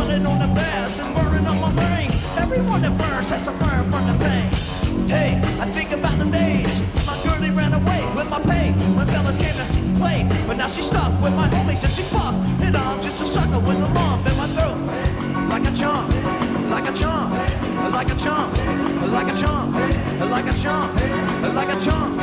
running on the best, it's burning up my brain. Everyone that burns has to burn from the pain. Hey, I think about them days my girlie ran away with my pain when fellas came to play. But now she's stuck with my homies and she fucked. And I'm just a sucker with a lump in my throat. Like a chump, like a chump, like a chump, like a chump, like a chump, like a chump,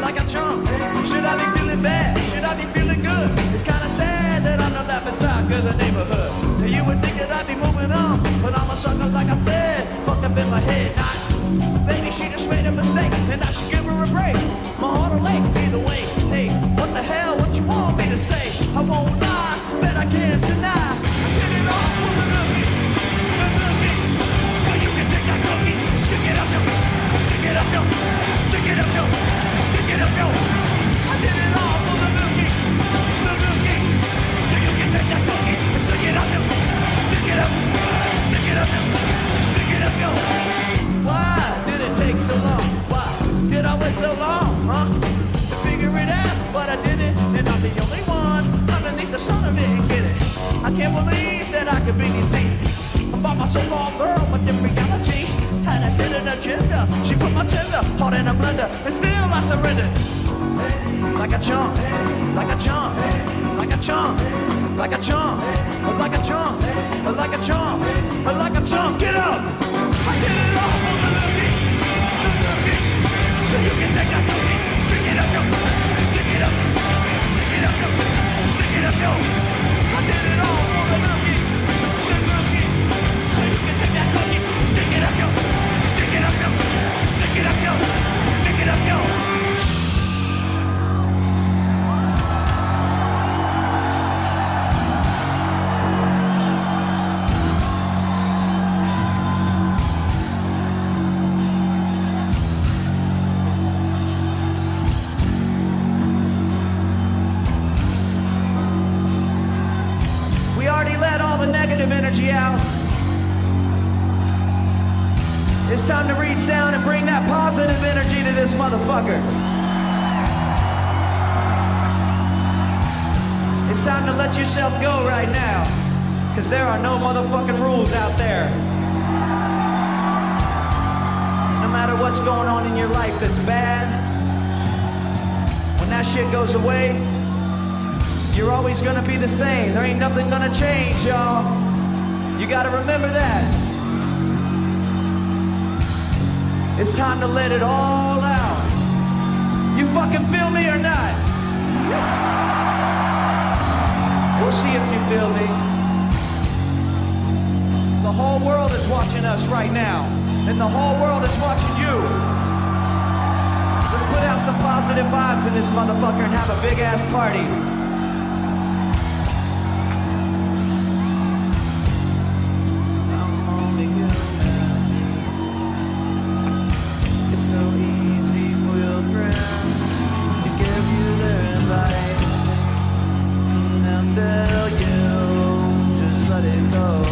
like a chump. Should I be feeling bad? Should I be feeling good? It's kinda sad that I'm the laughing stock of the neighborhood. You would think that I'd be moving on, but I'm a sucker like I said. Fucked up in my head, maybe she just made a mistake, and I should give her a break. My heart will ache either way. Hey, what the hell? What you want me to say? I won't lie, bet I can't deny. I did it all for the lookie, so you can take that cookie, stick it up, yo, stick it up, yo, stick it up, yo, stick it up, yo. I did it all for the lookie, so you can take that cookie and stick it up, yo, stick it up, stick it up, yo, stick it up, yo. Why did it take so long? Why did I wait so long, huh? To figure it out, but I did it, and I'm the only one underneath the sun of it and get it. I can't believe that I could be deceived about my so-called girl, but in reality, had a hidden agenda. She put my tender heart in a blender, and still I surrendered. Like a chump, like a chump, like a chump, like a chump, like a chump, like a chump, like a chump. Get up! I did it all for the lookie, so you can take that cookie, stick it up, yo, stick it up, stick it up, yo, stick it up, yo. I did it all for the lookie, so you can take that cookie, stick it up, yo, stick it up, yo, stick it up, yo, stick it up, yo. Energy out. It's time to reach down and bring that positive energy to this motherfucker. It's time to let yourself go right now, because there are no motherfucking rules out there. No matter what's going on in your life that's bad, when that shit goes away, you're always gonna be the same. There ain't nothing gonna change, y'all. You gotta remember that. It's time to let it all out. You fucking feel me or not? We'll see if you feel me. The whole world is watching us right now, and the whole world is watching you. Let's put out some positive vibes in this motherfucker and have a big ass party. Tell you, just let it go.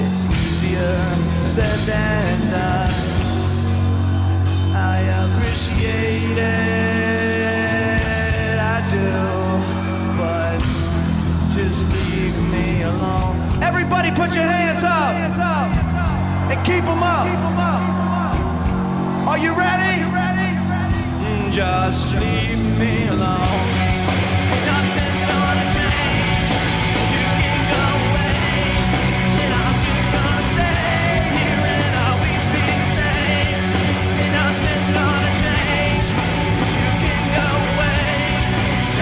It's easier said than done. I appreciate it, I do, but just leave me alone. Everybody put your hands up and keep them up. Are you ready? Just leave me alone. Nothing gonna change, you can go away, and I'm just gonna stay here and always be the same. Nothing gonna change, you can go away,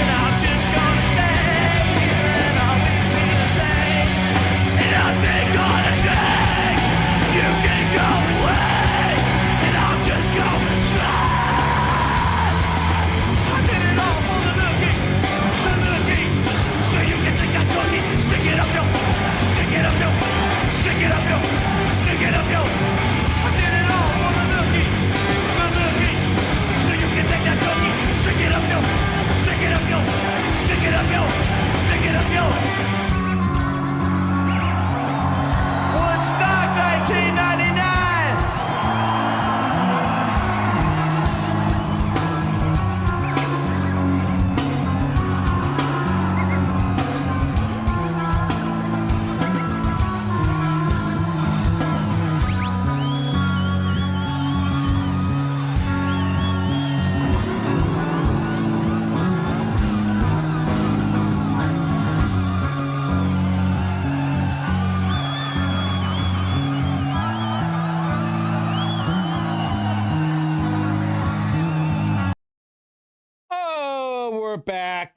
and I'm just gonna stay here and always be the same. Nothing gonna change, you can go away, and I'm just gonna stay. I did it all for the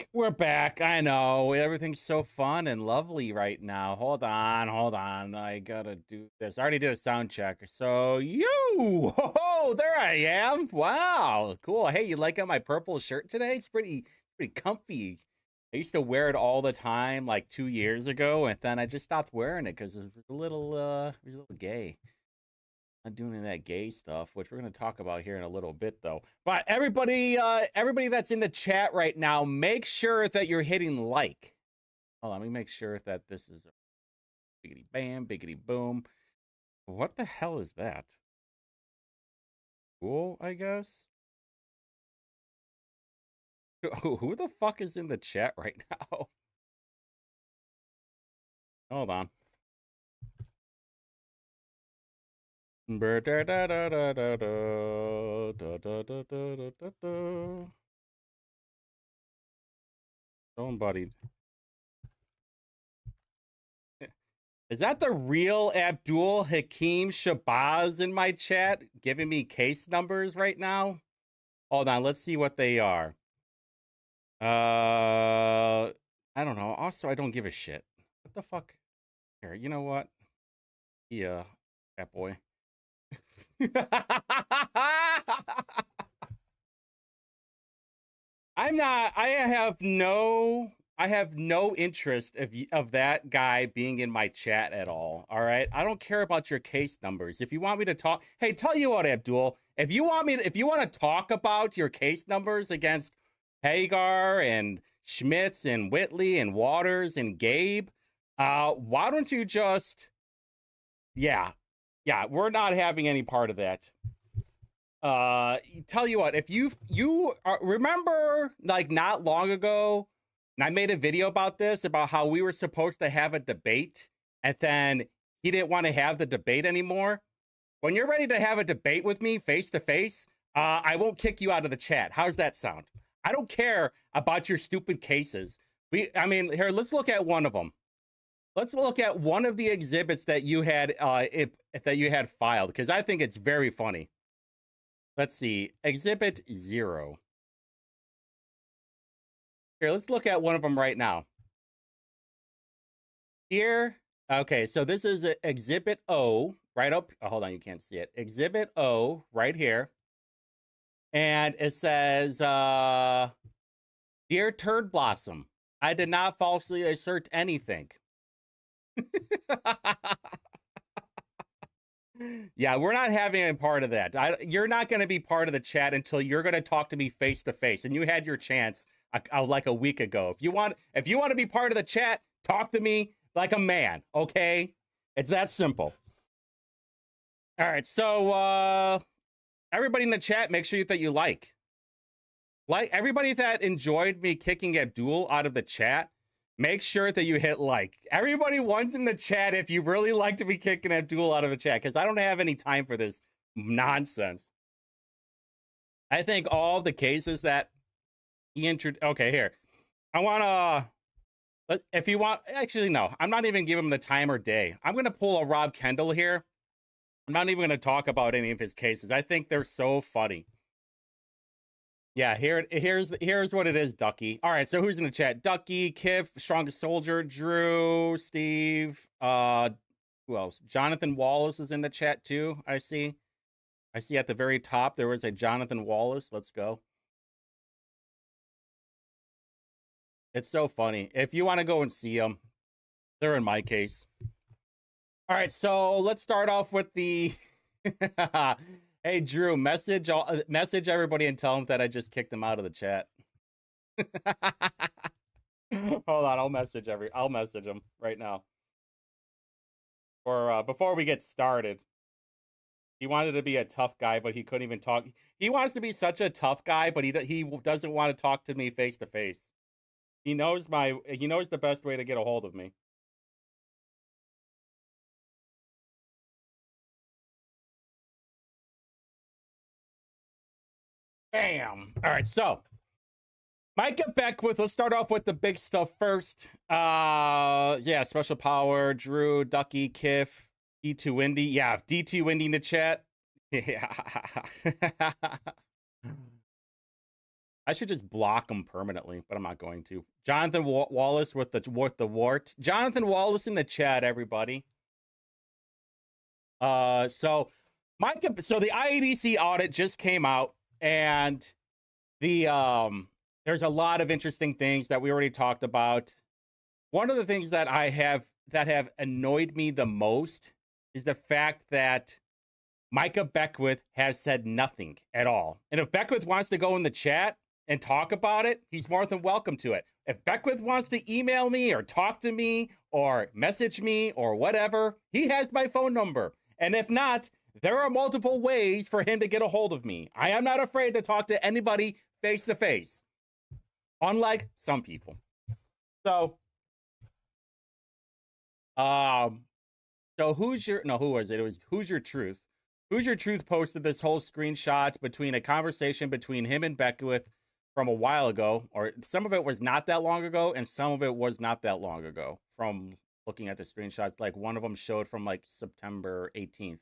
back. We're back. I know. Everything's so fun and lovely right now. Hold on. I gotta do this. I already did a sound check. So, oh, there I am. Wow. Cool. Hey, you liking my purple shirt today? It's pretty comfy. I used to wear it all the time like 2 years ago, and then I just stopped wearing it because it was a little gay. Not doing any of that gay stuff, which we're going to talk about here in a little bit, though. But everybody that's in the chat right now, make sure that you're hitting like. Hold on, let me make sure that this is biggity bam, biggity boom. What the hell is that? Cool, I guess. Who the fuck is in the chat right now? Hold on. Somebody. Is that the real Abdul Hakim Shabazz in my chat giving me case numbers right now? Hold on, let's see what they are. I don't know. Also, I don't give a shit. What the fuck? Here, you know what? Yeah, that boy. I have no interest of that guy being in my chat at all. All right. I don't care about your case numbers. If you want me to talk, hey, tell you what, Abdul, if you want to talk about your case numbers against Hagar and Schmitz and Whitley and Waters and Gabe, why don't you just, yeah, we're not having any part of that. Tell you what, if you remember, like, not long ago, and I made a video about this, about how we were supposed to have a debate, and then he didn't want to have the debate anymore. When you're ready to have a debate with me face to face, I won't kick you out of the chat. How's that sound? I don't care about your stupid cases. I mean, here, let's look at one of them. Let's look at one of the exhibits that you had filed, because I think it's very funny. Let's see, Exhibit 0. Here, let's look at one of them right now. Here, okay, so this is Exhibit O, right up. Oh, hold on, you can't see it. Exhibit O, right here. And it says, Dear Turd Blossom, I did not falsely assert anything. Yeah, we're not having any part of that. You're not going to be part of the chat until you're going to talk to me face to face, and you had your chance like a week ago. If you want to be part of the chat, talk to me like a man. Okay, it's that simple. All right, so everybody in the chat, make sure that you like everybody that enjoyed me kicking Abdul out of the chat. Make sure that you hit like. Everybody once in the chat if you really like to be kicking Abdul out of the chat, because I don't have any time for this nonsense. I think all the cases that he introduced. Okay, here. I want to. If you want. Actually, no. I'm not even giving him the time or day. I'm going to pull a Rob Kendall here. I'm not even going to talk about any of his cases. I think they're so funny. Yeah, here's what it is, Ducky. All right, so who's in the chat? Ducky, Kiff, Strongest Soldier, Drew, Steve, who else? Jonathan Wallace is in the chat too, I see. I see at the very top there was a Jonathan Wallace. Let's go. It's so funny. If you want to go and see them, they're in my case. All right, so let's start off with the Hey, Drew, message everybody and tell them that I just kicked them out of the chat. Hold on, I'll message them right now. Or before we get started. He wanted to be a tough guy, but he couldn't even talk. He wants to be such a tough guy, but he doesn't want to talk to me face to face. He knows the best way to get a hold of me. Bam. All right, so Micah Beckwith, let's start off with the big stuff first. Yeah, Special Power, Drew, Ducky, Kiff, D2 Windy. Yeah, D2 Windy in the chat. Yeah. I should just block him permanently, but I'm not going to. Jonathan Wallace with the wart. Jonathan Wallace in the chat, everybody. So the IADC audit just came out, and the there's a lot of interesting things that we already talked about. One of the things that have annoyed me the most is the fact that Micah Beckwith has said nothing at all. And if Beckwith wants to go in the chat and talk about it, he's more than welcome to it. If Beckwith wants to email me or talk to me or message me or whatever, he has my phone number. And if not, there are multiple ways for him to get a hold of me. I am not afraid to talk to anybody face to face, unlike some people. So, who was it? It was Who's Your Truth. Who's Your Truth posted this whole screenshot between a conversation between him and Beckwith from a while ago, or some of it was not that long ago, and some of it was not that long ago. From looking at the screenshots, like one of them showed from like September 18th.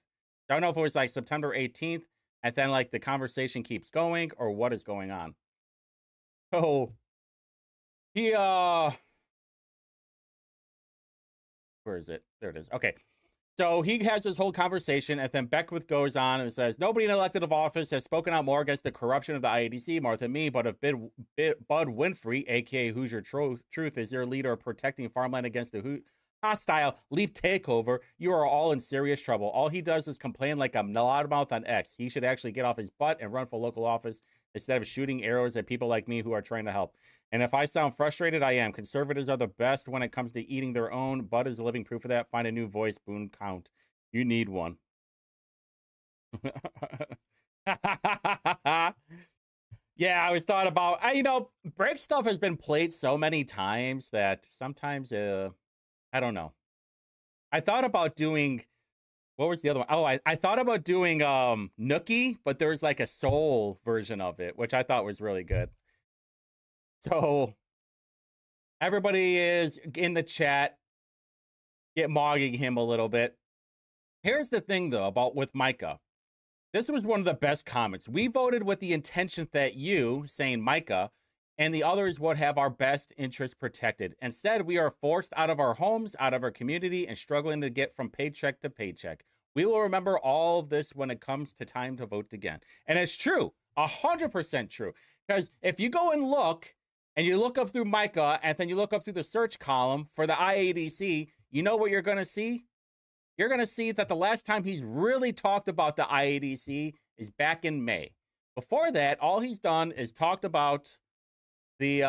I don't know if it was like September 18th, and then like the conversation keeps going, or what is going on. So he where is it? There it is. Okay. So he has this whole conversation, and then Beckwith goes on and says, nobody in elected office has spoken out more against the corruption of the IADC, more than me, but if Bud Winfrey, a.k.a. Who's Your Truth, is your leader of protecting farmland against the hostile leaf takeover, you are all in serious trouble. All he does is complain like a loudmouth on X. He should actually get off his butt and run for local office instead of shooting arrows at people like me who are trying to help. And if I sound frustrated, I am. Conservatives are the best when it comes to eating their own. Bud is a living proof of that. Find a new voice, Boone Count. You need one. Yeah, I was thought about, break stuff has been played so many times that sometimes, I don't know. I thought about doing, what was the other one? Oh, I thought about doing Nookie, but there was like a soul version of it, which I thought was really good. So everybody is in the chat, get mogging him a little bit. Here's the thing, though, with Micah. This was one of the best comments. We voted with the intention that you, saying Micah, and the others would have our best interests protected. Instead, we are forced out of our homes, out of our community, and struggling to get from paycheck to paycheck. We will remember all of this when it comes to time to vote again. And it's true, 100% true. Because if you go and look, and you look up through Micah, and then you look up through the search column for the IADC, you know what you're going to see? You're going to see that the last time he's really talked about the IADC is back in May. Before that, all he's done is talked about the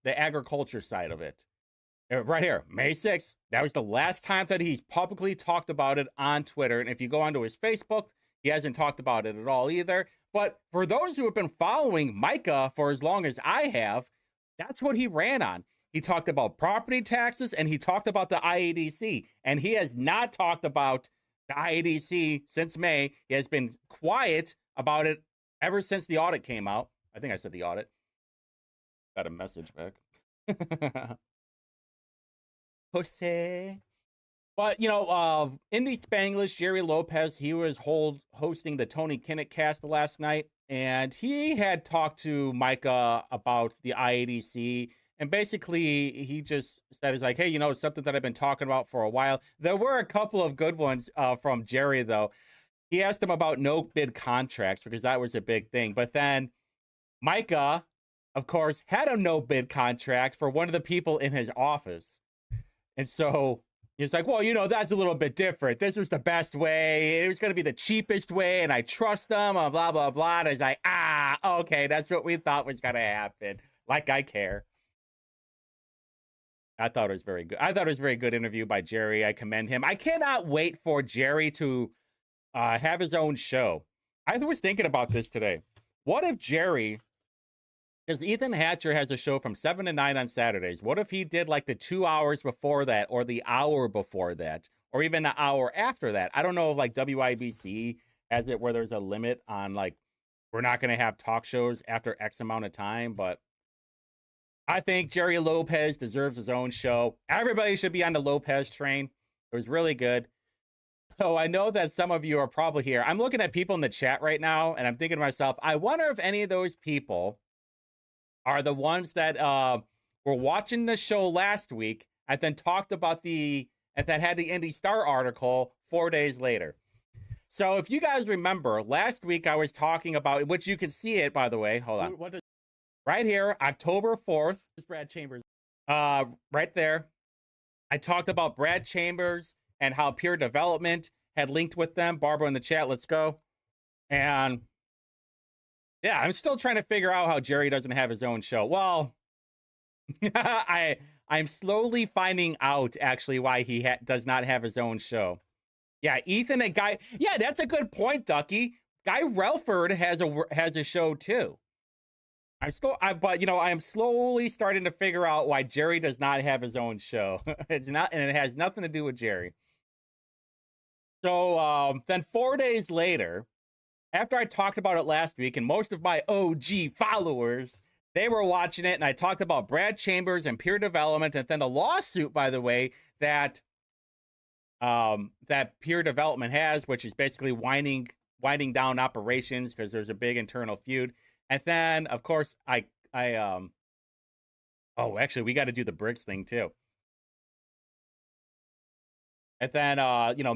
agriculture side of it. Right here, May 6th. That was the last time that he's publicly talked about it on Twitter. And if you go onto his Facebook, he hasn't talked about it at all either. But for those who have been following Micah for as long as I have, that's what he ran on. He talked about property taxes, and he talked about the IADC. And he has not talked about the IADC since May. He has been quiet about it ever since the audit came out. I think I said the audit. Got a message back. Jose. But, Indy Spanglish, Jerry Lopez, he was hosting the Tony Kinnett cast last night. And he had talked to Micah about the IADC. And basically, he just said, he's like, hey, it's something that I've been talking about for a while. There were a couple of good ones from Jerry, though. He asked him about no bid contracts because that was a big thing. But then Micah, of course, had a no bid contract for one of the people in his office. And so he's like, well, that's a little bit different. This was the best way. It was going to be the cheapest way, and I trust them, blah, blah, blah. And I was like, okay, that's what we thought was going to happen. Like I care. I thought it was very good. I thought it was a very good interview by Jerry. I commend him. I cannot wait for Jerry to have his own show. I was thinking about this today. What if Jerry, because Ethan Hatcher has a show from 7 to 9 on Saturdays. What if he did like the 2 hours before that, or the hour before that, or even the hour after that? I don't know if like WIBC has it where there's a limit on like, we're not going to have talk shows after X amount of time, but I think Jerry Lopez deserves his own show. Everybody should be on the Lopez train. It was really good. So I know that some of you are probably here. I'm looking at people in the chat right now, and I'm thinking to myself, I wonder if any of those people are the ones that were watching the show last week and then talked about and then had the Indy Star article 4 days later. So if you guys remember, last week I was talking about, which you can see it, by the way. Hold on. Right here, October 4th. This is Brad Chambers. Right there. I talked about Brad Chambers and how Peer Development had linked with them. Barbara in the chat, let's go. And yeah, I'm still trying to figure out how Jerry doesn't have his own show. Well, I'm slowly finding out actually why he does not have his own show. Yeah, Ethan and Guy. Yeah, that's a good point, Ducky. Guy Relford has a show too. But I am slowly starting to figure out why Jerry does not have his own show. It's not, and it has nothing to do with Jerry. So then 4 days later, after I talked about it last week, and most of my OG followers, they were watching it, and I talked about Brad Chambers and Peer Development, and then the lawsuit, by the way, that Peer Development has, which is basically winding down operations because there's a big internal feud. And then, of course, actually, we got to do the Briggs thing too. And then,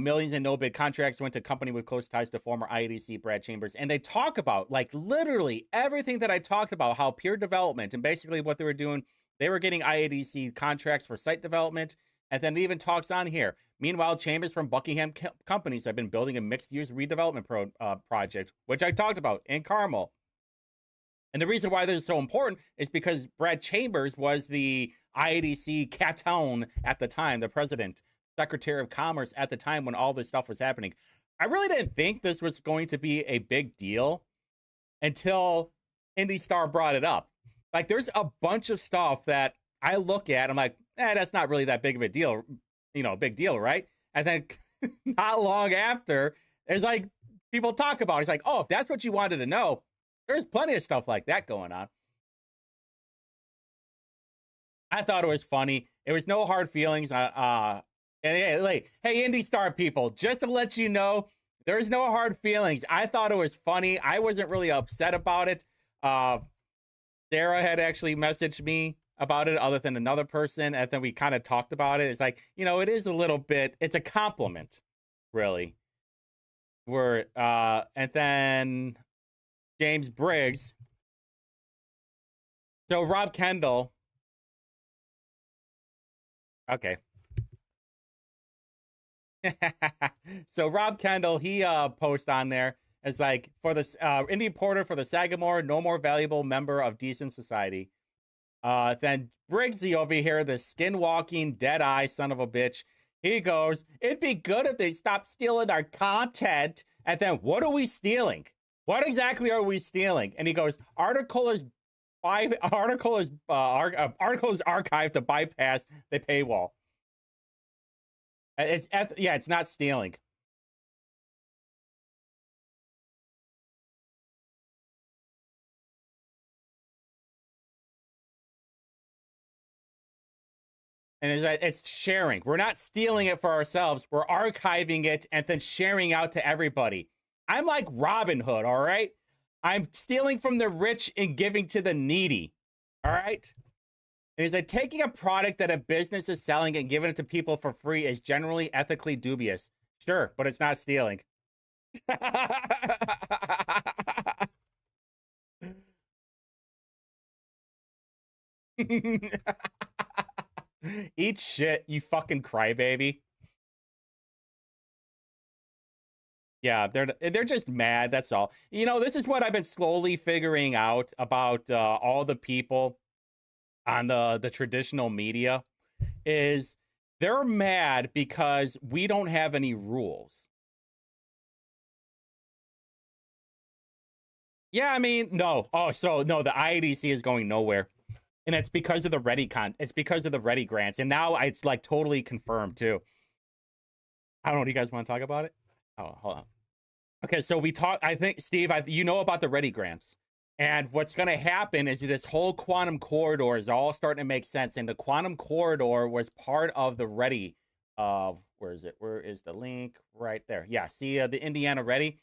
millions in no-bid contracts went to company with close ties to former IADC Brad Chambers. And they talk about, like, literally everything that I talked about, how Peer Development, and basically what they were doing, they were getting IADC contracts for site development. And then it even talks on here. Meanwhile, Chambers from Buckingham Companies have been building a mixed-use redevelopment project, which I talked about in Carmel. And the reason why this is so important is because Brad Chambers was the IADC captain at the time, the president, Secretary of Commerce at the time when all this stuff was happening. I really didn't think this was going to be a big deal until Indy Star brought it up. Like, there's a bunch of stuff that I look at, I'm like, that's not really that big of a deal, big deal, right? And then not long after, there's like, people talk about it. It's like, oh, if that's what you wanted to know, there's plenty of stuff like that going on. I thought it was funny. It was no hard feelings. And hey, Indy Star people, just to let you know, there's no hard feelings. I thought it was funny. I wasn't really upset about it. Sarah had actually messaged me about it, other than another person, and then we kind of talked about it. It's like, it is a little bit, it's a compliment, really. And then James Briggs. So Rob Kendall. Okay. So Rob Kendall, he posts on there as like, for this Indy Porter for the Sagamore, no more valuable member of decent society. Then Briggsy over here, the skinwalking dead eye son of a bitch, he goes, it'd be good if they stopped stealing our content. And then, what are we stealing? What exactly are we stealing? And he goes, article is archived to bypass the paywall. It's not stealing. And it's sharing. We're not stealing it for ourselves. We're archiving it and then sharing out to everybody. I'm like Robin Hood, all right? I'm stealing from the rich and giving to the needy, all right? And he's like, taking a product that a business is selling and giving it to people for free is generally ethically dubious. Sure, but it's not stealing. Eat shit, you fucking crybaby. Yeah, they're just mad, that's all. This is what I've been slowly figuring out about all the people on the traditional media, is they're mad because we don't have any rules. Yeah, I mean, no. Oh, so no, the IADC is going nowhere. And it's because of the Ready grants. And now it's like totally confirmed too. I don't know. Do you guys want to talk about it? Oh, hold on. Okay, so I think, Steve, you know about the Ready grants. And what's going to happen is this whole quantum corridor is all starting to make sense. And the quantum corridor was part of the Ready. Where is it? Where is the link? Right there. Yeah, see the Indiana Ready.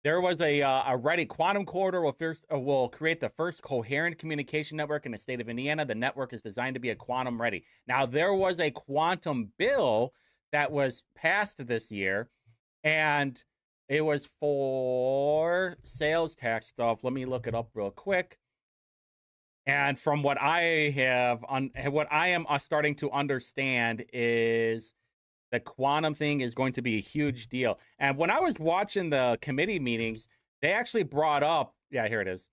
There was a Ready quantum corridor will create the first coherent communication network in the state of Indiana. The network is designed to be a quantum ready. Now, there was a quantum bill that was passed this year, and it was for sales tax stuff. Let me look it up real quick. And from what I am starting to understand is the quantum thing is going to be a huge deal. And when I was watching the committee meetings, they actually brought up, yeah, here it is.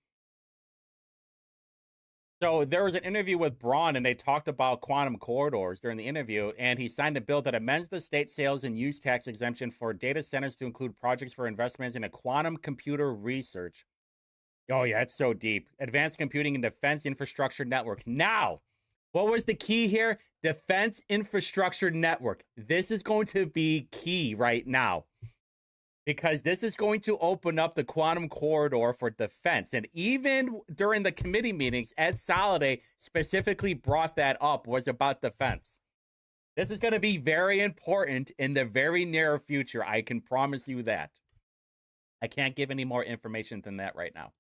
So there was an interview with Braun, and they talked about quantum corridors during the interview, and he signed a bill that amends the state sales and use tax exemption for data centers to include projects for investments in a quantum computer research. Oh, yeah, it's so deep. Advanced computing and defense infrastructure network. Now, what was the key here? Defense infrastructure network. This is going to be key right now, because this is going to open up the quantum corridor for defense. And even during the committee meetings, Ed Soliday specifically brought that up, was about defense. This is going to be very important in the very near future. I can promise you that. I can't give any more information than that right now.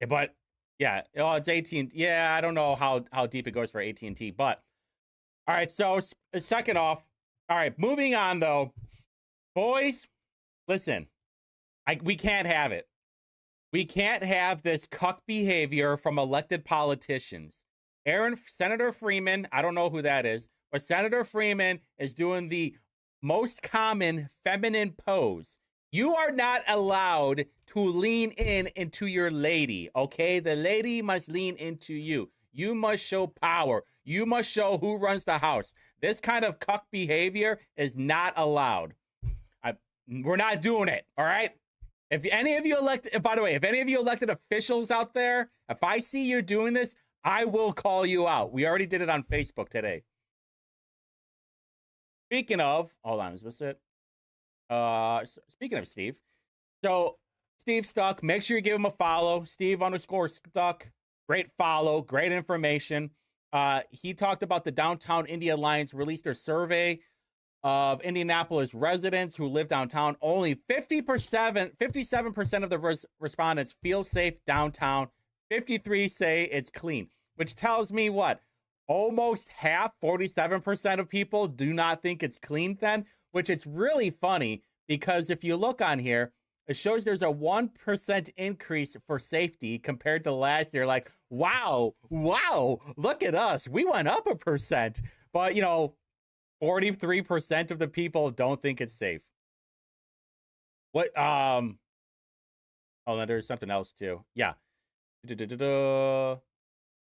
But yeah, oh, it's AT&T. Yeah, I don't know how deep it goes for AT&T, but all right. So second off, all right, moving on though, boys, listen, we can't have it. We can't have this cuck behavior from elected politicians. Senator Freeman, I don't know who that is, but Senator Freeman is doing the most common feminine pose. You are not allowed to lean into your lady, okay? The lady must lean into you. You must show power. You must show who runs the house. This kind of cuck behavior is not allowed. We're not doing it, all right? If any of you elected, by the way, if any of you elected officials out there, if I see you doing this, I will call you out. We already did it on Facebook today. Speaking of, hold on, is this it? Speaking of Steve, so Steve Stuck, make sure you give him a follow. Steve_Stuck, great follow, great information. He talked about the Downtown Indy Alliance released their survey of Indianapolis residents who live downtown. Only 57% of the respondents feel safe downtown. 53 say it's clean, which tells me what? Almost half, 47% of people do not think it's clean then. Which it's really funny, because if you look on here, it shows there's a 1% increase for safety compared to last year. Like, wow, look at us. We went up 1%. But, 43% of the people don't think it's safe. What, oh, no, there's something else too. Yeah.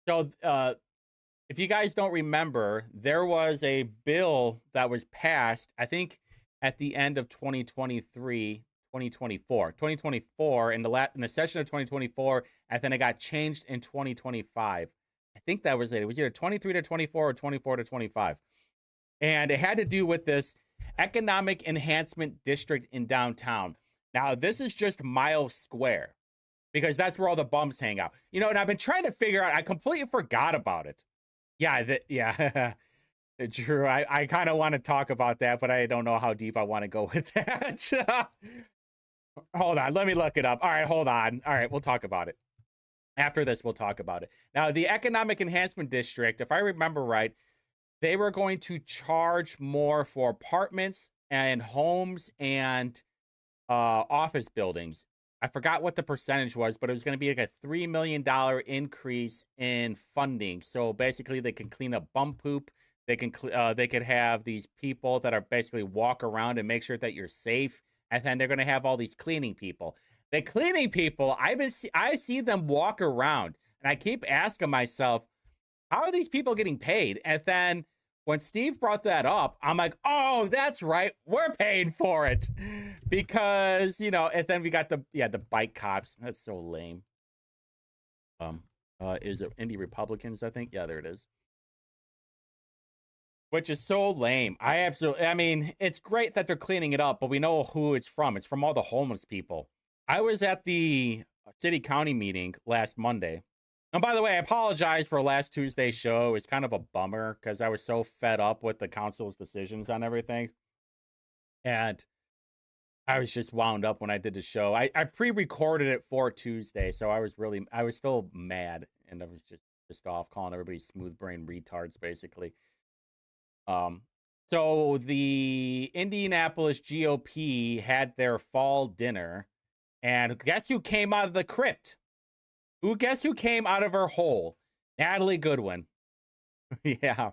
So, if you guys don't remember, there was a bill that was passed, I think, at the end of 2024, in the session of 2024, and then it got changed in 2025. I think that was it. It was either 23 to 24 or 24 to 25. And it had to do with this economic enhancement district in downtown. Now, this is just Miles Square, because that's where all the bums hang out. And I've been trying to figure out, I completely forgot about it. Yeah, Drew, I kind of want to talk about that, but I don't know how deep I want to go with that. Hold on, let me look it up. All right, hold on. All right, we'll talk about it. After this, we'll talk about it. Now, the Economic Enhancement District, if I remember right, they were going to charge more for apartments and homes and office buildings. I forgot what the percentage was, but it was going to be like a $3 million increase in funding. So basically, they can clean up bum poop. They could have these people that are basically walk around and make sure that you're safe. And then they're going to have all these cleaning people. The cleaning people, I see them walk around, and I keep asking myself, how are these people getting paid? And then when Steve brought that up, I'm like, oh, that's right. We're paying for it. Because, and then we got the bike cops. That's so lame. Is it Indy Republicans, I think? Yeah, there it is. Which is so lame. I mean, it's great that they're cleaning it up, but we know who it's from. It's from all the homeless people. I was at the city-county meeting last Monday. And by the way, I apologize for last Tuesday's show. It's kind of a bummer because I was so fed up with the council's decisions on everything. And I was just wound up when I did the show. I pre-recorded it for Tuesday, so I was still mad, and I was just pissed off, calling everybody smooth brain retards, basically. So the Indianapolis GOP had their fall dinner, and guess who came out of the crypt? Guess who came out of her hole? Natalie Goodwin. Yeah.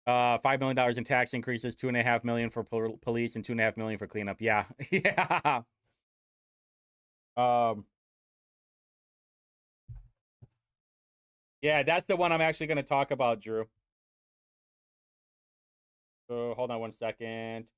$5 million in tax increases, $2.5 million for police, and $2.5 million for cleanup. Yeah. Yeah. Yeah, that's the one I'm actually going to talk about, Drew. So hold on one second.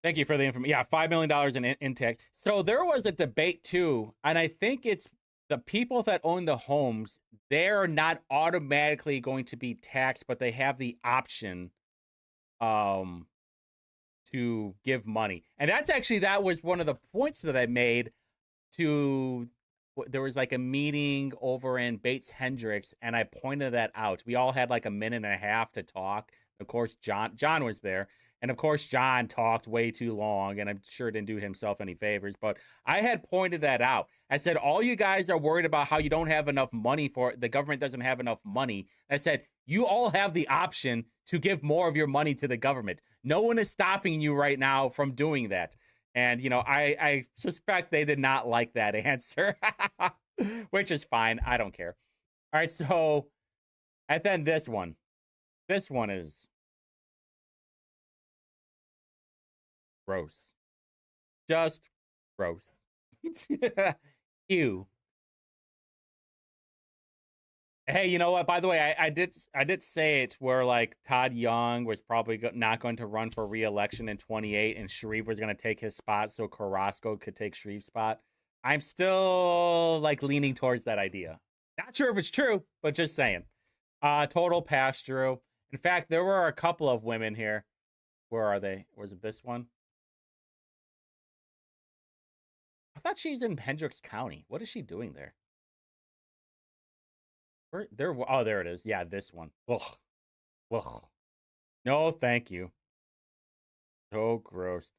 Thank you for the information. Yeah, $5 million in tax. So there was a debate too, and I think it's the people that own the homes, they're not automatically going to be taxed, but they have the option to give money. And that was one of the points that I made there was like a meeting over in Bates Hendricks, and I pointed that out. We all had like a minute and a half to talk. Of course, John was there. And of course, John talked way too long, and I'm sure didn't do himself any favors. But I had pointed that out. I said, all you guys are worried about how you don't have enough money the government doesn't have enough money. I said, you all have the option to give more of your money to the government. No one is stopping you right now from doing that. And, I suspect they did not like that answer, which is fine. I don't care. All right, so, and then this one. This one is gross. Just gross. Ew. Hey, you know what? By the way, I did say it's where like Todd Young was probably not going to run for re-election in 28, and Shreve was going to take his spot so Carrasco could take Shreve's spot. I'm still like leaning towards that idea. Not sure if it's true, but just saying. Total pass, Drew. In fact, there were a couple of women here. Where are they? Was it this one? I thought she's in Hendricks County. What is she doing there? Oh, there it is. Yeah, this one. Ugh. Ugh. No, thank you. So gross.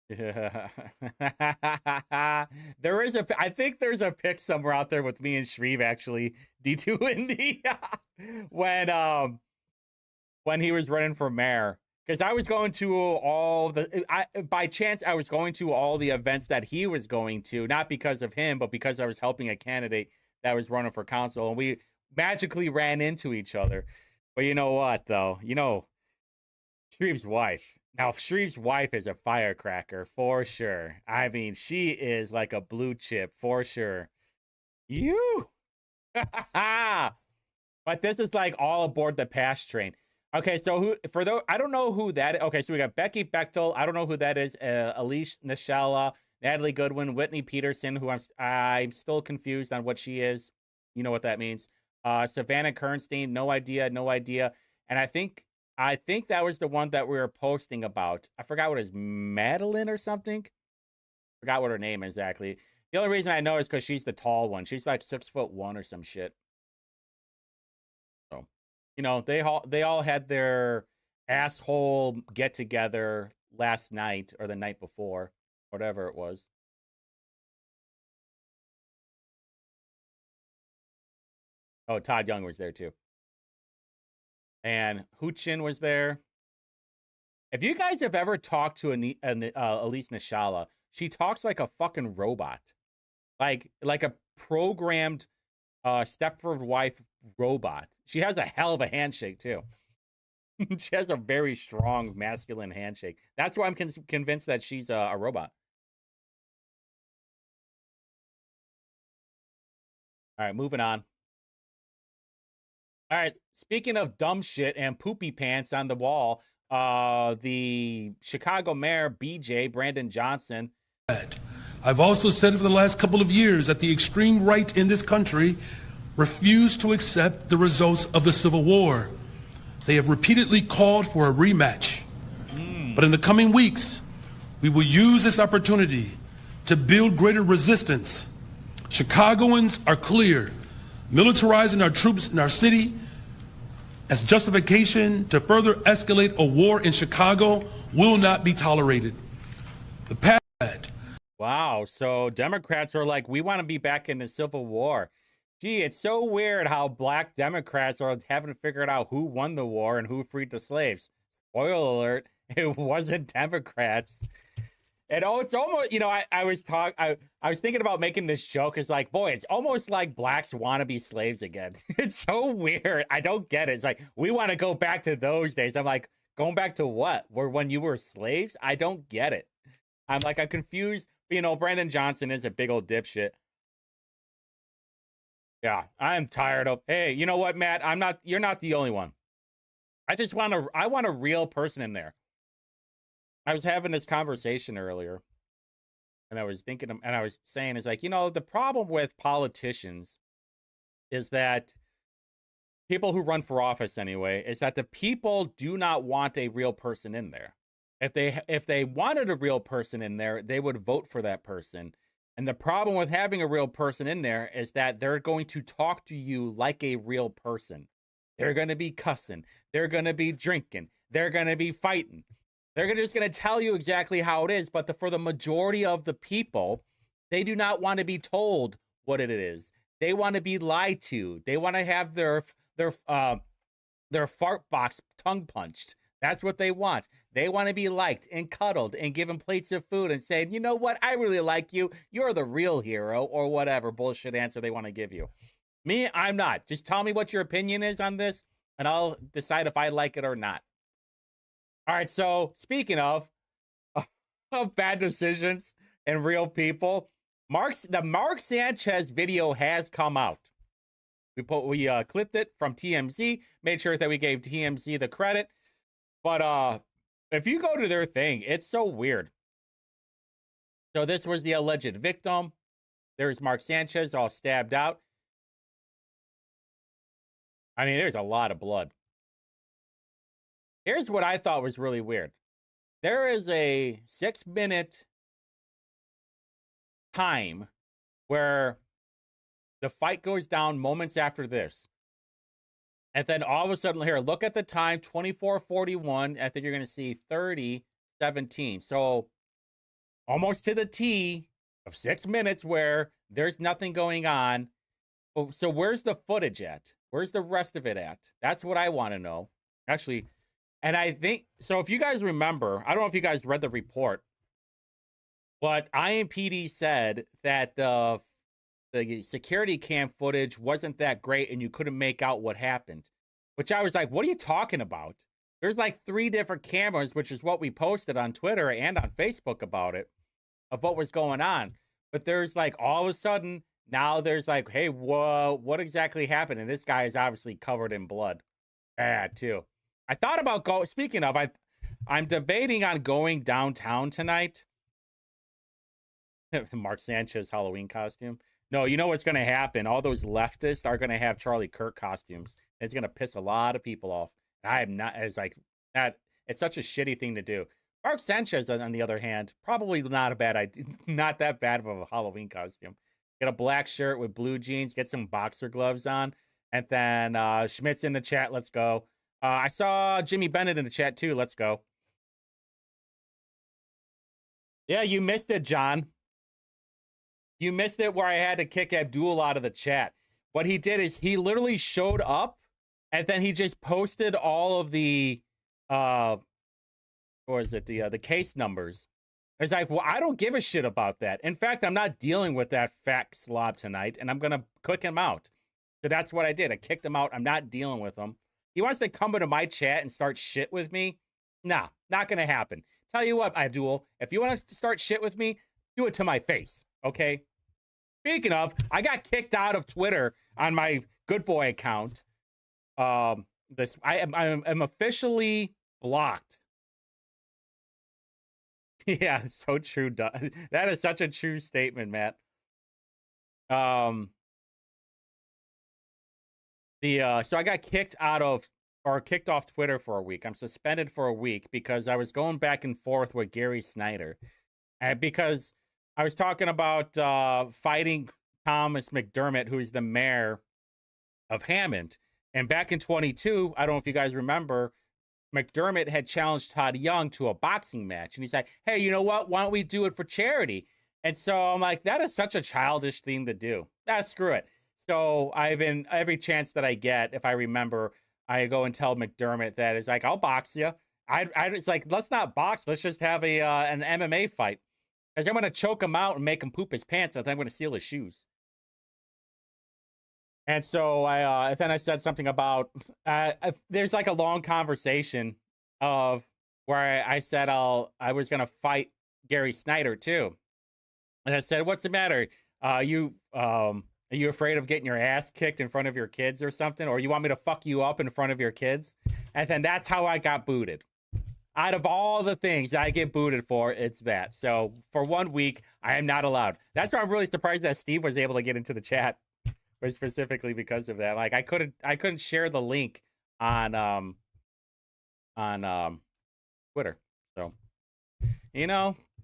Yeah. I think there's a pic somewhere out there with me and Shreve actually, D2 Indy, when he was running for mayor. Because I was going to by chance, I was going to all the events that he was going to, not because of him, but because I was helping a candidate that was running for council, and we magically ran into each other. But you know what, though? Shreve's wife. Now, Shreve's wife is a firecracker, for sure. I mean, she is like a blue chip, for sure. You! But this is like all aboard the pass train. Okay, so I don't know who that is. Okay, so we got Becky Bechtel. I don't know who that is. Elise Nishala, Natalie Goodwin, Whitney Peterson, who I'm still confused on what she is. You know what that means. Savannah Kernstein, no idea. And I think that was the one that we were posting about. I forgot what it is, Madeline or something. Forgot what her name is exactly. The only reason I know is because she's the tall one. She's like 6'1" or some shit. So, they all had their asshole get together last night or the night before, whatever it was. Oh, Todd Young was there too. And Huchin was there. If you guys have ever talked to Elise Nishala, she talks like a fucking robot. Like a programmed Stepford wife robot. She has a hell of a handshake, too. She has a very strong masculine handshake. That's why I'm convinced that she's a robot. All right, moving on. All right, speaking of dumb shit and poopy pants on the wall, the Chicago mayor, BJ, Brandon Johnson. I've also said for the last couple of years that the extreme right in this country refused to accept the results of the Civil War. They have repeatedly called for a rematch. But in the coming weeks, we will use this opportunity to build greater resistance Chicagoans are clear. Militarizing our troops in our city as justification to further escalate a war in Chicago will not be tolerated. The past. Wow. So Democrats are like, we want to be back in the Civil War. Gee, it's so weird how black Democrats are having figured out who won the war and who freed the slaves. Spoiler alert, it wasn't Democrats. And it's almost, I was thinking about making this joke. It's like, boy, it's almost like blacks want to be slaves again. It's so weird. I don't get it. It's like, we want to go back to those days. I'm like, going back to what? Where when you were slaves? I don't get it. I'm confused. Brandon Johnson is a big old dipshit. Yeah, I'm tired of, hey, you know what, Matt? You're not the only one. I want a real person in there. I was having this conversation earlier, and I was thinking, and I was saying, is like, the problem with politicians is that people who run for office anyway, is that the people do not want a real person in there. If they wanted a real person in there, they would vote for that person. And the problem with having a real person in there is that they're going to talk to you like a real person. They're going to be cussing. They're going to be drinking. They're going to be fighting. They're just going to tell you exactly how it is. But for the majority of the people, they do not want to be told what it is. They want to be lied to. They want to have their fart box tongue punched. That's what they want. They want to be liked and cuddled and given plates of food and saying, you know what? I really like you. You're the real hero, or whatever bullshit answer they want to give you. Me, I'm not. Just tell me what your opinion is on this, and I'll decide if I like it or not. All right, so speaking of bad decisions and real people, the Mark Sanchez video has come out. We clipped it from TMZ, made sure that we gave TMZ the credit. But if you go to their thing, it's so weird. So this was the alleged victim. There's Mark Sanchez all stabbed out. I mean, there's a lot of blood. Here's what I thought was really weird. There is a 6-minute time where the fight goes down moments after this. And then all of a sudden here, look at the time, 24:41. I think you're going to see 30:17. So almost to the T of 6 minutes where there's nothing going on. Oh, so where's the footage at? Where's the rest of it at? That's what I want to know. Actually, and I think, so if you guys remember, I don't know if you guys read the report, but IMPD said that the security cam footage wasn't that great and you couldn't make out what happened, which I was like, what are you talking about? There's like 3 different cameras, which is what we posted on Twitter and on Facebook about it, of what was going on. But there's like, all of a sudden, now there's like, hey, whoa, what exactly happened? And this guy is obviously covered in blood. Bad, too. I thought about speaking of, I'm debating on going downtown tonight. Mark Sanchez Halloween costume. No, you know what's going to happen? All those leftists are going to have Charlie Kirk costumes. It's going to piss a lot of people off. I am not, it's like that. It's such a shitty thing to do. Mark Sanchez, on the other hand, probably not a bad idea. Not that bad of a Halloween costume. Get a black shirt with blue jeans, get some boxer gloves on. And then Schmidt's in the chat. Let's go. I saw Jimmy Bennett in the chat too. Let's go. Yeah, you missed it, John. You missed it where I had to kick Abdul out of the chat. What he did is he literally showed up and then he just posted all of the what was it? The case numbers. It's like, well, I don't give a shit about that. In fact, I'm not dealing with that fat slob tonight, and I'm gonna kick him out. So that's what I did. I kicked him out. I'm not dealing with him. He wants to come into my chat and start shit with me. Nah, not gonna happen. Tell you what, Abdul, if you want to start shit with me, do it to my face, okay? Speaking of, I got kicked out of Twitter on my Good Boy account. I'm officially blocked. Yeah, it's so true. That is such a true statement, Matt. So I got kicked off Twitter for a week. I'm suspended for a week because I was going back and forth with Gary Snyder, and because I was talking about fighting Thomas McDermott, who's the mayor of Hammond. And back in 22, I don't know if you guys remember, McDermott had challenged Todd Young to a boxing match. And he's like, hey, you know what? Why don't we do it for charity? And so I'm like, that is such a childish thing to do. Screw it. So I've been, every chance that I get, if I remember, I go and tell McDermott that it's like, I'll box you. It's like, let's not box. Let's just have an MMA fight. Because I'm going to choke him out and make him poop his pants, and then I'm going to steal his shoes. And so then I said something about, there's like a long conversation of where I said I was going to fight Gary Snyder too. And I said, what's the matter? Are you afraid of getting your ass kicked in front of your kids or something? Or you want me to fuck you up in front of your kids? And then that's how I got booted. Out of all the things I get booted for, it's that. So for 1 week, I am not allowed. That's why I'm really surprised that Steve was able to get into the chat. Was specifically because of that. Like I couldn't share the link on Twitter. So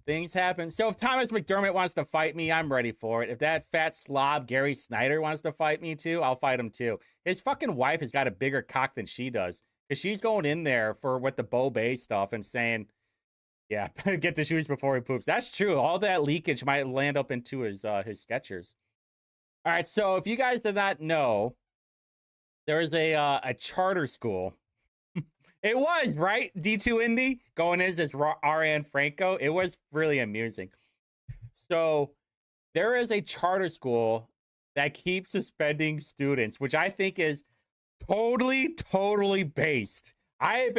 things happen. So if Thomas McDermott wants to fight me, I'm ready for it. If that fat slob Gary Snyder wants to fight me too, I'll fight him too. His fucking wife has got a bigger cock than she does. Because she's going in there with the Bo Bay stuff and saying, yeah, get the shoes before he poops. That's true. All that leakage might land up into his Skechers. All right, so if you guys did not know, there is a charter school. It was, right? D2 Indy going as R.N. Franco. It was really amusing. So there is a charter school that keeps suspending students, which I think is totally based. I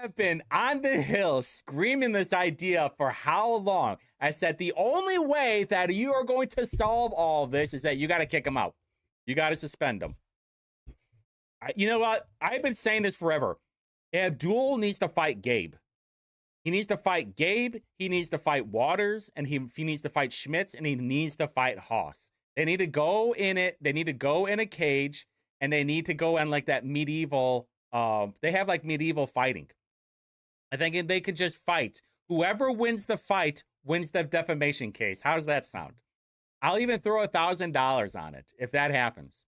have been on the hill screaming this idea for how long? I said the only way that you are going to solve all of this is that you got to kick them out. You got to suspend them. You know what? I've been saying this forever. Abdul needs to fight Gabe. He needs to fight Gabe. He needs to fight Waters, and he needs to fight Schmitz, and he needs to fight Haas. They need to go in it. They need to go in a cage, and they need to go in like that medieval. They have like medieval fighting. I think they could just fight. Whoever wins the fight wins the defamation case. How does that sound? I'll even throw $1,000 on it if that happens.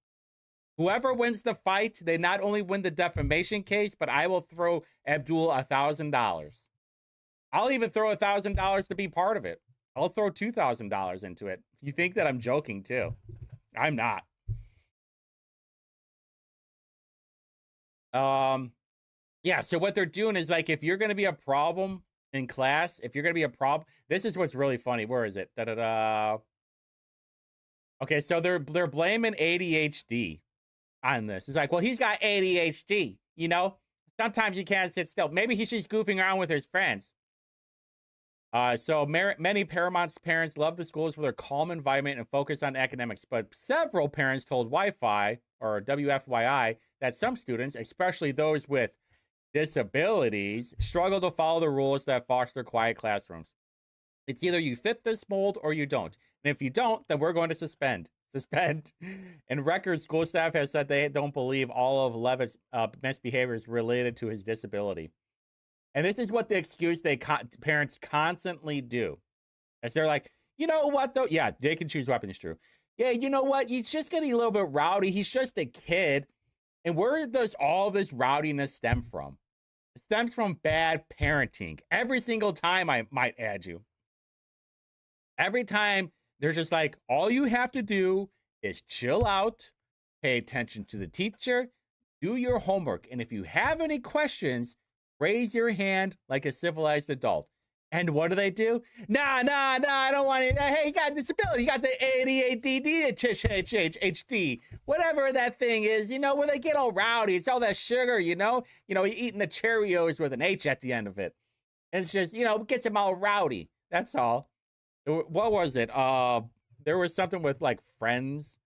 Whoever wins the fight, they not only win the defamation case, but I will throw Abdul $1,000. I'll even throw $1,000 to be part of it. I'll throw $2,000 into it. You think that I'm joking too? I'm not. Yeah, so what they're doing is like, if you're going to be a problem in class, if you're going to be a problem, this is what's really funny. Where is it? Okay, so they're blaming ADHD on this. It's like, well, he's got ADHD, Sometimes you can't sit still. Maybe he's just goofing around with his friends. So many Paramount's parents love the schools for their calm environment and focus on academics, but several parents told Wi-Fi, or WFYI, that some students, especially those with disabilities, struggle to follow the rules that foster quiet classrooms. It's either you fit this mold or you don't. And if you don't, then we're going to suspend. And record school staff has said they don't believe all of Levitt's misbehavior is related to his disability. And this is what the excuse parents constantly do. As they're like, you know what, though? Yeah, they can choose weapons, true. Yeah, you know what? He's just getting a little bit rowdy. He's just a kid. And where does all this rowdiness stem from? It stems from bad parenting. Every single time, I might add you. Every time, they're just like, all you have to do is chill out, pay attention to the teacher, do your homework. And if you have any questions, raise your hand like a civilized adult. And what do? Nah, I don't want it. Hey, you got a disability. You got the ADHD, HD, whatever that thing is, where they get all rowdy. It's all that sugar, you're eating the Cheerios with an H at the end of it. And it's just, it gets them all rowdy. That's all. What was it? There was something with like friends.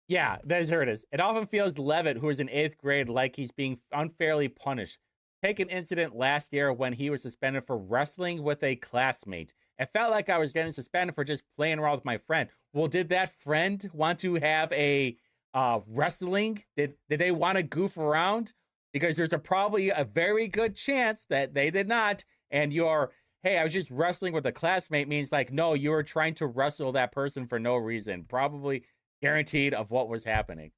Yeah, there it is. It often feels Levitt, who is in 8th grade, like he's being unfairly punished. Take an incident last year when he was suspended for wrestling with a classmate. It felt like I was getting suspended for just playing around with my friend. Well, did that friend want to have a wrestling? Did they want to goof around? Because there's probably a very good chance that they did not. And your hey, I was just wrestling with a classmate means like, no, you were trying to wrestle that person for no reason, probably guaranteed of what was happening.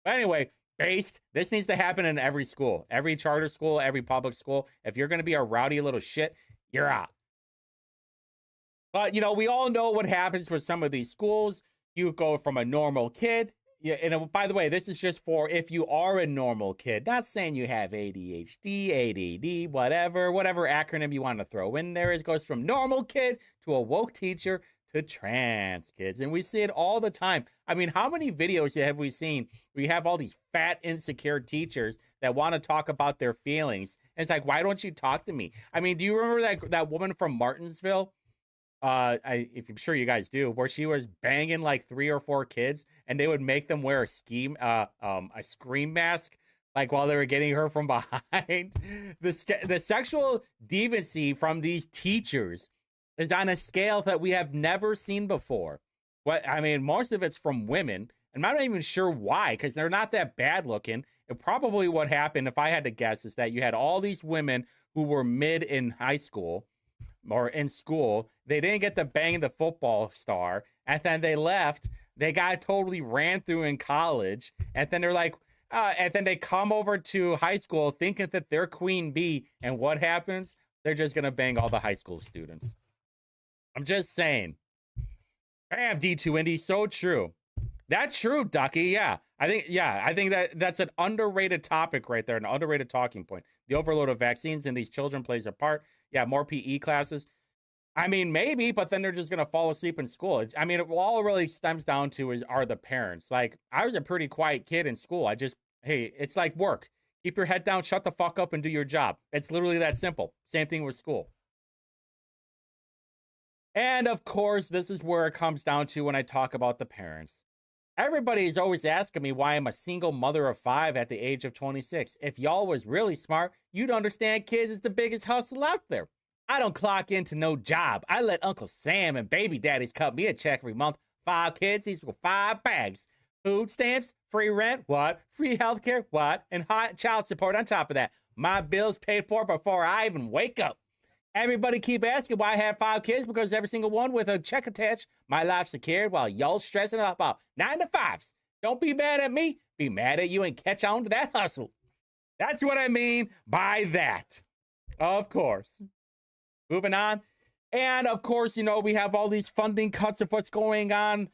But anyway, based, this needs to happen in every school, every charter school, every public school. If you're going to be a rowdy little shit, you're out. But, you know, we all know what happens with some of these schools. You go from a normal kid. Yeah, and by the way, this is just for if you are a normal kid. Not saying you have ADHD, ADD, whatever acronym you want to throw in there. It goes from normal kid to a woke teacher to trans kids. And we see it all the time. I mean, how many videos have we seen where you have all these fat, insecure teachers that want to talk about their feelings? And it's like, why don't you talk to me? I mean, do you remember that woman from Martinsville? I'm sure you guys do, where she was banging like 3 or 4 kids, and they would make them wear a scream mask, like while they were getting her from behind. The sexual deviancy from these teachers is on a scale that we have never seen before. I mean, most of it's from women, and I'm not even sure why, because they're not that bad looking. And probably what happened, if I had to guess, is that you had all these women who were mid in high school or in school. They didn't get to bang the football star, and then they left. They got totally ran through in college, and then they're like, and then they come over to high school thinking that they're queen bee, and what happens? They're just gonna bang all the high school students. I'm just saying. Bam, D2 Indy, so true. That's true, Ducky. Yeah, I think that's an underrated topic right there, an underrated talking point. The overload of vaccines in these children plays a part. Yeah, more PE classes. I mean, maybe, but then they're just going to fall asleep in school. I mean, all it really stems down to are the parents. Like, I was a pretty quiet kid in school. Hey, it's like work. Keep your head down, shut the fuck up, and do your job. It's literally that simple. Same thing with school. And, of course, this is where it comes down to when I talk about the parents. Everybody is always asking me why I'm a single mother of 5 at the age of 26. If y'all was really smart, you'd understand kids is the biggest hustle out there. I don't clock into no job. I let Uncle Sam and baby daddies cut me a check every month. 5 kids equal 5 bags. Food stamps, free rent, what? Free healthcare, what? And high child support on top of that. My bills paid for before I even wake up. Everybody keep asking why I have 5 kids, because every single one with a check attached. My life's secured while y'all stressing about 9 to 5s. Don't be mad at me. Be mad at you and catch on to that hustle. That's what I mean by that. Of course. Moving on. And of course, you know, we have all these funding cuts of what's going on.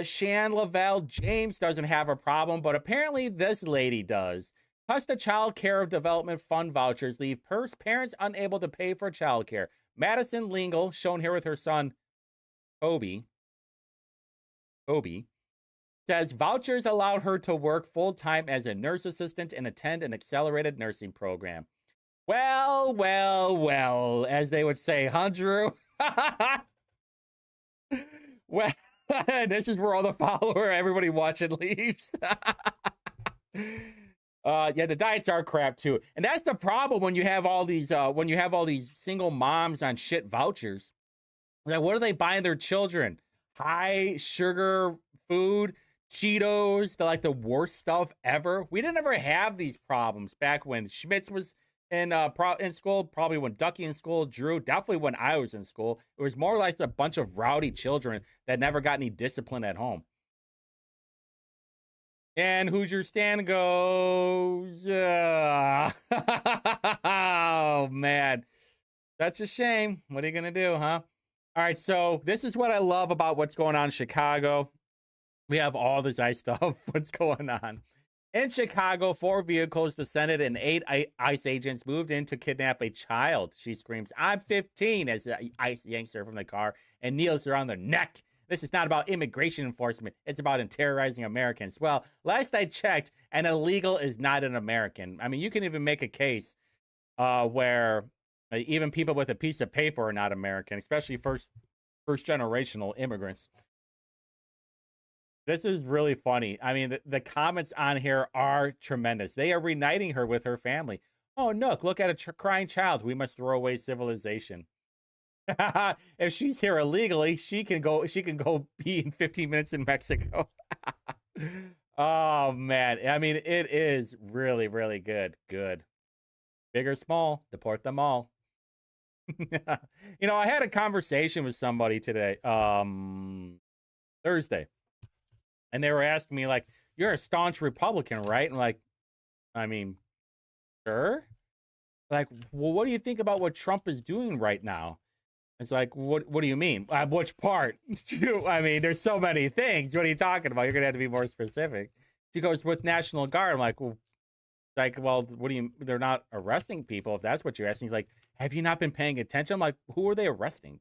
Shan Lavelle James doesn't have a problem, but apparently this lady does. Plus, the Child Care Development Fund vouchers leave parents unable to pay for child care. Madison Lingle, shown here with her son, Kobe, says vouchers allowed her to work full-time as a nurse assistant and attend an accelerated nursing program. Well, as they would say, huh, Drew? Well, this is where all the follower, everybody watching leaves. Yeah, the diets are crap too, and that's the problem when you have all these single moms on shit vouchers. Like, what are they buying their children? High sugar food, Cheetos, the worst stuff ever. We didn't ever have these problems back when Schmitz was in school. Probably when Ducky in school, Drew. Definitely when I was in school. It was more like a bunch of rowdy children that never got any discipline at home. And Hoosier Stan goes, oh, man. That's a shame. What are you going to do, huh? All right, so this is what I love about what's going on in Chicago. We have all this ICE stuff. What's going on? In Chicago, 4 vehicles, the Senate, and 8 ICE agents moved in to kidnap a child. She screams, "I'm 15," as ICE yanks her from the car and kneels around their neck. This is not about immigration enforcement. It's about terrorizing Americans. Well, last I checked, an illegal is not an American. I mean, you can even make a case where even people with a piece of paper are not American, especially first generational immigrants. This is really funny. I mean, the comments on here are tremendous. They are reuniting her with her family. Oh, look at a crying child. We must throw away civilization. If she's here illegally, she can go be in 15 minutes in Mexico. Oh man. I mean, it is really, really good. Big or small, deport them all. You know, I had a conversation with somebody today, Thursday, and they were asking me like, "You're a staunch Republican, right?" And like, I mean, sure. Like, well, what do you think about what Trump is doing right now? It's like, what do you mean? Which part? I mean, there's so many things. What are you talking about? You're gonna have to be more specific. She goes, with National Guard. I'm like, well, what do you? They're not arresting people if that's what you're asking. He's like, have you not been paying attention? I'm like, who are they arresting?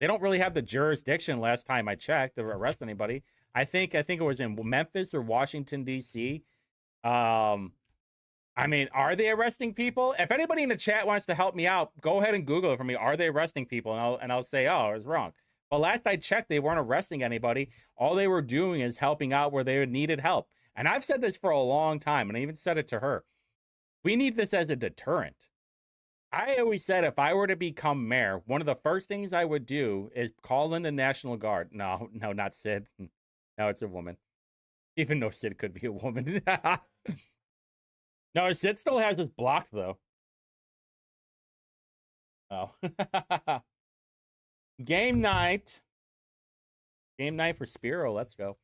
They don't really have the jurisdiction. Last time I checked, to arrest anybody. I think it was in Memphis or Washington D.C. I mean, are they arresting people? If anybody in the chat wants to help me out, go ahead and Google it for me. Are they arresting people? And I'll say, oh, I was wrong. But last I checked, they weren't arresting anybody. All they were doing is helping out where they needed help. And I've said this for a long time, and I even said it to her. We need this as a deterrent. I always said if I were to become mayor, one of the first things I would do is call in the National Guard. No, not Sid. No, it's a woman. Even though Sid could be a woman. No, Sid still has this blocked, though. Oh. Game night. Game night for Spiro. Let's go.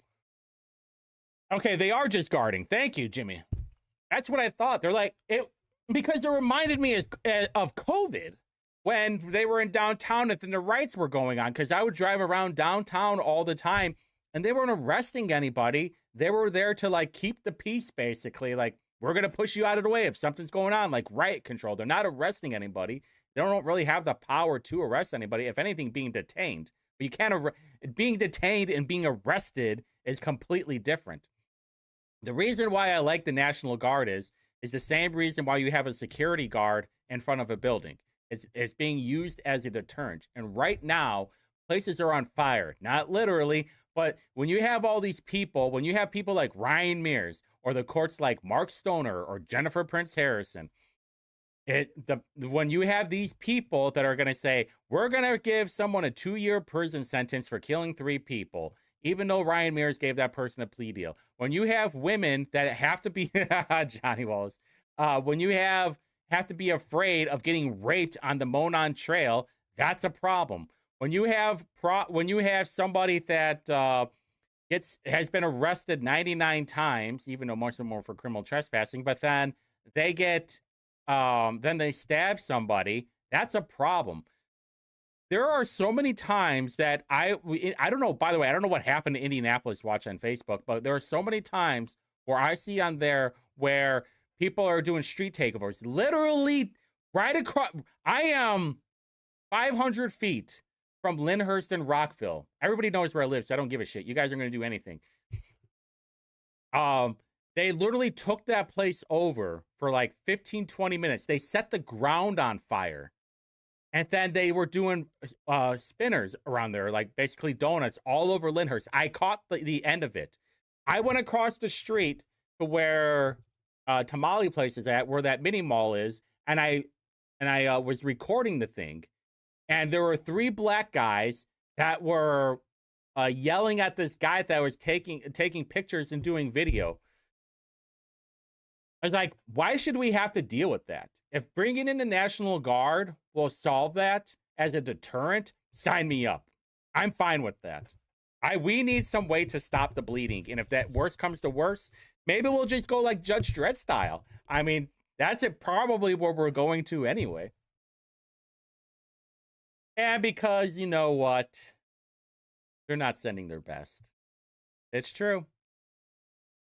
Okay, they are just guarding. Thank you, Jimmy. That's what I thought. They're like, it because it reminded me of COVID when they were in downtown and then the riots were going on, because I would drive around downtown all the time and they weren't arresting anybody. They were there to like keep the peace, basically. Like, we're going to push you out of the way if something's going on, like riot control. They're not arresting anybody. They don't really have the power to arrest anybody. If anything, being detained. But you can't, being detained and being arrested is completely different. The reason why I like the National Guard is the same reason why you have a security guard in front of a building. It's being used as a deterrent. And right now, places are on fire. Not literally, but when you have all these people, when you have people like Ryan Mears, or the courts like Mark Stoner or Jennifer Prince Harrison, when you have these people that are going to say, we're going to give someone a 2-year prison sentence for killing 3 people, even though Ryan Mears gave that person a plea deal. When you have women that have to be, Johnny Wallace, when you have to be afraid of getting raped on the Monon Trail, that's a problem. When you have somebody that has been arrested 99 times, even though most of them were for criminal trespassing, but then they stab somebody, that's a problem. There are so many times that I don't know, by the way, I don't know what happened to Indianapolis Watch on Facebook, but there are so many times where I see on there where people are doing street takeovers, literally right across. I am 500 feet from Lyndhurst and Rockville. Everybody knows where I live, so I don't give a shit. You guys are going to do anything. They literally took that place over for like 15, 20 minutes. They set the ground on fire. And then they were doing spinners around there, like basically donuts all over Lyndhurst. I caught the end of it. I went across the street to where Tamale Place is at, where that mini mall is, and I was recording the thing. And there were 3 black guys that were yelling at this guy that was taking pictures and doing video. I was like, why should we have to deal with that? If bringing in the National Guard will solve that as a deterrent, sign me up. I'm fine with that. We need some way to stop the bleeding. And if that worse comes to worse, maybe we'll just go like Judge Dredd style. I mean, that's probably where we're going to anyway. And because, you know what? They're not sending their best. It's true.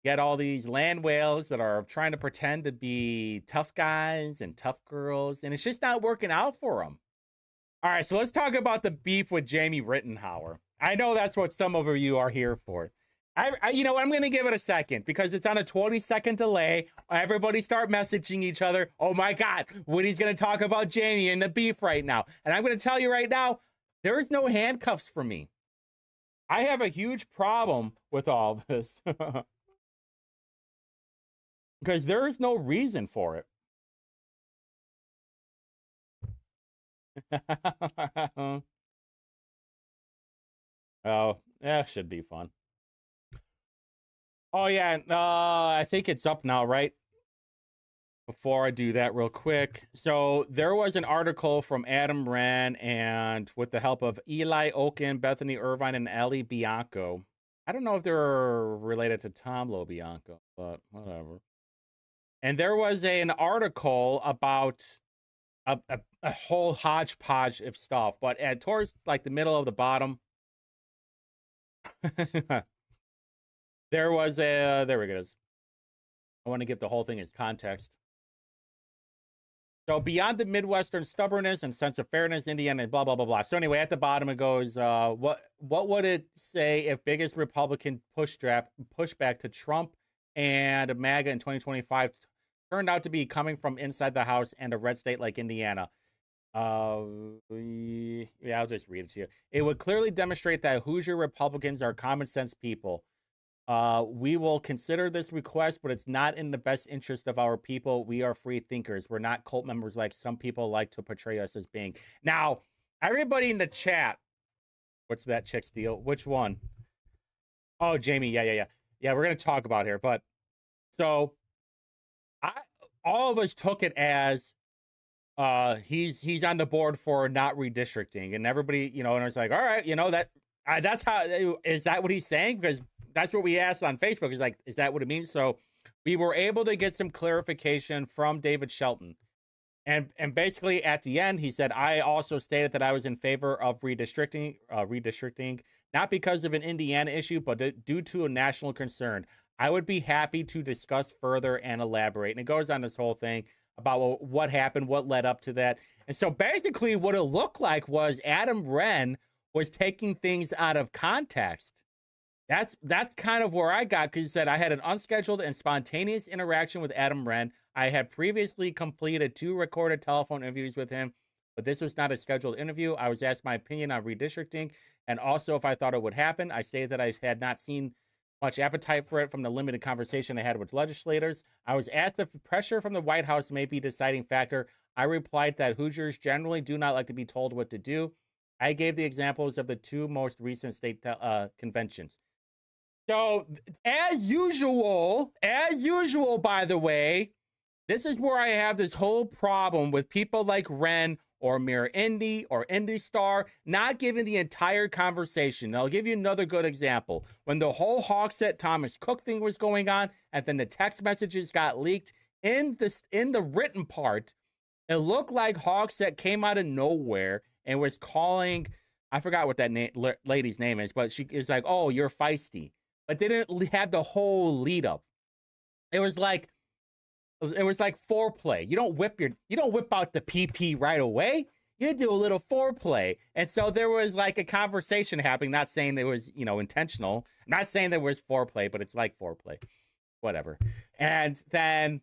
You got all these land whales that are trying to pretend to be tough guys and tough girls, and it's just not working out for them. All right, so let's talk about the beef with Jamie Rittenhauer. I know that's what some of you are here for. You know, I'm going to give it a second because it's on a 20-second delay. Everybody start messaging each other. Oh my God, Whitty's going to talk about Jamie and the beef right now. And I'm going to tell you right now, there is no handcuffs for me. I have a huge problem with all this. Because there is no reason for it. Oh, that should be fun. Oh, yeah. I think it's up now, right? before I do that real quick. So there was an article from Adam Wren and with the help of Eli Oken, Bethany Irvine, and Ali Bianco. I don't know if they're related to Tom LoBianco, but whatever. And there was an article about a whole hodgepodge of stuff, but towards like the middle of the bottom, there was a, there it is. I want to give the whole thing as context. So beyond the Midwestern stubbornness and sense of fairness, Indiana, blah, blah, blah, blah. So anyway, at the bottom it goes, what would it say if biggest Republican pushback to Trump and MAGA in 2025 turned out to be coming from inside the House and a red state like Indiana? Yeah, I'll just read it to you. It would clearly demonstrate that Hoosier Republicans are common sense people. We will consider this request, but it's not in the best interest of our people. We are free thinkers. We're not cult members like some people like to portray us as being. Now, everybody in the chat, what's that chick's deal? Which one? Oh, Jamie. Yeah, we're going to talk about here. But so all of us took it as he's on the board for not redistricting, and everybody, and it's like, all right, that's how, is that what he's saying? Because that's what we asked on Facebook. Is like, is that what it means? So we were able to get some clarification from David Shelton. And basically at the end, he said, I also stated that I was in favor of redistricting, not because of an Indiana issue, but due to a national concern. I would be happy to discuss further and elaborate. And it goes on this whole thing about what happened, what led up to that. And so basically what it looked like was Adam Wren was taking things out of context. That's kind of where I got, because he said I had an unscheduled and spontaneous interaction with Adam Wren. I had previously completed 2 recorded telephone interviews with him, but this was not a scheduled interview. I was asked my opinion on redistricting and also if I thought it would happen. I stated that I had not seen much appetite for it from the limited conversation I had with legislators. I was asked if pressure from the White House may be a deciding factor. I replied that Hoosiers generally do not like to be told what to do. I gave the examples of the 2 most recent state conventions. So, as usual, by the way, this is where I have this whole problem with people like Wren or Mirror Indy or Indy Star not giving the entire conversation. I'll give you another good example. When the whole Hawksett Thomas Cook thing was going on, and then the text messages got leaked, in the written part, it looked like Hawksett came out of nowhere and was calling, I forgot what that lady's name is, but she is like, oh, you're feisty. But they didn't have the whole lead up. It was like foreplay. You don't whip out the PP right away. You do a little foreplay. And so there was like a conversation happening, not saying it was, intentional, not saying there was foreplay, but it's like foreplay, whatever. And then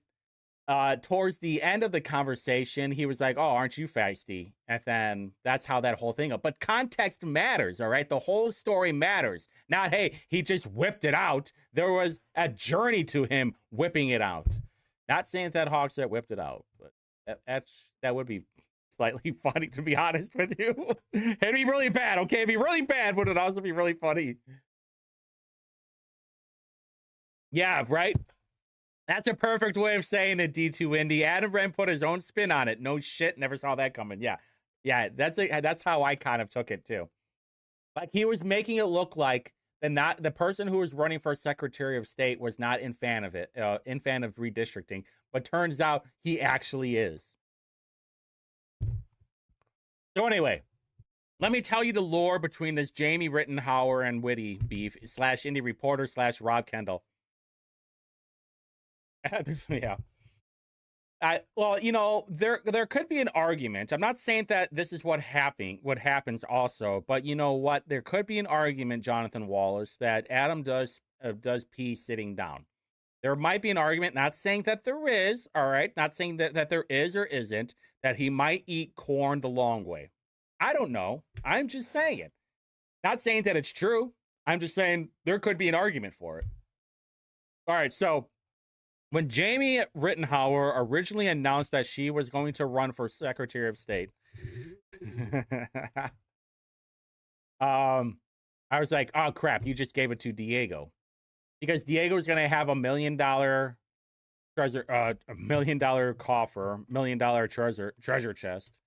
towards the end of the conversation, he was like, oh, aren't you feisty? And then that's how that whole thing up. But context matters, all right? The whole story matters. Not, hey, he just whipped it out. There was a journey to him whipping it out. Not saying that Hawksett whipped it out, but that would be slightly funny, to be honest with you. It'd be really bad, okay? It'd be really bad, but it'd also be really funny. Yeah, right? That's a perfect way of saying it, D2 Indy. Adam Wren put his own spin on it. No shit, never saw that coming. Yeah, that's how I kind of took it too. Like he was making it look like the person who was running for Secretary of State was not in fan of redistricting, but turns out he actually is. So anyway, let me tell you the lore between this Jamie Rittenhauer and Whitty beef / Indy reporter / Rob Kendall. Yeah. Well, there could be an argument. I'm not saying that this is what happens also, but you know what? There could be an argument, Jonathan Wallace, that Adam does pee sitting down. There might be an argument, not saying that there is, all right? Not saying that there is or isn't, that he might eat corn the long way. I don't know. I'm just saying it. Not saying that it's true. I'm just saying there could be an argument for it. All right, so when Jamie Rittenhauer originally announced that she was going to run for Secretary of State, I was like, oh, crap, you just gave it to Diego. Because Diego's going to have $1 million treasure, $1 million coffer, $1 million treasure chest.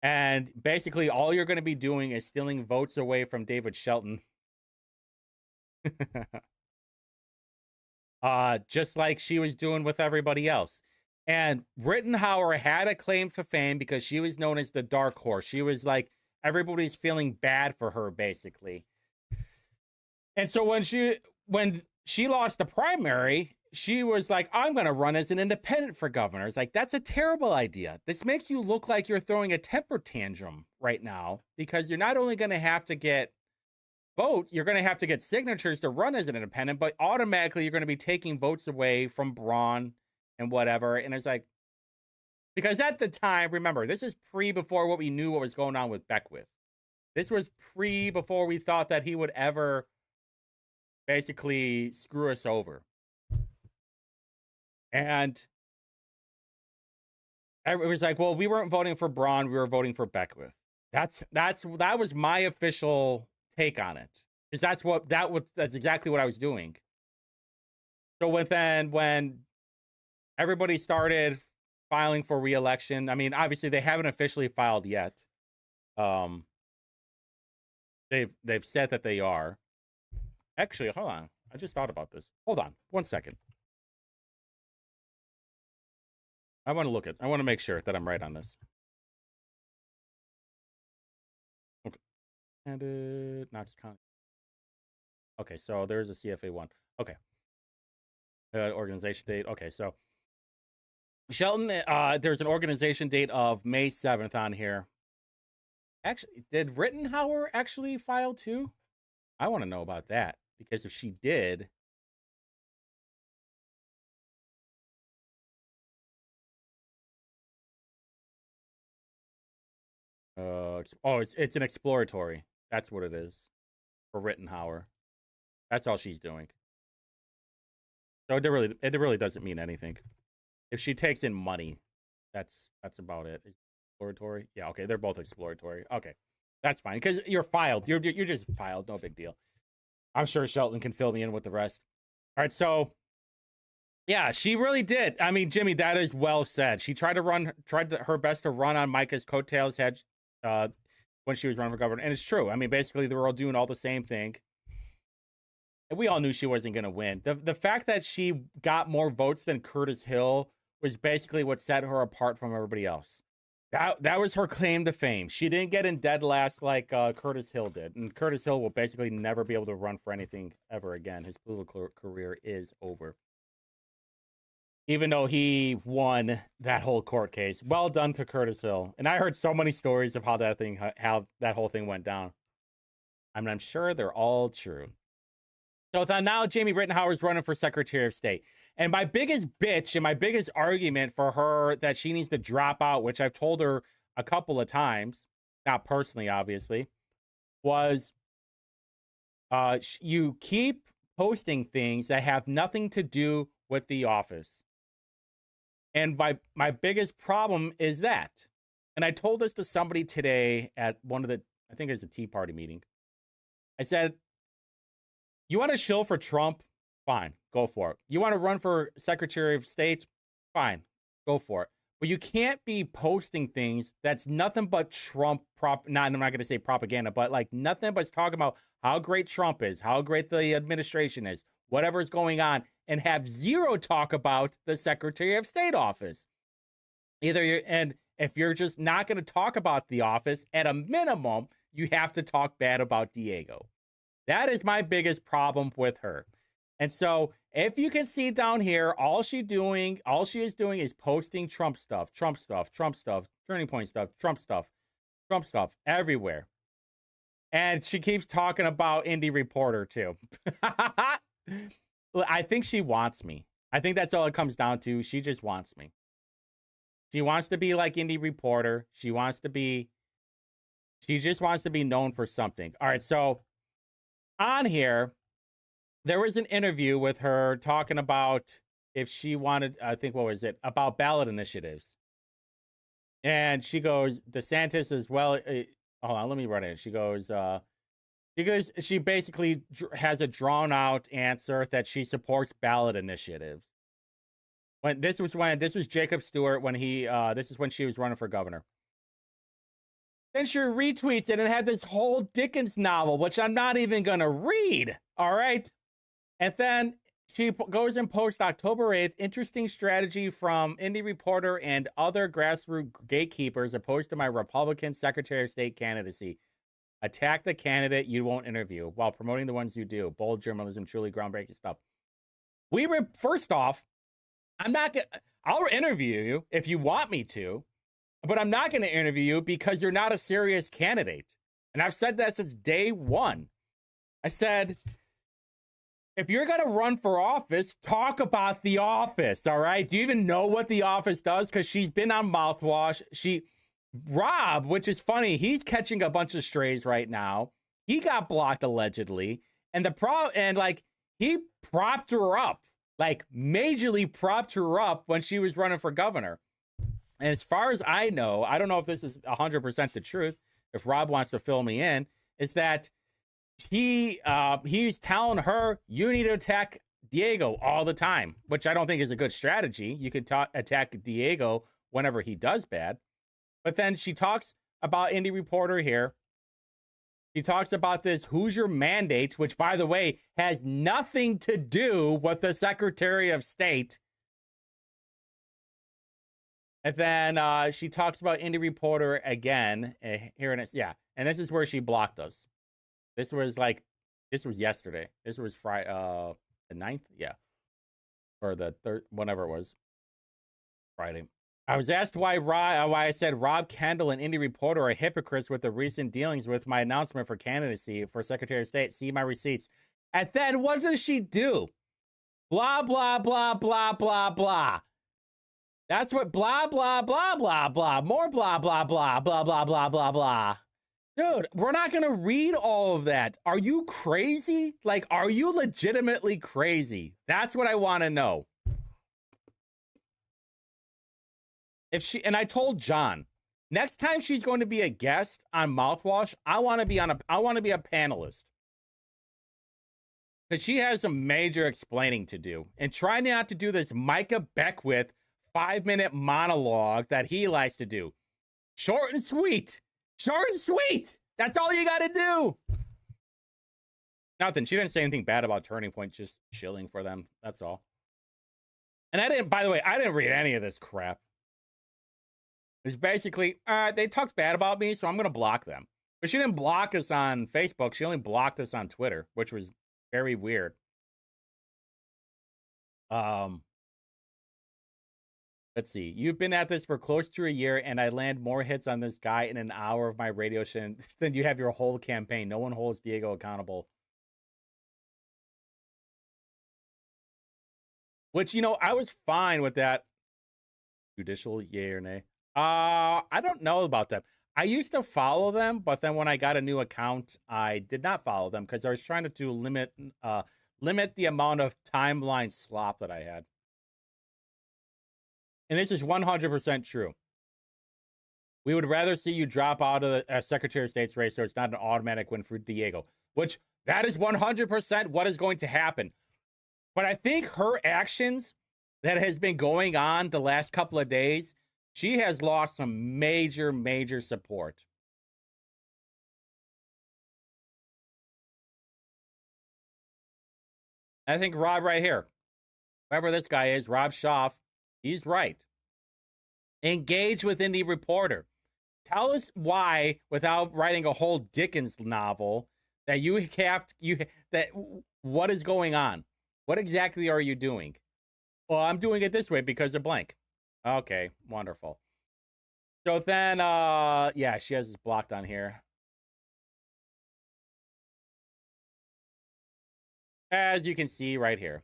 And basically all you're going to be doing is stealing votes away from David Shelton. Just like she was doing with everybody else. And Rittenhauer had a claim to fame because she was known as the dark horse. She was like, everybody's feeling bad for her, basically. And so when she lost the primary, she was like, I'm going to run as an independent for governor. It's like, that's a terrible idea. This makes you look like you're throwing a temper tantrum right now, because you're not only going to have to get votes, you're going to have to get signatures to run as an independent, but automatically you're going to be taking votes away from Braun and whatever. And it's like, because at the time, remember, this is before what we knew what was going on with Beckwith. This was before we thought that he would ever basically screw us over. And it was like, well, we weren't voting for Braun, we were voting for Beckwith. That was my official take on it. Because that's exactly what I was doing. So when everybody started filing for re-election, I mean, obviously they haven't officially filed yet. They've said that they are. Actually, hold on. I just thought about this. Hold on 1 second. I want to make sure that I'm right on this. Okay. And not count. Okay, so there's a CFA one. Okay. Organization date. Okay, so Shelton, there's an organization date of May 7th on here. Actually, did Rittenhauer actually file too? I want to know about that, because if she did, it's an exploratory. That's what it is for Rittenhauer. That's all she's doing. So it really doesn't mean anything. If she takes in money, that's about it. Exploratory? Yeah, okay, they're both exploratory. Okay, that's fine, because you're filed. You're just filed. No big deal. I'm sure Shelton can fill me in with the rest. All right, so yeah, she really did. I mean, Jimmy, that is well said. She tried her best to run on Micah's coattails when she was running for governor, and it's true. I mean, basically, they were all doing all the same thing. And we all knew she wasn't going to win. The fact that she got more votes than Curtis Hill was basically what set her apart from everybody else. That was her claim to fame. She didn't get in dead last like Curtis Hill did. And Curtis Hill will basically never be able to run for anything ever again. His political career is over. Even though he won that whole court case. Well done to Curtis Hill. And I heard so many stories of how that whole thing went down. I mean, I'm sure they're all true. So now Jamie Rittenhauer is running for Secretary of State. And my biggest bitch and my biggest argument for her that she needs to drop out, which I've told her a couple of times, not personally, obviously, was you keep posting things that have nothing to do with the office. And my biggest problem is that. And I told this to somebody today at one of I think it was a Tea Party meeting. I said, you want to shill for Trump? Fine, go for it. You want to run for Secretary of State? Fine, go for it. But you can't be posting things that's nothing but Trump I'm not going to say propaganda, but like nothing but talking about how great Trump is, how great the administration is, whatever's going on, and have zero talk about the Secretary of State office. And if you're just not going to talk about the office, at a minimum, you have to talk bad about Diego. That is my biggest problem with her. And so if you can see down here, all she is doing is posting Trump stuff, Turning Point stuff, Trump stuff everywhere. And she keeps talking about Indy Reporter too. I think she wants me. I think that's all it comes down to. She just wants me. She wants to be like Indy Reporter. She just wants to be known for something. All right, so on here, there was an interview with her talking about if she wanted, I think, what was it, about ballot initiatives. And she goes, DeSantis as well. Hold on, let me run it. She goes, she basically has a drawn out answer that she supports ballot initiatives. This was Jacob Stewart when this is when she was running for governor. Then she retweets it and it had this whole Dickens novel, which I'm not even gonna read. All right, and then she goes and posts October 8th, interesting strategy from Indy Reporter and other grassroots gatekeepers opposed to my Republican Secretary of State candidacy. Attack the candidate you won't interview while promoting the ones you do. Bold journalism, truly groundbreaking stuff. First off, I'll interview you if you want me to, but I'm not going to interview you because you're not a serious candidate. And I've said that since day one. I said, if you're going to run for office, talk about the office, all right? Do you even know what the office does? Because she's been on mouthwash. Rob, which is funny, he's catching a bunch of strays right now. He got blocked allegedly. And he propped her up, like majorly propped her up when she was running for governor. And as far as I know, I don't know if this is 100% the truth, if Rob wants to fill me in, is that he's telling her, you need to attack Diego all the time, which I don't think is a good strategy. You could attack Diego whenever he does bad. But then she talks about Indy Reporter here. She talks about this Hoosier mandates, which, by the way, has nothing to do with the Secretary of State. And then she talks about Indy Reporter again. Here it is. Yeah. And this is where she blocked us. This was yesterday. This was Friday, the 9th. Yeah. Or the 3rd, whenever it was. Friday. I was asked why I said Rob Kendall and Indy Reporter are hypocrites with the recent dealings with my announcement for candidacy for Secretary of State. See my receipts. And then what does she do? Blah, blah, blah, blah, blah, blah. That's what blah, blah, blah, blah, blah. More blah, blah, blah, blah, blah, blah, blah, blah. Dude, we're not going to read all of that. Are you crazy? Like, are you legitimately crazy? That's what I want to know. And I told John, next time she's going to be a guest on Mouthwash, I want to be a panelist. Because she has some major explaining to do. And try not to do this Micah Beckwith 5-minute monologue that he likes to do. Short and sweet. Short and sweet. That's all you got to do. Nothing. She didn't say anything bad about Turning Point, just chilling for them. That's all. And by the way, I didn't read any of this crap. It's basically, they talked bad about me, so I'm going to block them. But she didn't block us on Facebook. She only blocked us on Twitter, which was very weird. Let's see. You've been at this for close to a year, and I land more hits on this guy in an hour of my radio show than you have your whole campaign. No one holds Diego accountable. Which, I was fine with that. Judicial, yay or nay? I don't know about them. I used to follow them, but then when I got a new account, I did not follow them because I was trying to limit the amount of timeline slop that I had. And this is 100% true. We would rather see you drop out of the Secretary of State's race so it's not an automatic win for Diego, which that is 100% what is going to happen. But I think her actions that has been going on the last couple of days, she has lost some major, major support. I think Rob right here, whoever this guy is, Rob Schaff, he's right. Engage with Indy Reporter. Tell us why, without writing a whole Dickens novel, that what is going on? What exactly are you doing? Well, I'm doing it this way because of blank. Okay, wonderful. So then, yeah, she has this blocked on here. As you can see right here.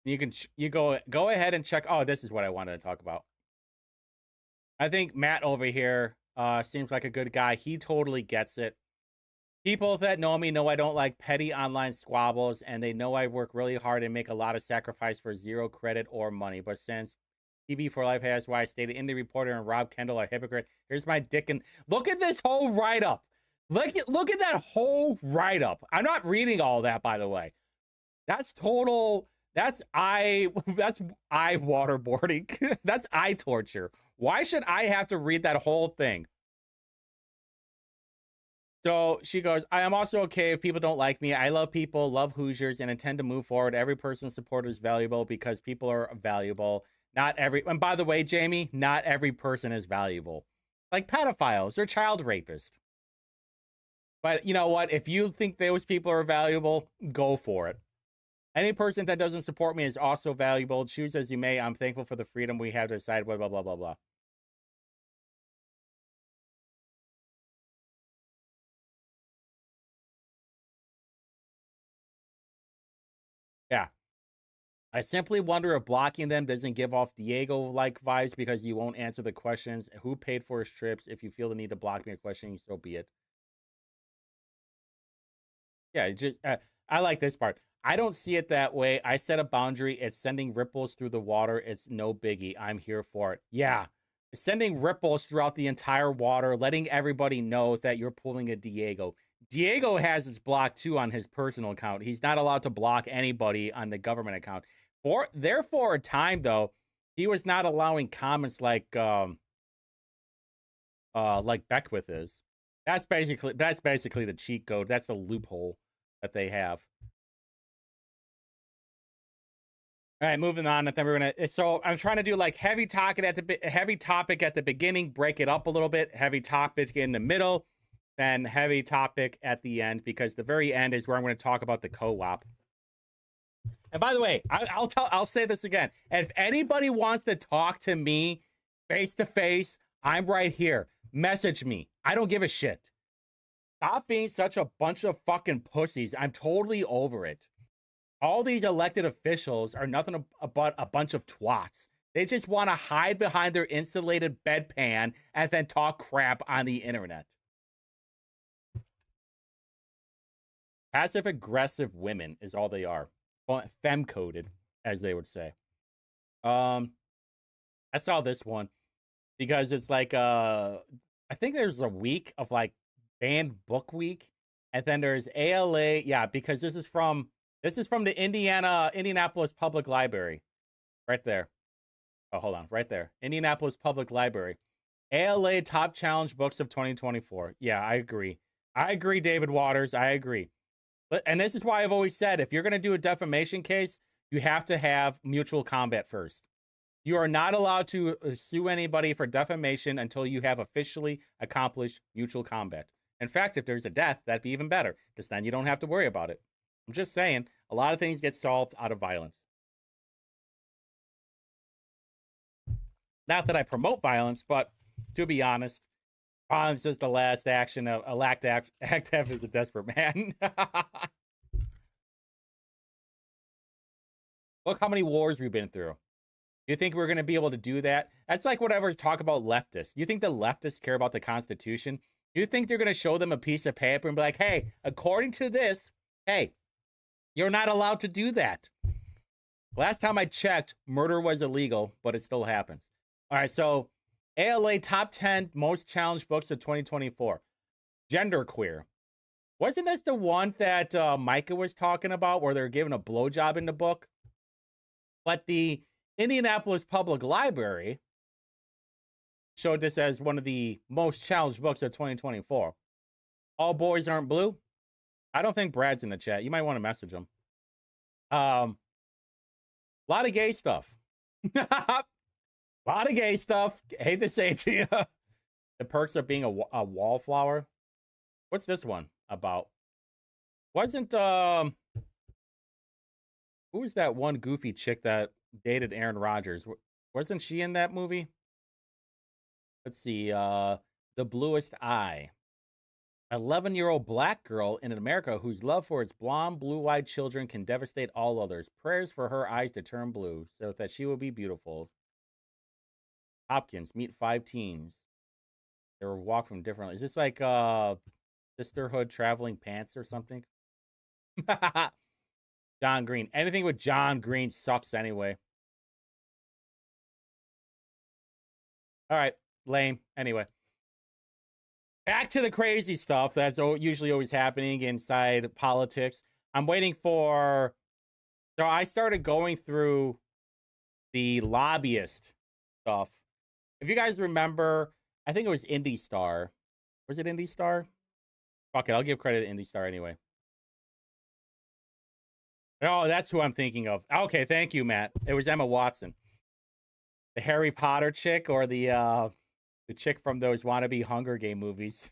You go ahead and check. Oh, this is what I wanted to talk about. I think Matt over here seems like a good guy. He totally gets it. People that know me know I don't like petty online squabbles, and they know I work really hard and make a lot of sacrifice for zero credit or money. But since TV for Life has why I stated Indy Reporter and Rob Kendall are hypocrite, here's my dick and look at this whole write-up. Look at that whole write-up. I'm not reading all that, by the way. That's total. That's eye waterboarding. That's eye torture. Why should I have to read that whole thing? So she goes, I am also okay if people don't like me. I love people, love Hoosiers, and intend to move forward. Every person's support is valuable because people are valuable. And by the way, Jamie, not every person is valuable. Like pedophiles or child rapists. But you know what? If you think those people are valuable, go for it. Any person that doesn't support me is also valuable. Choose as you may. I'm thankful for the freedom we have to decide, blah, blah, blah, blah, blah. Yeah. I simply wonder if blocking them doesn't give off Diego-like vibes because you won't answer the questions. Who paid for his trips? If you feel the need to block me or question, so be it. Yeah, I like this part. I don't see it that way. I set a boundary. It's sending ripples through the water. It's no biggie. I'm here for it. Yeah. Sending ripples throughout the entire water, letting everybody know that you're pulling a Diego. Diego has his block too on his personal account. He's not allowed to block anybody on the government account. For a time though, he was not allowing comments like Beckwith is. That's basically the cheat code. That's the loophole that they have. All right, moving on. And then we're gonna. So I'm trying to do like heavy topic at the beginning, break it up a little bit. Heavy topics in the middle, then heavy topic at the end, because the very end is where I'm going to talk about the co-op. And by the way, I'll say this again. If anybody wants to talk to me face to face, I'm right here. Message me. I don't give a shit. Stop being such a bunch of fucking pussies. I'm totally over it. All these elected officials are nothing but a bunch of twats. They just want to hide behind their insulated bedpan and then talk crap on the internet. Passive-aggressive women is all they are. Femme-coded, as they would say. I saw this one because it's like I think there's a week of like banned book week, and then there's ALA. Yeah, because this is from the Indianapolis Public Library, right there. Oh, hold on, right there, Indianapolis Public Library. ALA Top Challenge Books of 2024. Yeah, I agree, David Waters. I agree. And this is why I've always said, if you're going to do a defamation case, you have to have mutual combat first. You are not allowed to sue anybody for defamation until you have officially accomplished mutual combat. In fact, if there's a death, that'd be even better, because then you don't have to worry about it. I'm just saying, a lot of things get solved out of violence. Not that I promote violence, but to be honest, violence is the last action of a lacked act as a desperate man. Look how many wars we've been through. You think we're going to be able to do that? That's like whatever talk about leftists. You think the leftists care about the Constitution? You think they're going to show them a piece of paper and be like, hey, according to this, hey, you're not allowed to do that. Last time I checked, murder was illegal, but it still happens. All right, so ALA Top 10 Most Challenged Books of 2024. Genderqueer. Wasn't this the one that Micah was talking about where they're giving a blowjob in the book? But the Indianapolis Public Library showed this as one of the most challenged books of 2024. All Boys Aren't Blue. I don't think Brad's in the chat. You might want to message him. A lot of gay stuff. A lot of gay stuff. Hate to say it to you. The Perks of Being a Wallflower. What's this one about? Wasn't who was that one goofy chick that dated Aaron Rodgers? Wasn't she in that movie? Let's see. The Bluest Eye. 11-year-old black girl in America whose love for its blonde, blue-eyed children can devastate all others. Prayers for her eyes to turn blue so that she will be beautiful. Hopkins, meet 5 teens. They were walked from different. Is this like Sisterhood Traveling Pants or something? John Green. Anything with John Green sucks anyway. All right, lame. Anyway. back to the crazy stuff that's usually always happening inside politics. I'm waiting for. So I started going through the lobbyist stuff. If you guys remember, I think it was Indy Star. Was it Indy Star? Fuck it, I'll give credit to Indy Star anyway. Oh, that's who I'm thinking of. Okay, thank you, Matt. It was Emma Watson, the Harry Potter chick, or the chick from those wannabe Hunger Game movies.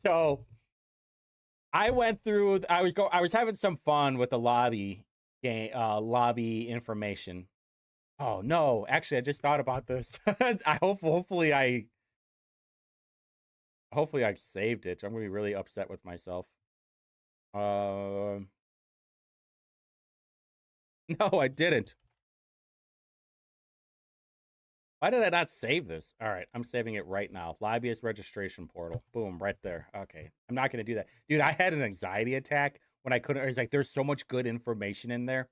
So I went through. I was having some fun with the lobby game, lobby information. Oh no! Actually, I just thought about this. Hopefully I saved it. I'm gonna be really upset with myself. No, I didn't. Why did I not save this? All right, I'm saving it right now. Lobbyist registration portal. Boom, right there. Okay, I'm not going to do that. Dude, I had an anxiety attack when I couldn't. I was like, there's so much good information in there.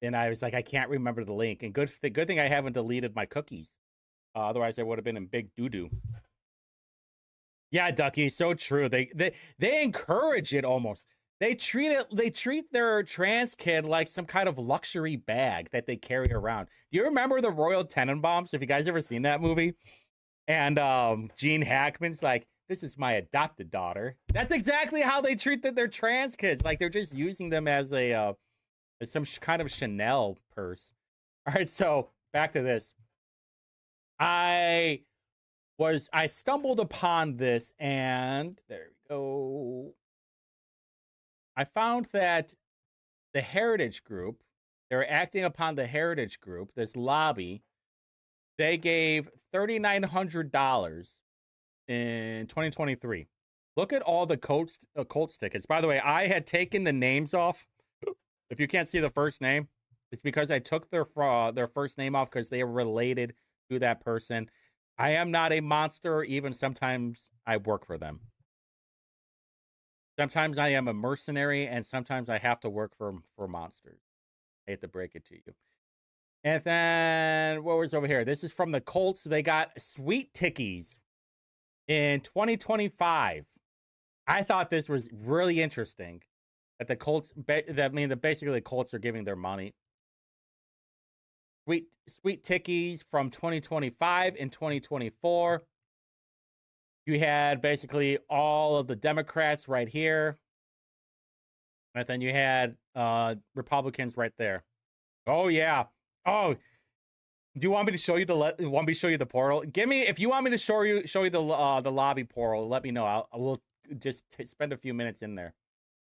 And I was like, I can't remember the link. And good thing I haven't deleted my cookies. Otherwise, I would have been in big doo-doo. Yeah, Ducky, so true. They encourage it almost. They treat their trans kid like some kind of luxury bag that they carry around. Do you remember the Royal Tenenbaums? Have you guys ever seen that movie? And Gene Hackman's like, this is my adopted daughter. That's exactly how they treat their trans kids. Like they're just using them as a as some kind of Chanel purse. All right, so back to this. I stumbled upon this, and there we go. I found that the Heritage Group, they're acting upon the Heritage Group, this lobby. They gave $3,900 in 2023. Look at all the Colts tickets. By the way, I had taken the names off. If you can't see the first name, it's because I took their first name off because they are related to that person. I am not a monster. Even sometimes I work for them. Sometimes I am a mercenary, and sometimes I have to work for monsters. I hate to break it to you. And then what was over here? This is from the Colts. They got sweet tickies in 2025. I thought this was really interesting that the Colts. That basically the Colts are giving their money. Sweet tickies from 2025 and 2024. You had basically all of the Democrats right here. And then you had Republicans right there. Oh yeah. Oh, do you want me to show you the portal? If you want me to show you the lobby portal, let me know. I will just spend a few minutes in there.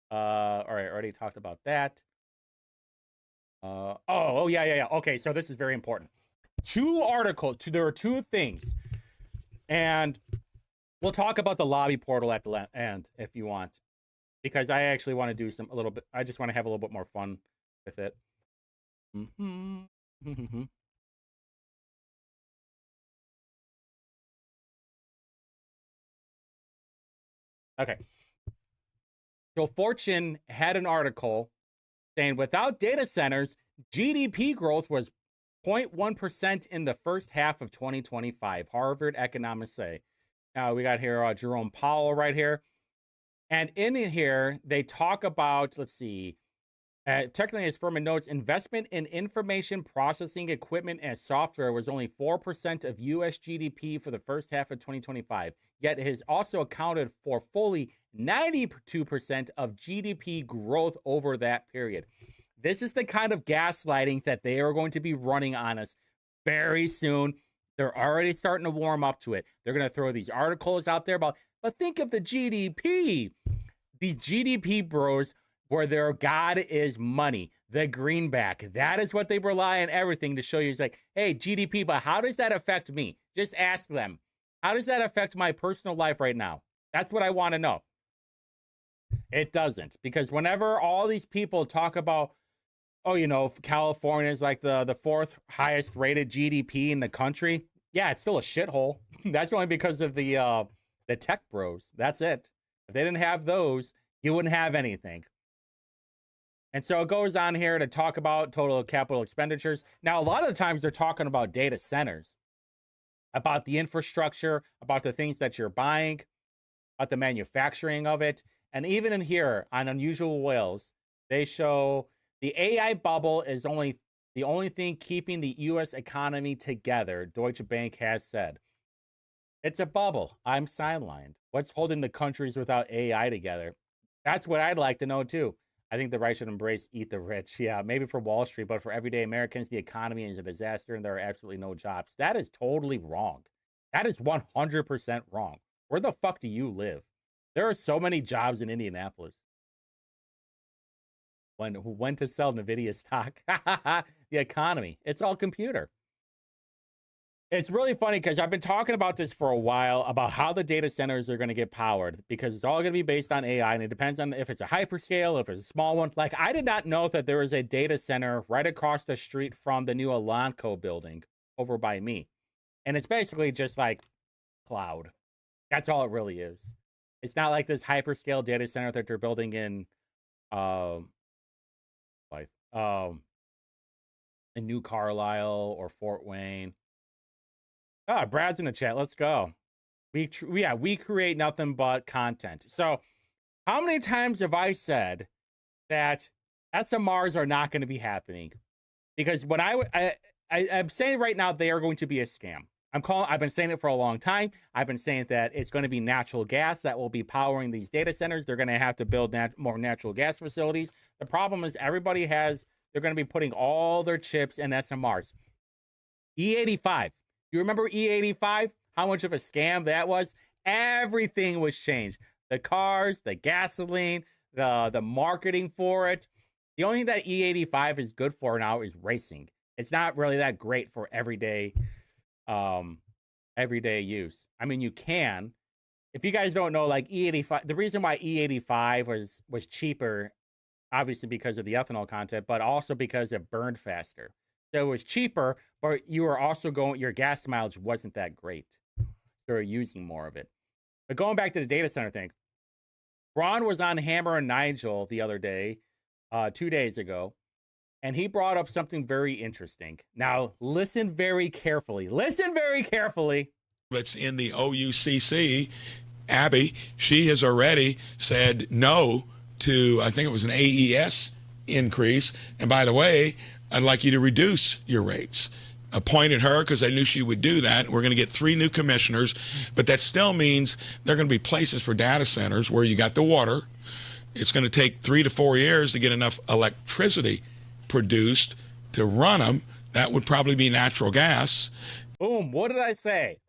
All right, I already talked about that. Oh yeah. Okay, so this is very important. There are two things. And we'll talk about the lobby portal at the end if you want, because I actually want to do a little bit. I just want to have a little bit more fun with it. Okay. So Fortune had an article saying without data centers, GDP growth was 0.1% in the first half of 2025. Harvard economists say. We got here Jerome Powell right here. And in here, they talk about, let's see, technically his firm notes, investment in information processing equipment and software was only 4% of U.S. GDP for the first half of 2025. Yet it has also accounted for fully 92% of GDP growth over that period. This is the kind of gaslighting that they are going to be running on us very soon. They're already starting to warm up to it. They're going to throw these articles out there about, but think of the GDP. These GDP bros, where their God is money, the greenback. That is what they rely on everything to show you. It's like, hey, GDP, but how does that affect me? Just ask them. How does that affect my personal life right now? That's what I want to know. It doesn't, because whenever all these people talk about, California is like the fourth highest rated GDP in the country. Yeah, it's still a shithole. That's only because of the tech bros. That's it. If they didn't have those, you wouldn't have anything. And so it goes on here to talk about total capital expenditures. Now, a lot of the times they're talking about data centers. about the infrastructure, about the things that you're buying, about the manufacturing of it. And even in here on Unusual Whales, they show the AI bubble is the only thing keeping the U.S. economy together, Deutsche Bank has said. It's a bubble. I'm sidelined. What's holding the countries without AI together? That's what I'd like to know, too. I think the right should embrace eat the rich. Yeah, maybe for Wall Street, but for everyday Americans, the economy is a disaster and there are absolutely no jobs. That is totally wrong. That is 100% wrong. Where the fuck do you live? There are so many jobs in Indianapolis. Who went to sell NVIDIA stock? The economy. It's all computer. It's really funny because I've been talking about this for a while about how the data centers are going to get powered because it's all going to be based on AI and it depends on if it's a hyperscale, if it's a small one. Like I did not know that there was a data center right across the street from the new Elanco building over by me. And it's basically just like cloud. That's all it really is. It's not like this hyperscale data center that they're building in New Carlisle or Fort Wayne. Ah, Brad's in the chat. Let's go. We create nothing but content. So how many times have I said that SMRs are not going to be happening? Because what I'm saying right now, they are going to be a scam. I've been saying it for a long time. I've been saying that it's going to be natural gas that will be powering these data centers. They're going to have to build more natural gas facilities. The problem is they're going to be putting all their chips in SMRs. E85. You remember E85? How much of a scam that was? Everything was changed. The cars, the gasoline, the marketing for it. The only thing that E85 is good for now is racing. It's not really that great for everyday use. I mean, you can. If you guys don't know, like E85, the reason why E85 was cheaper, obviously because of the ethanol content, but also because it burned faster. So it was cheaper, but you were also your gas mileage wasn't that great. So you're using more of it. But going back to the data center thing, Ron was on Hammer and Nigel the other day, 2 days ago, and he brought up something very interesting. Now, listen very carefully. Listen very carefully. That's in the OUCC. Abby, she has already said no to, I think it was an AES increase. And by the way, I'd like you to reduce your rates. Appointed her because I knew she would do that. We're going to get 3 new commissioners, but that still means there are going to be places for data centers where you got the water. It's going to take 3 to 4 years to get enough electricity produced to run them. That would probably be natural gas. Boom. What did I say?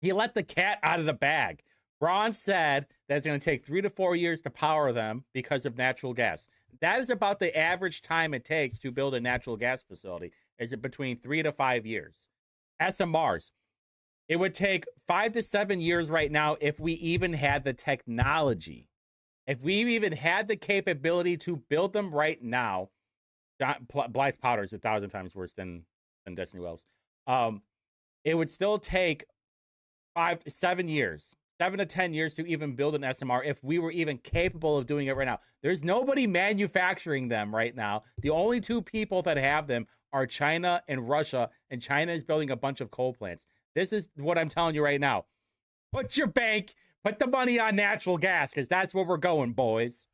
He let the cat out of the bag. Ron said that it's going to take 3 to 4 years to power them because of natural gas. That is about the average time it takes to build a natural gas facility. Is it between 3 to 5 years? SMRs. It would take 5 to 7 years right now if we even had the technology. If we even had the capability to build them right now, Blythe Powder is 1,000 times worse than Destiny Wells. It would still take 5 to 7 years. 7 to 10 years to even build an SMR if we were even capable of doing it right now. There's nobody manufacturing them right now. The only 2 people that have them are China and Russia, and China is building a bunch of coal plants. This is what I'm telling you right now. Put the money on natural gas, because that's where we're going, boys.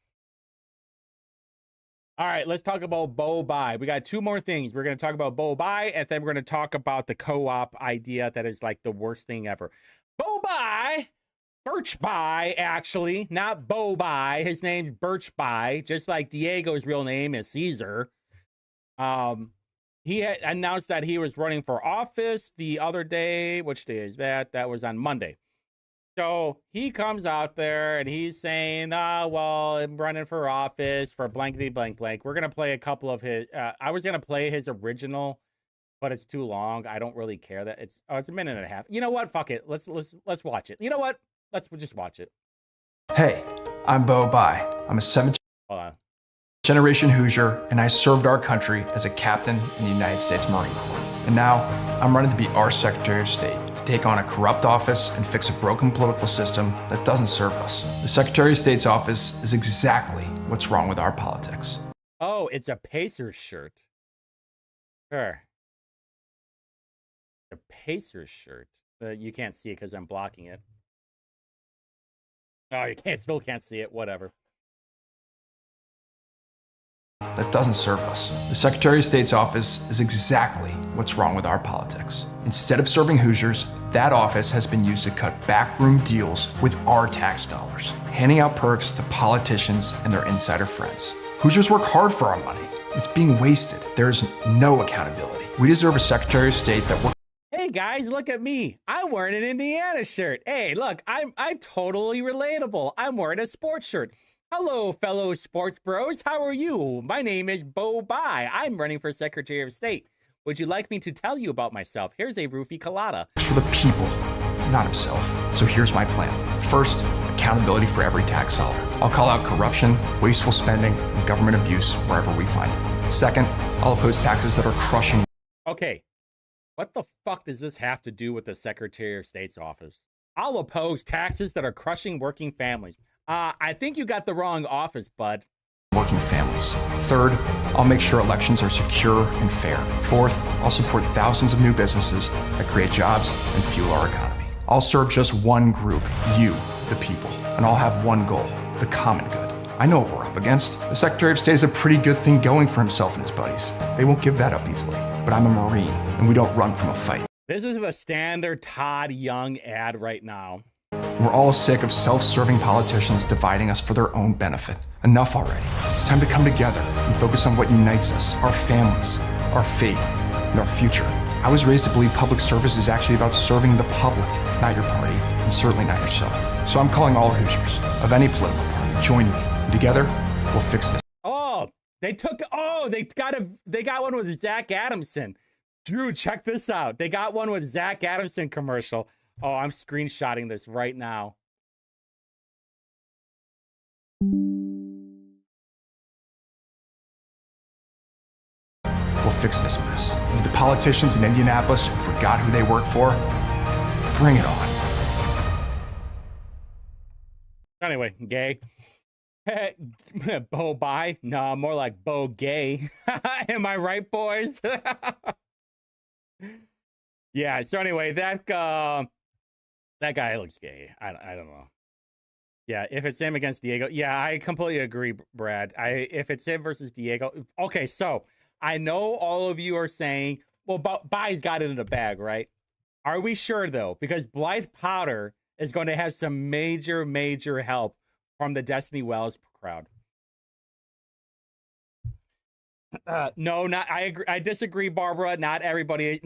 All right, let's talk about Bo-Buy. We got 2 more things. We're going to talk about Bo-Buy, and then we're going to talk about the co-op idea that is like the worst thing ever. Bo-Buy! Birch Buy, actually, not Bo Buy. His name's Birch Buy, just like Diego's real name is Caesar. He had announced that he was running for office the other day. Which day is that? That was on Monday. So he comes out there and he's saying, well, I'm running for office for blankety blank blank. We're going to play a couple of his, I was going to play his original, but it's too long. I don't really care that it's a minute and a half. You know what? Fuck it. Let's watch it. You know what? Let's just watch it. Hey, I'm Bo Bai. I'm a 7th-generation Hoosier, and I served our country as a captain in the United States Marine Corps. And now, I'm running to be our Secretary of State, to take on a corrupt office and fix a broken political system that doesn't serve us. The Secretary of State's office is exactly what's wrong with our politics. Oh, it's a Pacers shirt. Sure. The Pacers shirt. You can't see it because I'm blocking it. Oh, you still can't see it. Whatever. That doesn't serve us. The Secretary of State's office is exactly what's wrong with our politics. Instead of serving Hoosiers, that office has been used to cut backroom deals with our tax dollars, handing out perks to politicians and their insider friends. Hoosiers work hard for our money. It's being wasted. There's no accountability. We deserve a Secretary of State that works. Hey guys, look at me. I'm wearing an Indiana shirt. Hey, look, I'm totally relatable. I'm wearing a sports shirt. Hello, fellow sports bros. How are you? My name is Bo Bai. I'm running for Secretary of State. Would you like me to tell you about myself? Here's a roofie colada. For the people, not himself. So here's my plan. First, accountability for every tax dollar. I'll call out corruption, wasteful spending, and government abuse wherever we find it. Second, I'll oppose taxes that are crushing. Okay, what the fuck does this have to do with the Secretary of State's office? I'll oppose taxes that are crushing working families. I think you got the wrong office, bud. Working families. Third, I'll make sure elections are secure and fair. Fourth, I'll support thousands of new businesses that create jobs and fuel our economy. I'll serve just one group, you, the people, and I'll have one goal, the common good. I know what we're up against. The Secretary of State has a pretty good thing going for himself and his buddies. They won't give that up easily. But I'm a Marine, and we don't run from a fight. This is a standard Todd Young ad right now. We're all sick of self-serving politicians dividing us for their own benefit. Enough already. It's time to come together and focus on what unites us, our families, our faith, and our future. I was raised to believe public service is actually about serving the public, not your party, and certainly not yourself. So I'm calling all Hoosiers of any political party, join me. And together, we'll fix this. They got one with Zach Adamson. Drew, check this out. They got one with Zach Adamson commercial. Oh, I'm screenshotting this right now. We'll fix this mess. If the politicians in Indianapolis who forgot who they work for, bring it on. Anyway, gay. Bo Bye? No, more like Bo Gay. Am I right, boys? Yeah, so anyway, that guy looks gay. I don't know. Yeah, if it's him against Diego. Yeah, I completely agree, Brad. If it's him versus Diego. Okay, so I know all of you are saying, well, Bye's got it in the bag, right? Are we sure, though? Because Blythe Powder is going to have some major, major help from the Destiny Wells crowd. No, not I agree. I disagree, Barbara. Not everybody.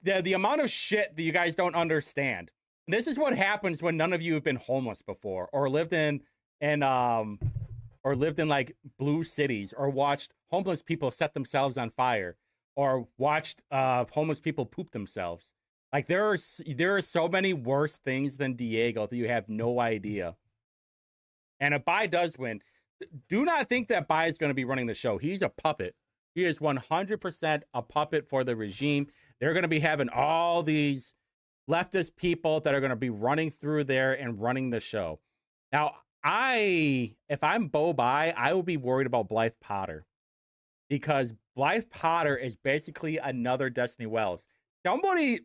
The amount of shit that you guys don't understand. This is what happens when none of you have been homeless before, or lived in like blue cities, or watched homeless people set themselves on fire, or watched homeless people poop themselves. Like there are so many worse things than Diego that you have no idea. And if Bai does win, do not think that Bai is going to be running the show. He's a puppet. He is 100% a puppet for the regime. They're going to be having all these leftist people that are going to be running through there and running the show. Now, if I'm Bo Bai, I would be worried about Blythe Potter, because Blythe Potter is basically another Destiny Wells. Somebody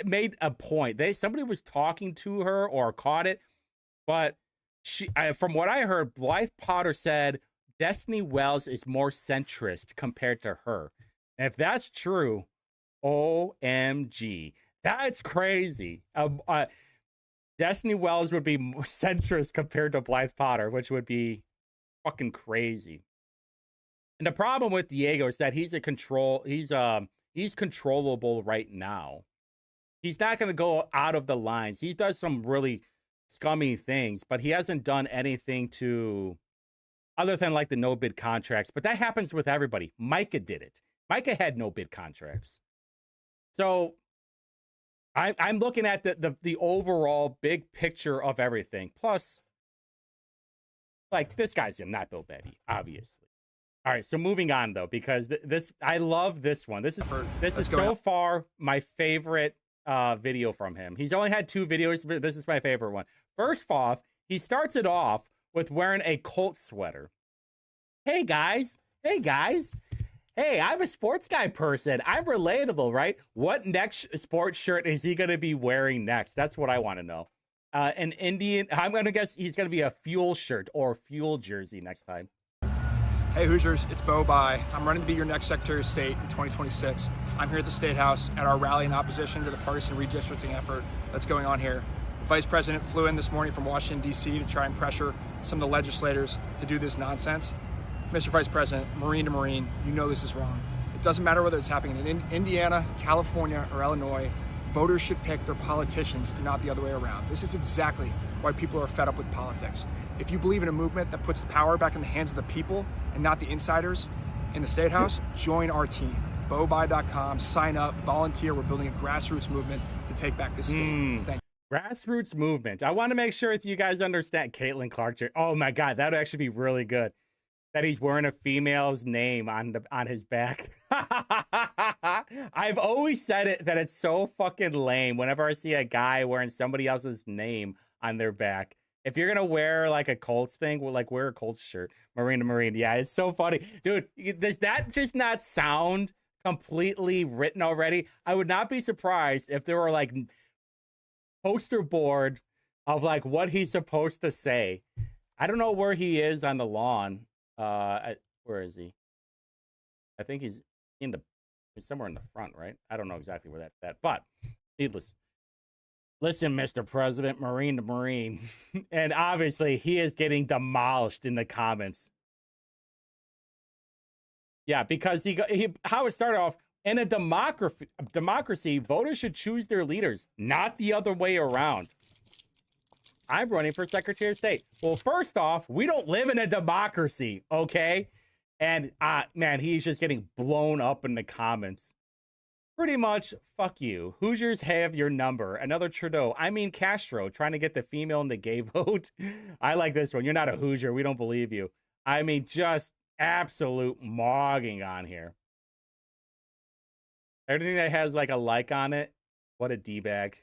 made a point. Somebody was talking to her or caught it, but from what I heard, Blythe Potter said Destiny Wells is more centrist compared to her. And if that's true, OMG, that's crazy. Destiny Wells would be more centrist compared to Blythe Potter, which would be fucking crazy. And the problem with Diego is that he's controllable right now. He's not going to go out of the lines. He does some really scummy things, but he hasn't done anything other than like the no bid contracts. But that happens with everybody. Micah did it. Micah had no bid contracts. So I'm looking at the overall big picture of everything. Plus, like, this guy's not Bill Betty, obviously. All right, so moving on though, because I love this one. This is so far my favorite video from him. He's only had 2 videos, but this is my favorite one. First off, he starts it off with wearing a Colt sweater. Hey guys, Hey, I'm a sports guy person. I'm relatable, right? What next sports shirt is he going to be wearing next? That's what I want to know. An Indian, I'm going to guess he's going to be a fuel shirt or fuel jersey next time. Hey Hoosiers, it's Bo Bai. I'm running to be your next Secretary of State in 2026. I'm here at the State House at our rally in opposition to the partisan redistricting effort that's going on here. The Vice President flew in this morning from Washington, D.C. to try and pressure some of the legislators to do this nonsense. Mr. Vice President, Marine to Marine, you know this is wrong. It doesn't matter whether it's happening in Indiana, California, or Illinois. Voters should pick their politicians and not the other way around. This is exactly why people are fed up with politics. If you believe in a movement that puts power back in the hands of the people and not the insiders in the State House, join our team. BoBuy.com, sign up, volunteer. We're building a grassroots movement to take back this state. Thank you. Grassroots movement. I want to make sure that you guys understand Caitlin Clark. Oh my God, that would actually be really good. That he's wearing a female's name on his back. I've always said it that it's so fucking lame whenever I see a guy wearing somebody else's name on their back. If you're gonna wear like a Colts thing, well, like wear a Colts shirt, Marine to Marine. Yeah, it's so funny, dude. Does that just not sound completely written already? I would not be surprised if there were like poster board of like what he's supposed to say. I don't know where he is on the lawn. Where is he? I think he's somewhere in the front, right? I don't know exactly where that's at, but needless. Listen, Mr. President, Marine to Marine. And obviously he is getting demolished in the comments. Yeah, because how it started off, in a democracy, voters should choose their leaders, not the other way around. I'm running for Secretary of State. Well, first off, we don't live in a democracy, okay? And, man, he's just getting blown up in the comments. Pretty much, fuck you. Hoosiers have your number. Another Trudeau. I mean Castro, trying to get the female and the gay vote. I like this one. You're not a Hoosier. We don't believe you. I mean, just absolute mogging on here. Everything that has, like, a like on it. What a D-bag.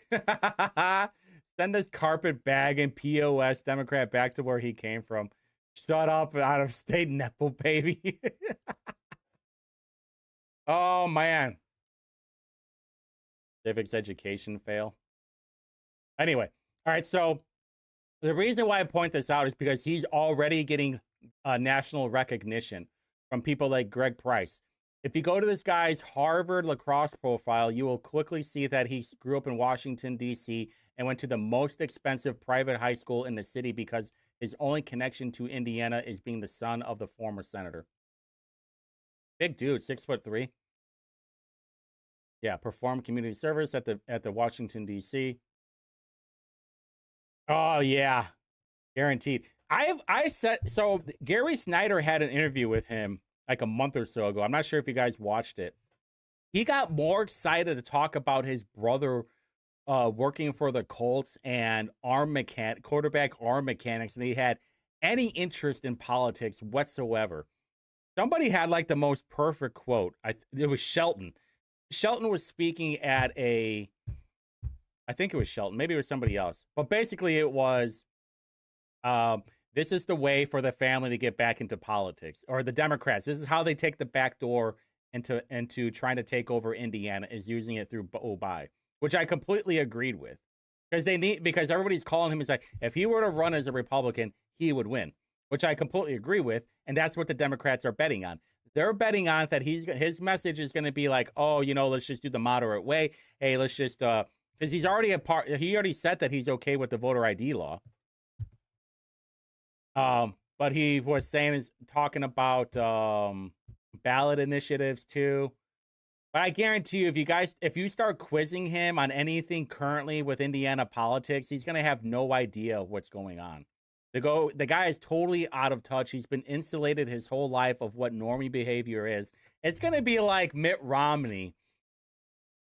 Send this carpet bag and POS Democrat back to where he came from. Shut up, out of state Nepo baby. Oh, man. Civics education fail. Anyway, all right, so the reason why I point this out is because he's already getting national recognition from people like Greg Price. If you go to this guy's Harvard lacrosse profile, you will quickly see that he grew up in Washington, D.C., and went to the most expensive private high school in the city because his only connection to Indiana is being the son of the former senator. Big dude, 6'3". Yeah, performed community service at the Washington, D.C. Oh, yeah. Guaranteed. I said, so Gary Snyder had an interview with him like a month or so ago. I'm not sure if you guys watched it. He got more excited to talk about his brother working for the Colts and quarterback arm mechanics, and he had any interest in politics whatsoever. Somebody had like the most perfect quote. It was Shelton. Shelton was speaking at I think it was Shelton. Maybe it was somebody else. But basically it was, this is the way for the family to get back into politics, or the Democrats. This is how they take the back door into trying to take over Indiana, is using it through Obi, which I completely agreed with, because everybody's calling him. He's like, if he were to run as a Republican, he would win, which I completely agree with. And that's what the Democrats are betting on. They're betting on that his message is going to be like, oh, let's just do the moderate way. Hey, let's just, because he already said that he's okay with the voter ID law. But he was talking about ballot initiatives too. But I guarantee you, if you start quizzing him on anything currently with Indiana politics, he's going to have no idea what's going on. The guy is totally out of touch. He's been insulated his whole life of what normie behavior is. It's going to be like Mitt Romney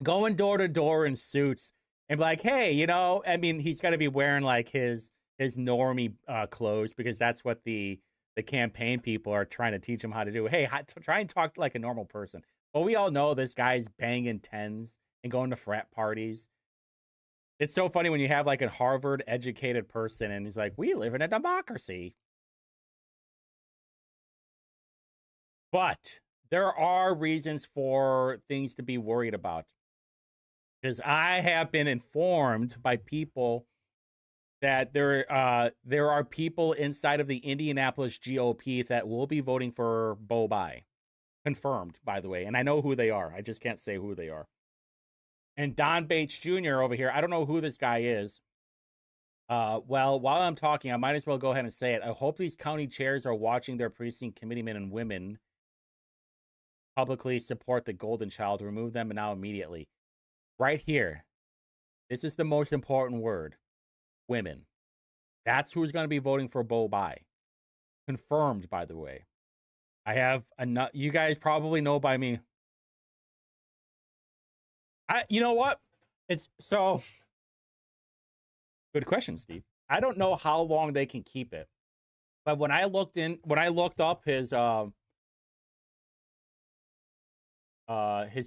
going door to door in suits and be like, hey, I mean, he's got to be wearing like his normie clothes, because that's what the campaign people are trying to teach him how to do. Hey, try and talk like a normal person. But we all know this guy's banging tens and going to frat parties. It's so funny when you have like a Harvard educated person and he's like, we live in a democracy. But there are reasons for things to be worried about. Because I have been informed by people that there are people inside of the Indianapolis GOP that will be voting for Bo Bai. Confirmed, by the way. And I know who they are. I just can't say who they are. And Don Bates Jr. over here, I don't know who this guy is. Well, while I'm talking, I might as well go ahead and say it. I hope these county chairs are watching their precinct committeemen and women publicly support the Golden Child. Remove them now immediately. Right here. This is the most important word. Women. That's who's going to be voting for Bo Bai. Confirmed, by the way. I have enough. You guys probably know by me. You know what? It's so good question, Steve. I don't know how long they can keep it, but when I looked up his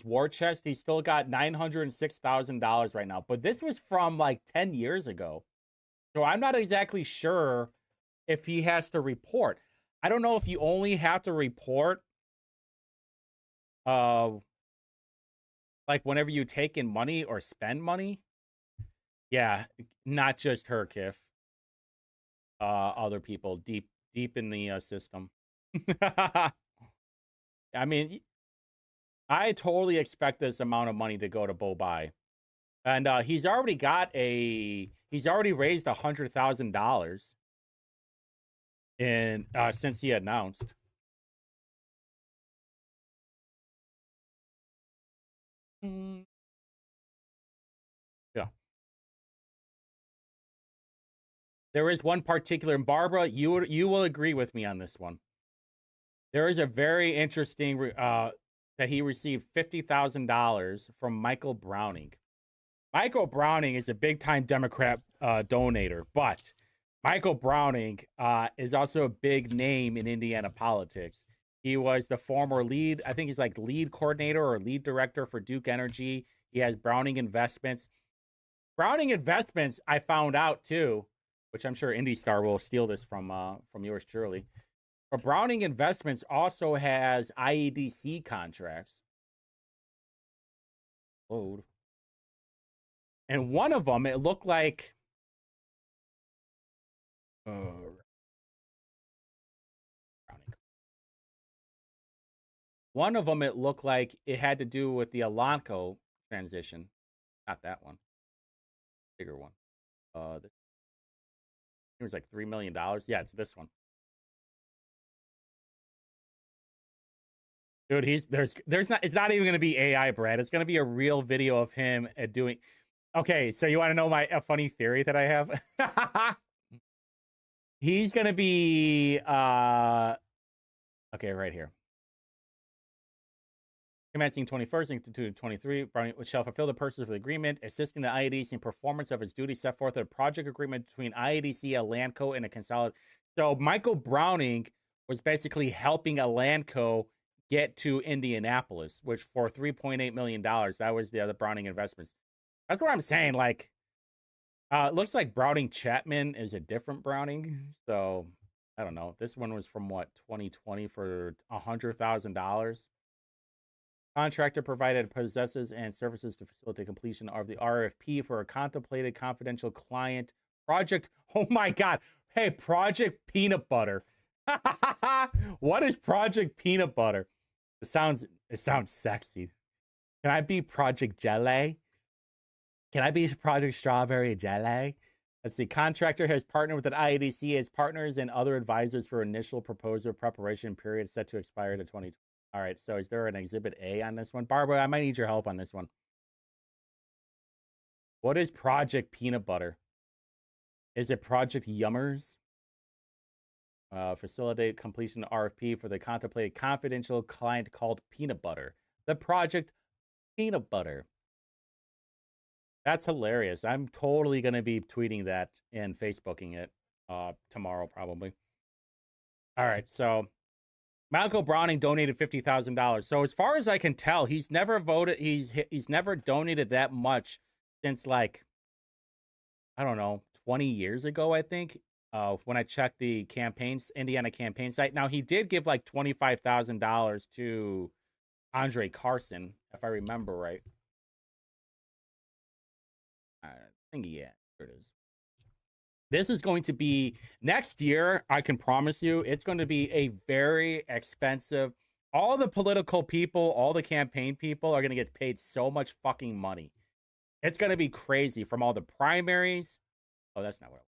war chest, he's still got $906,000 right now. But this was from like 10 years ago, so I'm not exactly sure if he has to report. I don't know if you only have to report like whenever you take in money or spend money. Yeah, not just her, Kif. Other people deep in the system. I mean, I totally expect this amount of money to go to Bo Bai. And he's already raised $100,000 in since he announced. Yeah. There is one particular, and Barbara, you will agree with me on this one. There is a very interesting that he received $50,000 from Michael Browning. Michael Browning is a big-time Democrat donator, but Michael Browning is also a big name in Indiana politics. He was the former lead, I think he's like lead coordinator or lead director for Duke Energy. He has Browning Investments. Browning Investments, I found out too, which I'm sure IndyStar will steal this from yours truly. But Browning Investments also has IEDC contracts. Load. And one of them, it looked like one of them, it looked like it had to do with the Elanco transition. Not that one. Bigger one. It was like $3 million. Yeah, it's this one. Dude, there's not. It's not even going to be AI, Brad. It's going to be a real video of him doing. Okay, so you want to know a funny theory that I have? He's going to be okay, right here. Commencing 21st to 23, Browning shall fulfill the purposes of the agreement, assisting the IADC in performance of its duties set forth in a project agreement between IADC, Elanco, and a consolidated. So Michael Browning was basically helping Elanco get to Indianapolis, which for $3.8 million, that was the other Browning Investments. That's what I'm saying. Like, it looks like Browning Chapman is a different Browning. So I don't know. This one was from what, 2020 for $100,000. Contractor provided possesses and services to facilitate completion of the RFP for a contemplated confidential client project. Oh my God. Hey, Project Peanut Butter. What is Project Peanut Butter? It sounds sexy. Can I be Project Jelly? Can I be Project Strawberry Jelly? Let's see. Contractor has partnered with an IADC as partners and other advisors for initial proposal preparation period set to expire to 2020. All right. So is there an Exhibit A on this one? Barbara, I might need your help on this one. What is Project Peanut Butter? Is it Project Yummers? Facilitate completion RFP for the contemplated confidential client called Peanut Butter. The Project Peanut Butter. That's hilarious. I'm totally going to be tweeting that and Facebooking it tomorrow probably. All right, so Michael Browning donated $50,000. So as far as I can tell, he's never voted. He's never donated that much since, like, I don't know, 20 years ago, I think. when I checked the Indiana campaign site. Now he did give like $25,000 to Andre Carson, if I remember right. I think yeah, here it is. This is going to be next year. I can promise you, it's going to be a very expensive. All the political people, all the campaign people are going to get paid so much fucking money. It's going to be crazy from all the primaries. Oh, that's not what.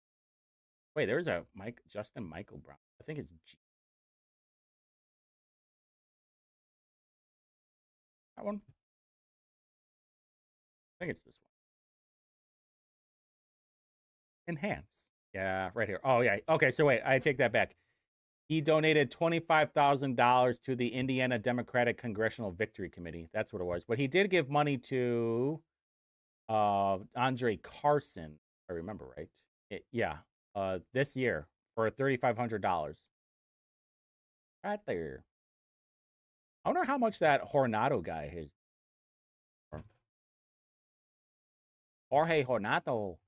Wait, there's a Justin Michael Brown. I think it's G. That one. I think it's this one. Enhance. Yeah, right here. Oh, yeah. Okay, so wait, I take that back. He donated $25,000 to the Indiana Democratic Congressional Victory Committee. That's what it was. But he did give money to Andre Carson, if I remember right. This year for $3,500. Right there. I wonder how much that Hornato guy is. Jorge Hornato.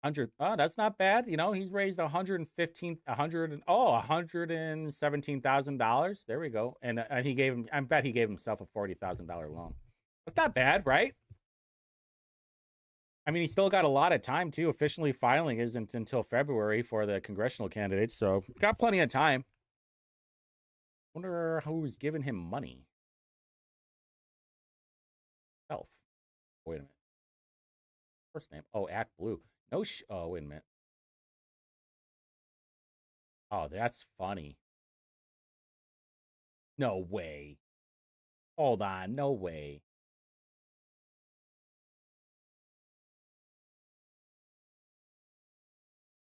100. Oh, that's not bad. You know, he's raised $117,000. There we go. And he gave him. I bet he gave himself a $40,000 loan. That's not bad, right? I mean, he still got a lot of time too. Officially filing isn't until February for the congressional candidates, so got plenty of time. Wonder who's giving him money. Self. Wait a minute. First name. Oh, Act Blue. No oh, wait a minute. Oh, that's funny. No way. Hold on. No way.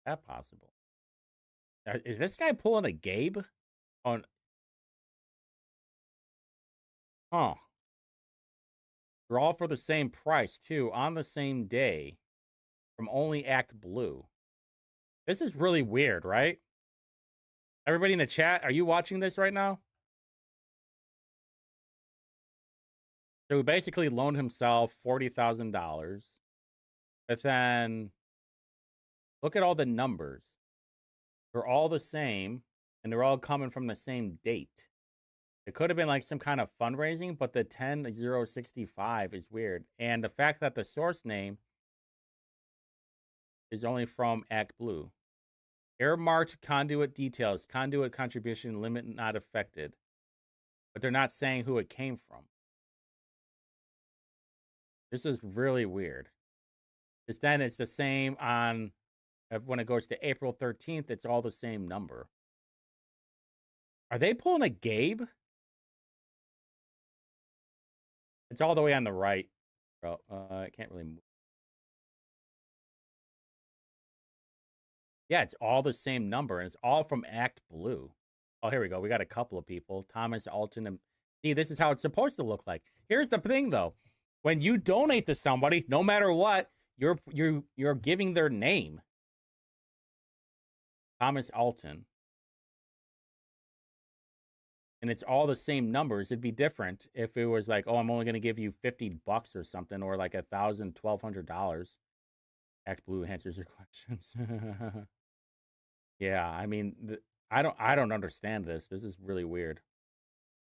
Is that possible? Is this guy pulling a Gabe? On. Huh. They're all for the same price, too, on the same day. From only Act Blue. This is really weird, right? Everybody in the chat, are you watching this right now? So he basically loaned himself $40,000. But then, look at all the numbers. They're all the same, and they're all coming from the same date. It could have been like some kind of fundraising, but the 10-065 is weird. And the fact that the source name is only from Act Blue. Earmarked conduit details. Conduit contribution limit not affected. But they're not saying who it came from. This is really weird. Because then it's the same on... When it goes to April 13th, it's all the same number. Are they pulling a Gabe? It's all the way on the right. Bro, I can't really move. Yeah, it's all the same number, and it's all from Act Blue. Oh, here we go. We got a couple of people. Thomas Alton. And see, this is how it's supposed to look like. Here's the thing, though. When you donate to somebody, no matter what, you're giving their name. Thomas Alton. And it's all the same numbers. It'd be different if it was like, oh, I'm only going to give you $50 or something, or like $1,000, $1,200. Act Blue answers your questions. Yeah, I mean, I don't understand this. This is really weird.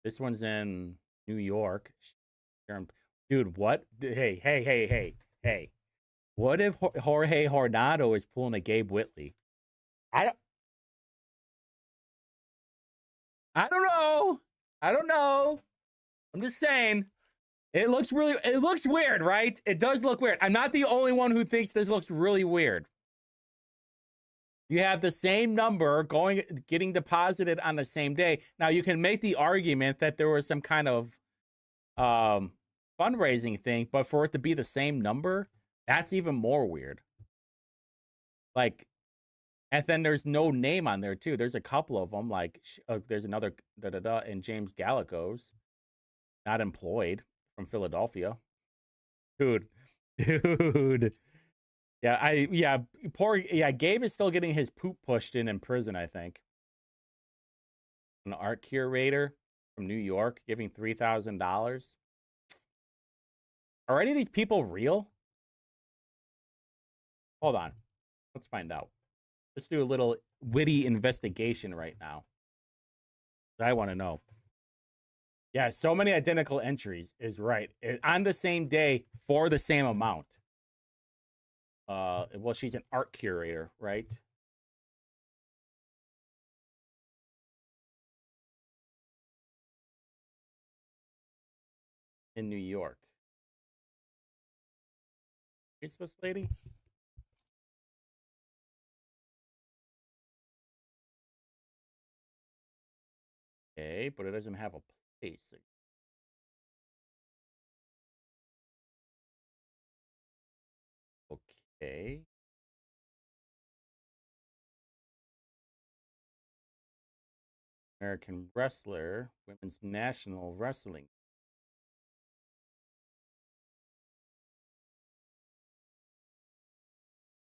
This one's in New York. Dude, what? Hey. What if Jorge Hornado is pulling a Gabe Whitley? I don't know. I'm just saying. It looks weird, right? It does look weird. I'm not the only one who thinks this looks really weird. You have the same number getting deposited on the same day. Now, you can make the argument that there was some kind of fundraising thing, but for it to be the same number, that's even more weird. Like, and then there's no name on there, too. There's a couple of them, like, there's another and James Gallico's not employed from Philadelphia. Dude. Gabe is still getting his poop pushed in prison, I think. An art curator from New York giving $3,000. Are any of these people real? Hold on. Let's find out. Let's do a little witty investigation right now. I want to know. Yeah, so many identical entries is right. On the same day for the same amount. Well, she's an art curator, right? In New York. Is this lady? Okay, but it doesn't have a place. Okay. American wrestler, women's national wrestling.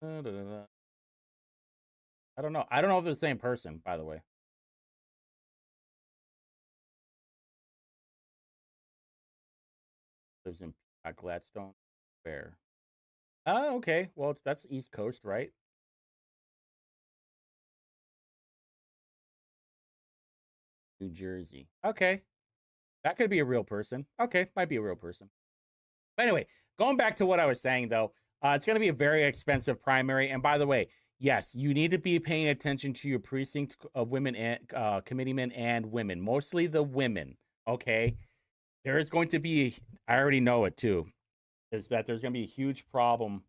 I don't know. I don't know if they're the same person, by the way. Lives in Gladstone. Where? Oh, okay. Well, that's East Coast, right? New Jersey. Okay. That could be a real person. Okay, might be a real person. But anyway, going back to what I was saying, though, it's going to be a very expensive primary. And by the way, yes, you need to be paying attention to your precinct of women and committeemen and women, mostly the women. Okay. There is going to be, I already know it too, is that there's going to be a huge problem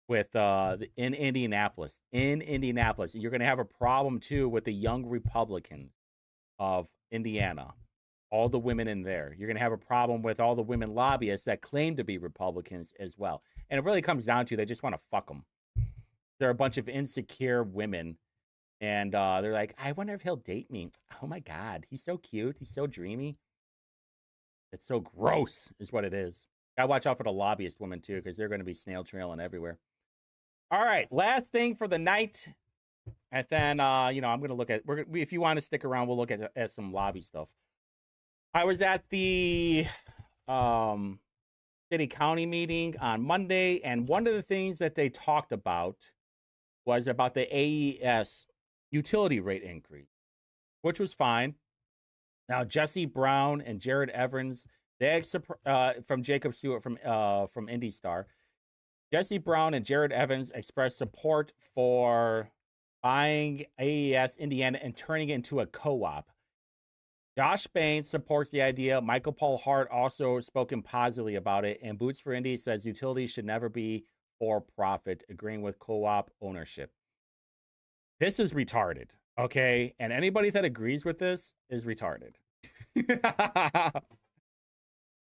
with in Indianapolis. In Indianapolis, you're going to have a problem too with the young Republicans of Indiana. All the women in there. You're going to have a problem with all the women lobbyists that claim to be Republicans as well. And it really comes down to they just want to fuck them. They're a bunch of insecure women. And they're like, I wonder if he'll date me. Oh my God, he's so cute. He's so dreamy. It's so gross is what it is. Gotta watch out for the lobbyist women too, because they're going to be snail trailing everywhere. All right, last thing for the night. And then, I'm going to look at, if you want to stick around, we'll look at some lobby stuff. I was at the city county meeting on Monday, and one of the things that they talked about was about the AES utility rate increase, which was fine. Now, Jesse Brown and Jared Evans, they from Jacob Stewart from Indy Star, Jesse Brown and Jared Evans expressed support for buying AES Indiana and turning it into a co-op. Josh Bain supports the idea. Michael Paul Hart also spoken positively about it. And Boots for Indy says utilities should never be for profit, agreeing with co-op ownership. This is retarded, okay? And anybody that agrees with this is retarded.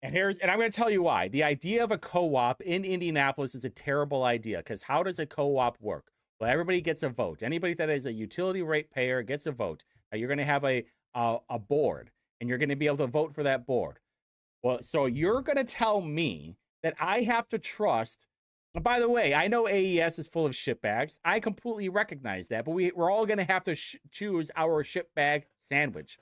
And I'm going to tell you why. The idea of a co-op in Indianapolis is a terrible idea, because how does a co-op work? Well, everybody gets a vote. Anybody that is a utility rate payer gets a vote. Now, you're going to have a board, and you're going to be able to vote for that board. Well, so you're going to tell me that I have to trust. By the way, I know AES is full of shitbags. I completely recognize that, but we're all going to have to choose our shitbag sandwich.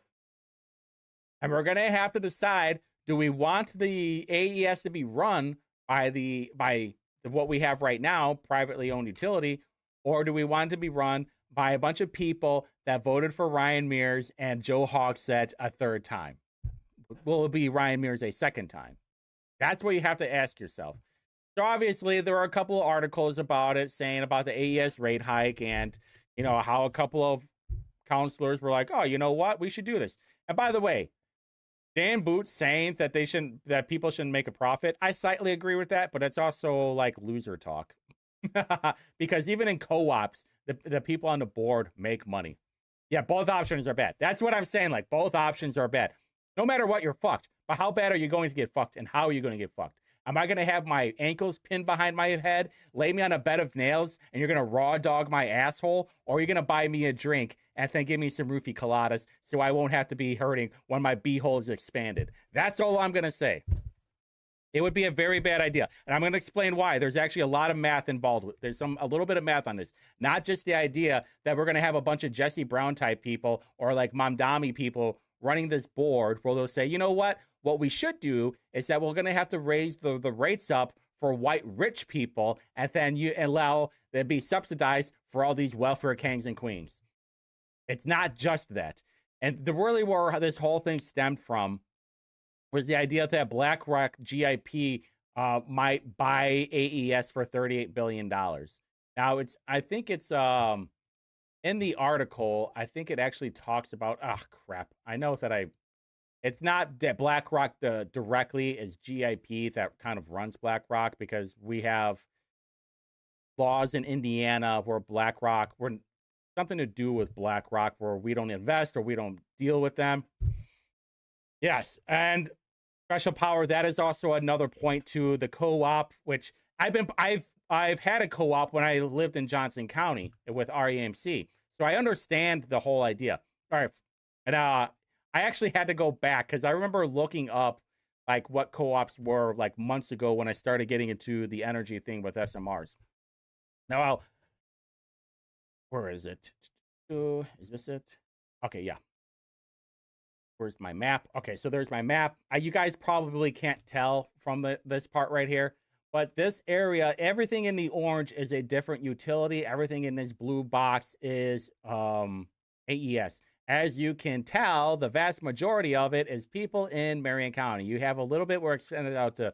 And we're going to have to decide, do we want the AES to be run by what we have right now, privately owned utility, or do we want it to be run by a bunch of people that voted for Ryan Mears and Joe Hogsett a third time? Will it be Ryan Mears a second time? That's what you have to ask yourself. So obviously there are a couple of articles about it saying about the AES rate hike, and how a couple of counselors were like, oh, you know what, we should do this. And by the way, Dan Boots saying that people shouldn't make a profit, I slightly agree with that, but it's also like loser talk. Because even in co-ops, the people on the board make money. Yeah, both options are bad. That's what I'm saying. Like, both options are bad. No matter what, you're fucked. But how bad are you going to get fucked, and how are you going to get fucked? Am I going to have my ankles pinned behind my head, lay me on a bed of nails, and you're going to raw dog my asshole? Or are you going to buy me a drink and then give me some roofie coladas so I won't have to be hurting when my beehole is expanded? That's all I'm going to say. It would be a very bad idea. And I'm going to explain why. There's actually a lot of math involved. There's a little bit of math on this. Not just the idea that we're going to have a bunch of Jesse Brown type people or like Mamdani people running this board where they'll say, you know what we should do is that we're going to have to raise the rates up for white rich people, and then you allow them to be subsidized for all these welfare kings and queens. It's not just that. And the really where this whole thing stemmed from was the idea that BlackRock GIP might buy AES for $38 billion. Now I think it's in the article, I think it actually talks about, crap. I know that it's not that BlackRock directly is GIP that kind of runs BlackRock, because we have laws in Indiana where BlackRock, we're something to do with BlackRock where we don't invest or we don't deal with them. Yes, and special power, that is also another point to the co-op, which I've had a co-op when I lived in Johnson County with REMC. So I understand the whole idea. All right. And I actually had to go back because I remember looking up like what co-ops were like months ago when I started getting into the energy thing with SMRs. Now, where is it? Is this it? Okay, yeah. Where's my map? Okay, so there's my map. You guys probably can't tell from this part right here, but this area, everything in the orange is a different utility. Everything in this blue box is AES. As you can tell, the vast majority of it is people in Marion County. You have a little bit where extended out to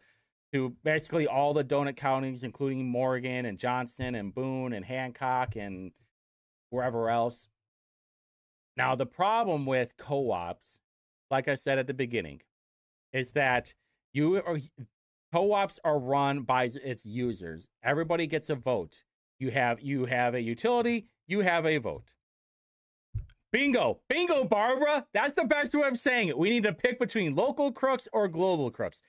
basically all the donut counties, including Morgan and Johnson and Boone and Hancock and wherever else. Now, the problem with co-ops, like I said at the beginning, is that co-ops are run by its users. Everybody gets a vote. You have a utility, you have a vote. Bingo, Barbara. That's the best way of saying it. We need to pick between local crooks or global crooks.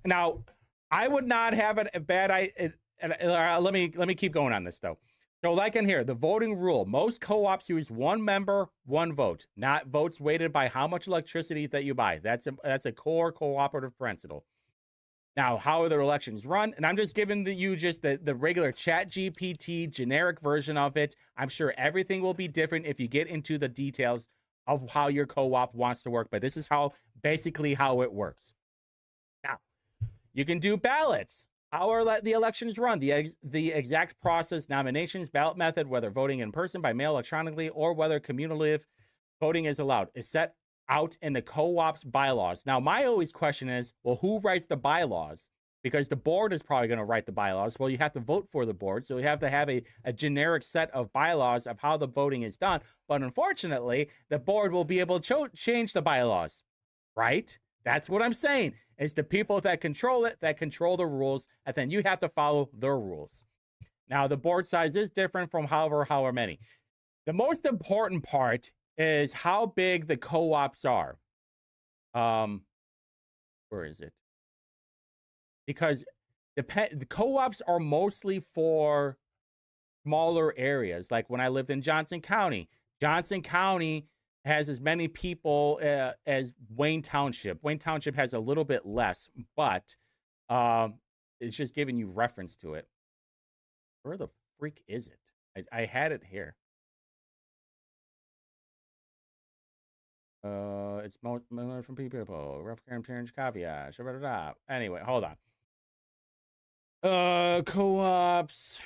Now, I would not have a bad idea. Let me keep going on this though. So like in here, the voting rule, most co-ops use one member, one vote, not votes weighted by how much electricity that you buy. That's a core cooperative principle. Now, how are the elections run? And I'm just giving you the regular Chat GPT generic version of it. I'm sure everything will be different if you get into the details of how your co-op wants to work, but this is basically how it works. Now, you can do ballots. How are the elections run? The exact process, nominations, ballot method, whether voting in person, by mail, electronically, or whether cumulative voting is allowed, is set out in the co-op's bylaws. Now, my always question is, well, who writes the bylaws? Because the board is probably going to write the bylaws. Well, you have to vote for the board, so you have to have a generic set of bylaws of how the voting is done. But unfortunately, the board will be able to change the bylaws, right? That's what I'm saying. It's the people that control it, that control the rules, and then you have to follow their rules. Now, the board size is different from however many. The most important part is how big the co-ops are. Where is it? Because the co-ops are mostly for smaller areas. Like when I lived in Johnson County has as many people as Wayne Township. Wayne Township has a little bit less, but it's just giving you reference to it. Where the freak is it? I had it here. It's more from people. Reference caveat. Anyway, hold on. Co-ops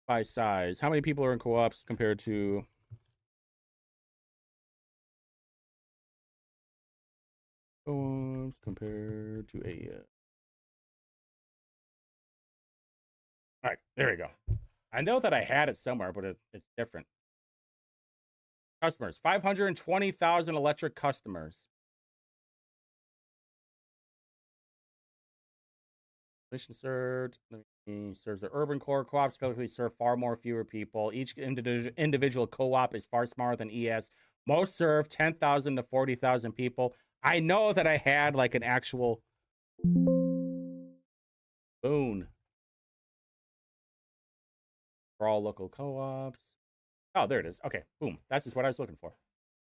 by size. How many people are in co-ops compared to? Co-ops compared to AES. All right, there we go. I know that I had it somewhere, but it's different. Customers, 520,000 electric customers. Mission served. Serves the urban core. Co-ops collectively serve far fewer people. Each individual co-op is far smaller than ES. Most serve 10,000 to 40,000 people. I know that I had like an actual Boone for all local co-ops. Oh, there it is. Okay, boom. That's just what I was looking for.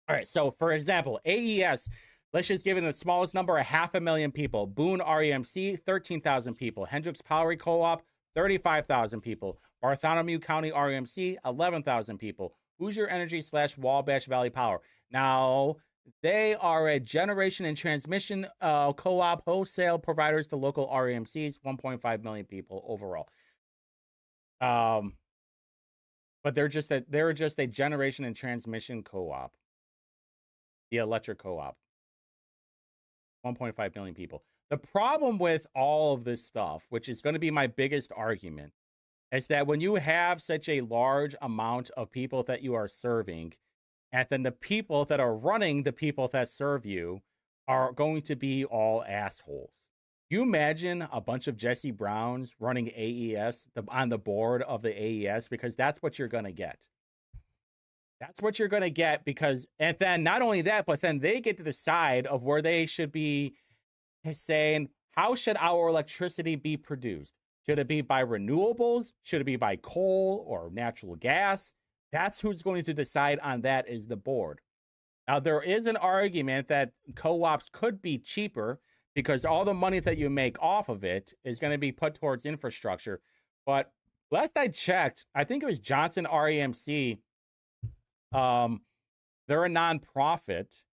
All right, so for example, AES, let's just give it the smallest number, 500,000 people. Boone REMC, 13,000 people. Hendricks Power Co-op, 35,000 people. Bartholomew County REMC, 11,000 people. Hoosier Energy / Wabash Valley Power. Now, They are a generation and transmission co-op wholesale providers to local REMCs, 1.5 million people overall. But they're just a generation and transmission co-op. The electric co-op. 1.5 million people. The problem with all of this stuff, which is going to be my biggest argument, is that when you have such a large amount of people that you are serving, and then the people that are running the people that serve you are going to be all assholes. You imagine a bunch of Jesse Browns running AES on the board of the AES, because that's what you're going to get. That's what you're going to get, because, and then not only that, but then they get to decide of where they should be saying, how should our electricity be produced? Should it be by renewables? Should it be by coal or natural gas? That's who's going to decide on that, is the board. Now, there is an argument that co-ops could be cheaper because all the money that you make off of it is going to be put towards infrastructure. But last I checked, I think it was Johnson REMC. They're a nonprofit.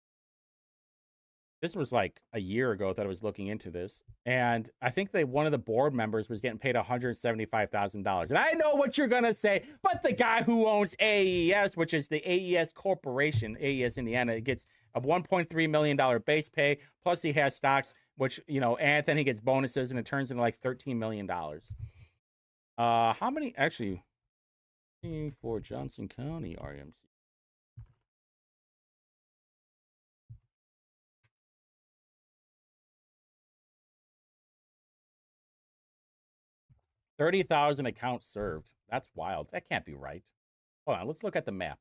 This was like a year ago that I was looking into this. And I think that one of the board members was getting paid $175,000. And I know what you're going to say, but the guy who owns AES, which is the AES Corporation, AES Indiana, gets a $1.3 million base pay. Plus he has stocks, which, you know, and then he gets bonuses, and it turns into like $13 million. How many, actually, for Johnson County RMC? $30,000 accounts served. That's wild. That can't be right. Hold on, let's look at the map.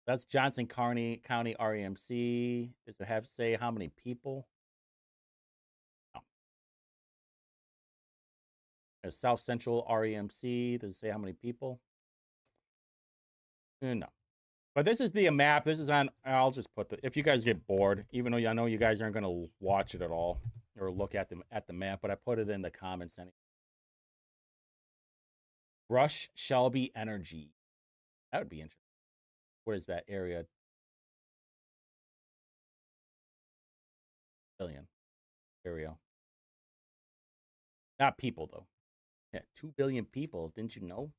That's Johnson County REMC. Does it have to say how many people? No. There's South Central REMC. Does it say how many people? No. But this is the map. This is on, I'll just put the, if you guys get bored, even though I know you guys aren't going to watch it at all or look at the map, but I put it in the comments anyway. Rush Shelby Energy. That would be interesting. What is that area? Billion area. Not people, though. Yeah, 2 billion people. Didn't you know?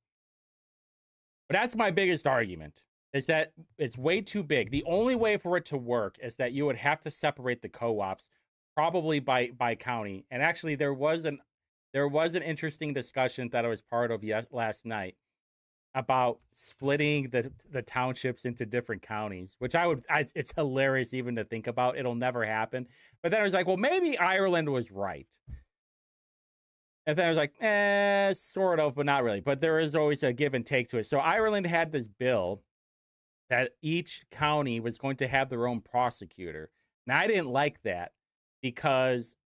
But that's my biggest argument, is that it's way too big. The only way for it to work is that you would have to separate the co-ops, probably by county. And actually, there was an interesting discussion that I was part of last night about splitting the townships into different counties, which it's hilarious even to think about. It'll never happen. But then I was like, well, maybe Ireland was right. And then I was like, sort of, but not really. But there is always a give and take to it. So Ireland had this bill that each county was going to have their own prosecutor. Now, I didn't like that, because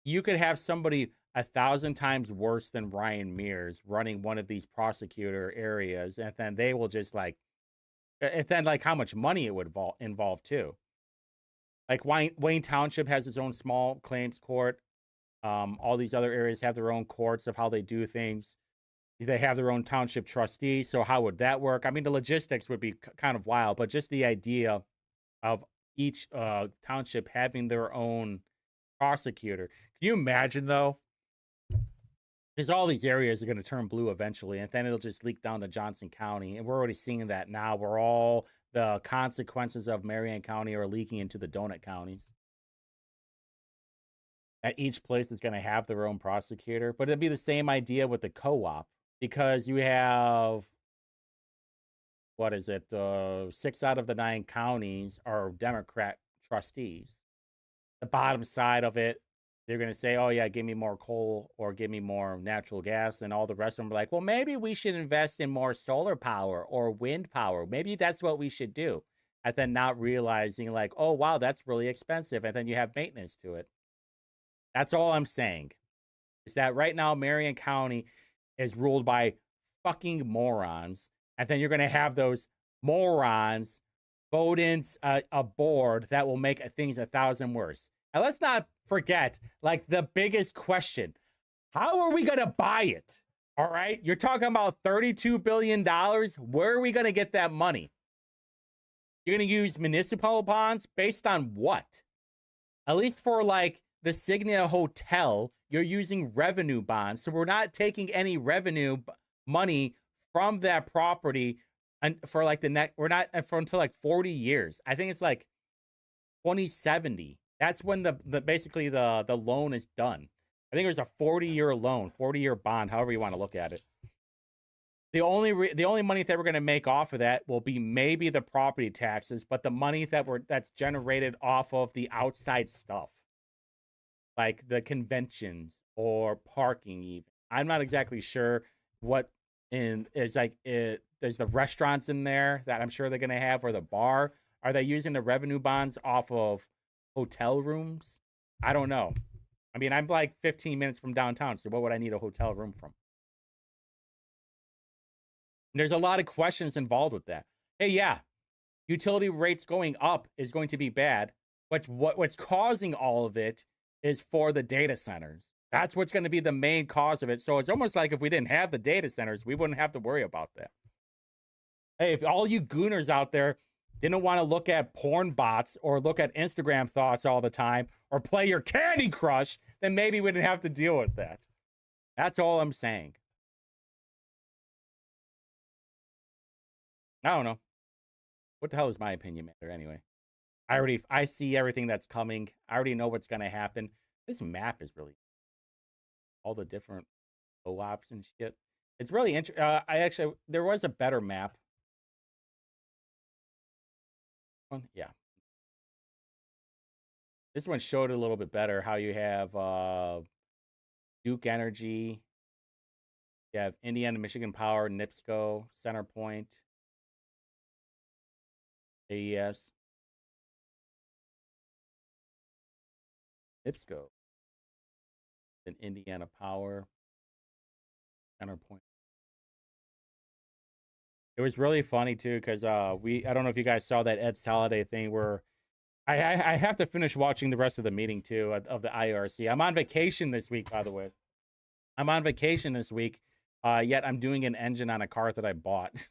you could have somebody 1,000 times worse than Ryan Mears running one of these prosecutor areas, and then they will just how much money it would involve too. Like Wayne Township has its own small claims court. All these other areas have their own courts of how they do things. They have their own township trustees. So how would that work? I mean, the logistics would be kind of wild, but just the idea of each township having their own prosecutor. Can you imagine, though? Because all these areas are going to turn blue eventually, and then it'll just leak down to Johnson County. And we're already seeing that now, where all the consequences of Marion County are leaking into the donut counties. That each place is going to have their own prosecutor. But it'd be the same idea with the co-op, because you have, 6 out of the 9 counties are Democrat trustees. The bottom side of it, they're going to say, oh, yeah, give me more coal or give me more natural gas. And all the rest of them are like, well, maybe we should invest in more solar power or wind power. Maybe that's what we should do. And then not realizing like, oh, wow, that's really expensive. And then you have maintenance to it. That's all I'm saying, is that right now Marion County is ruled by fucking morons. And then you're going to have those morons vote in a board that will make things 1,000 worse. And let's not forget, like, the biggest question: how are we going to buy it? All right, you're talking about $32 billion. Where are we going to get that money? You're going to use municipal bonds based on what? At least for like the Signia Hotel, you're using revenue bonds. So we're not taking any revenue money from that property and for like the next, we're not for until like 40 years. I think it's like 2070. That's when the basically the loan is done. I think it was a 40-year loan, 40-year bond, however you want to look at it. The only money that we're going to make off of that will be maybe the property taxes, but the money that's generated off of the outside stuff, like the conventions or parking even. I'm not exactly sure what there's the restaurants in there that I'm sure they're going to have, or the bar. Are they using the revenue bonds off of hotel rooms? I don't know. I mean, I'm like 15 minutes from downtown, so what would I need a hotel room from? And there's a lot of questions involved with that. Hey, yeah, utility rates going up is going to be bad. What's causing all of it is for the data centers. That's what's going to be the main cause of it. So it's almost like if we didn't have the data centers, we wouldn't have to worry about that. Hey, if all you gooners out there didn't want to look at porn bots or look at Instagram thoughts all the time or play your Candy Crush, then maybe we didn't have to deal with that. That's all I'm saying. I don't know. What the hell does my opinion matter anyway? I see everything that's coming. I already know what's going to happen. This map is really all the different co-ops and shit. It's really interesting. There was a better map. Yeah. This one showed it a little bit better how you have Duke Energy. You have Indiana, Michigan Power, NIPSCO, CenterPoint, AES, NIPSCO, then Indiana Power, CenterPoint. It was really funny too because I don't know if you guys saw that Ed Soliday thing where I have to finish watching the rest of the meeting too of the IRC. I'm on vacation this week, by the way. I'm on vacation this week. Yet I'm doing an engine on a car that I bought.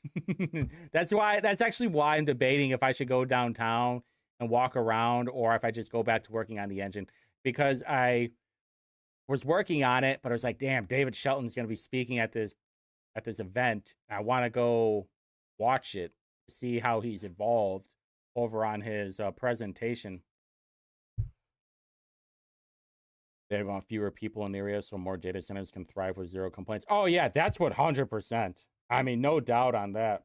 That's actually why I'm debating if I should go downtown and walk around or if I just go back to working on the engine, because I was working on it, but I was like, damn, David Shelton's going to be speaking at this event. I want to go watch it, see how he's evolved over on his presentation. They want fewer people in the area so more data centers can thrive with zero complaints. Oh yeah, that's what 100%. I mean, no doubt on that.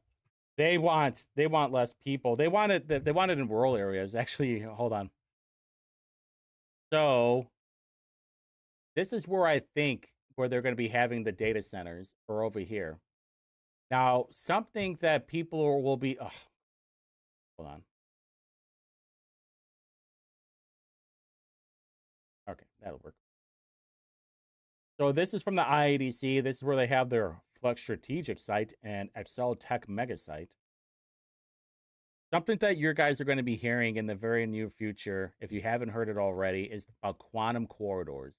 They want less people. They want it in rural areas. Actually, hold on. So this is where I think where they're going to be having the data centers, or over here. Now, something that people will be hold on. Okay, that'll work. So this is from the IADC. This is where they have their Flex Strategic site and Excel Tech Mega site. Something that you guys are going to be hearing in the very near future, if you haven't heard it already, is about quantum corridors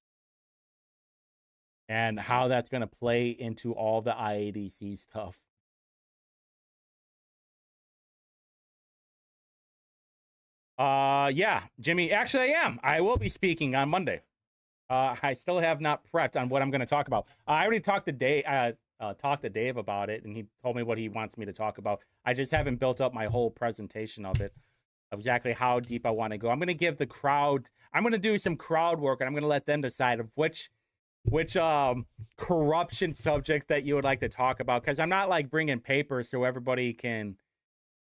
and how that's going to play into all the IADC stuff. Yeah, Jimmy. Actually, I will be speaking on Monday. I still have not prepped on what I'm going to talk about. I already talked to Dave about it, and he told me what he wants me to talk about. I just haven't built up my whole presentation of it, of exactly how deep I want to go. I'm going to give the crowd. I'm going to do some crowd work, and I'm going to let them decide of which corruption subject that you would like to talk about. Because I'm not like bringing papers so everybody can,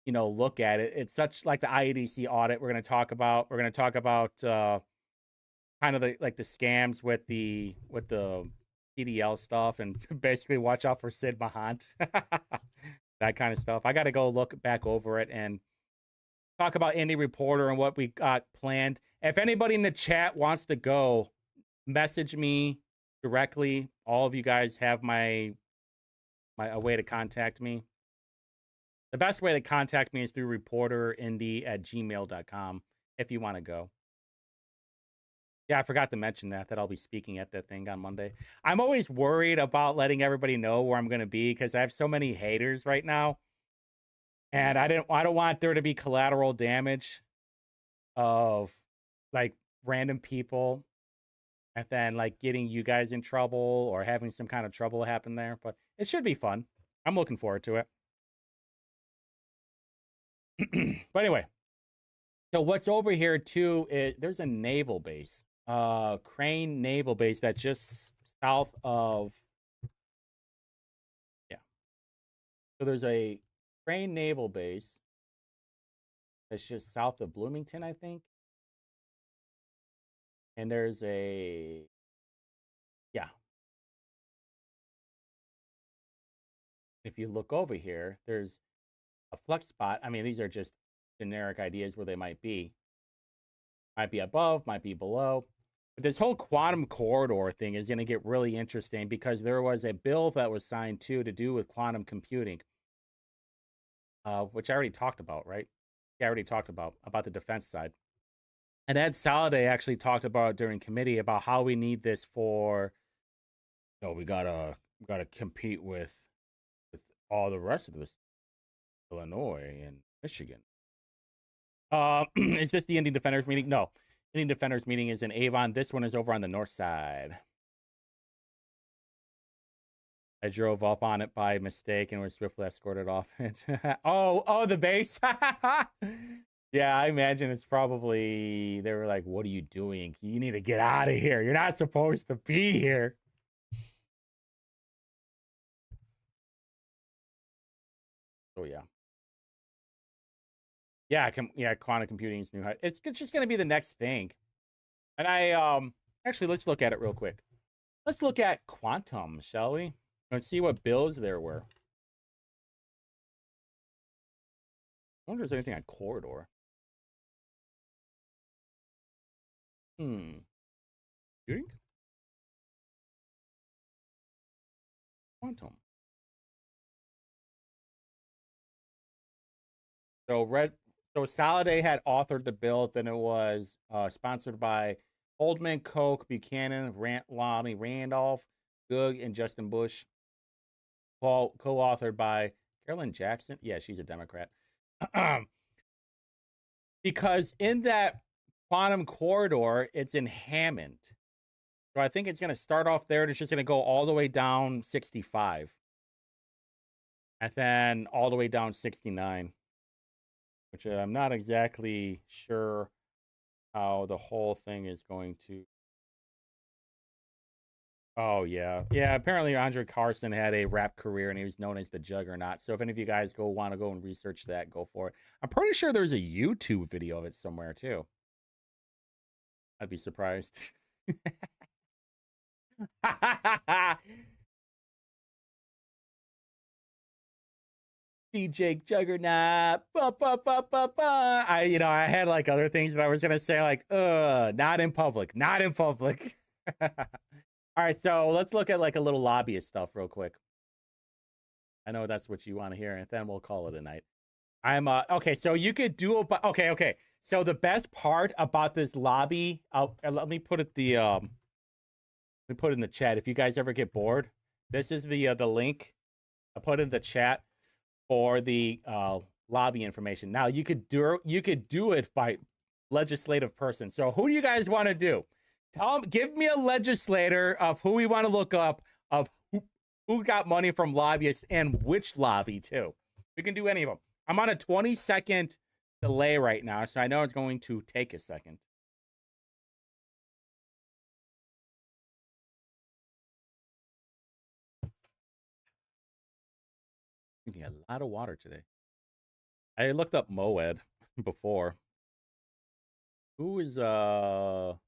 look at it. It's such like the IADC audit we're going to talk about. We're going to talk about kind of the scams with the PDL stuff, and basically watch out for Sid Mahant. That kind of stuff. I got to go look back over it and talk about Indy Reporter and what we got planned. If anybody in the chat wants to go, message me directly. All of you guys have a way to contact me. The best way to contact me is through reporterindy@gmail.com if you want to go. Yeah, I forgot to mention that I'll be speaking at that thing on Monday. I'm always worried about letting everybody know where I'm going to be because I have so many haters right now. And I don't want there to be collateral damage of like random people and then like getting you guys in trouble or having some kind of trouble happen there. But it should be fun. I'm looking forward to it. But anyway, so what's over here too is there's a naval base, Crane Naval Base that's just south of, yeah. So there's a Crane Naval Base that's just south of Bloomington, I think. And there's a, yeah. If you look over here, there's a flex spot. I mean, these are just generic ideas where they might be. Might be above, might be below. But this whole quantum corridor thing is going to get really interesting because there was a bill that was signed too to do with quantum computing, which I already talked about, right? Yeah, I already talked about the defense side. And Ed Soliday actually talked about during committee about how we need this for, you know, we gotta compete with all the rest of this, Illinois and Michigan. Is this the Indian Defenders meeting? No, Indian Defenders meeting is in Avon. This one is over on the north side. I drove up on it by mistake and was swiftly escorted off. oh, the base. Yeah, I imagine it's probably, they were like, what are you doing? You need to get out of here. You're not supposed to be here. Oh, yeah. Yeah, quantum computing is new. It's just going to be the next thing. And actually, let's look at it real quick. Let's look at quantum, shall we? And see what bills there were. I wonder if there's anything on corridor. Computing? Quantum. So Soliday had authored the bill. Then it was sponsored by Oldman, Koch, Buchanan, Lonnie Randolph, Goog, and Justin Bush. Co-authored by Carolyn Jackson. Yeah, she's a Democrat. Because in that quantum corridor, it's in Hammond. So I think it's going to start off there. And it's just going to go all the way down 65. And then all the way down 69. Which I'm not exactly sure how the whole thing is going to. Oh, yeah. Yeah, apparently Andre Carson had a rap career and he was known as the Juggernaut. So if any of you guys want to go and research that, go for it. I'm pretty sure there's a YouTube video of it somewhere, too. I'd be surprised. DJ Juggernaut. I had like other things that I was gonna say, like, not in public. All right, so let's look at like a little lobbyist stuff real quick. I know that's what you want to hear, and then we'll call it a night. I'm okay, so you could do it, okay. So the best part about this lobby, let me put it let me put it in the chat. If you guys ever get bored, this is the link I put in the chat for the lobby information. Now you could do it by legislative person. So who do you guys want to do? Give me a legislator of who we want to look up, of who got money from lobbyists and which lobby too. We can do any of them. I'm on a 20-second delay right now, so I know it's going to take a second. Drinking a lot of water today. I looked up Moed before. Who is let's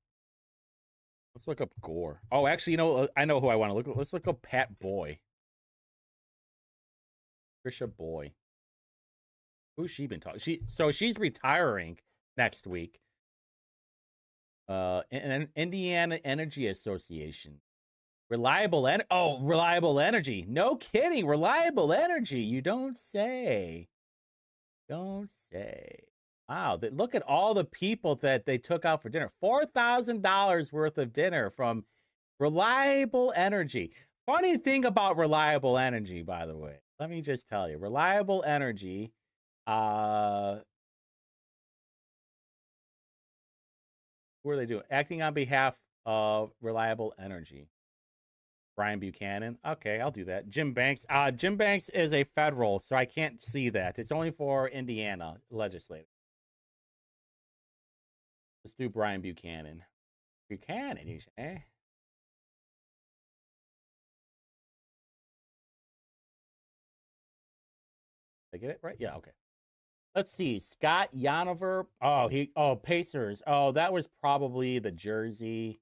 look up Gore. Oh, actually, I know who I want to look at. Let's look up Pat Boy. Trisha Boy. Who's she been talking? She's retiring next week. Indiana Energy Association. Reliable energy. No kidding. Reliable energy. You don't say. Don't say. Wow. Look at all the people that they took out for dinner. $4,000 worth of dinner from Reliable Energy. Funny thing about Reliable Energy, by the way. Let me just tell you. Reliable Energy What are they doing? Acting on behalf of Reliable Energy. Brian Buchanan. Okay, I'll do that. Jim Banks. Jim Banks is a federal, so I can't see that. It's only for Indiana legislative. Let's do Brian Buchanan. Buchanan, you say? Did I get it right? Yeah, okay. Let's see. Scott Yanover. Pacers. Oh, that was probably the jersey.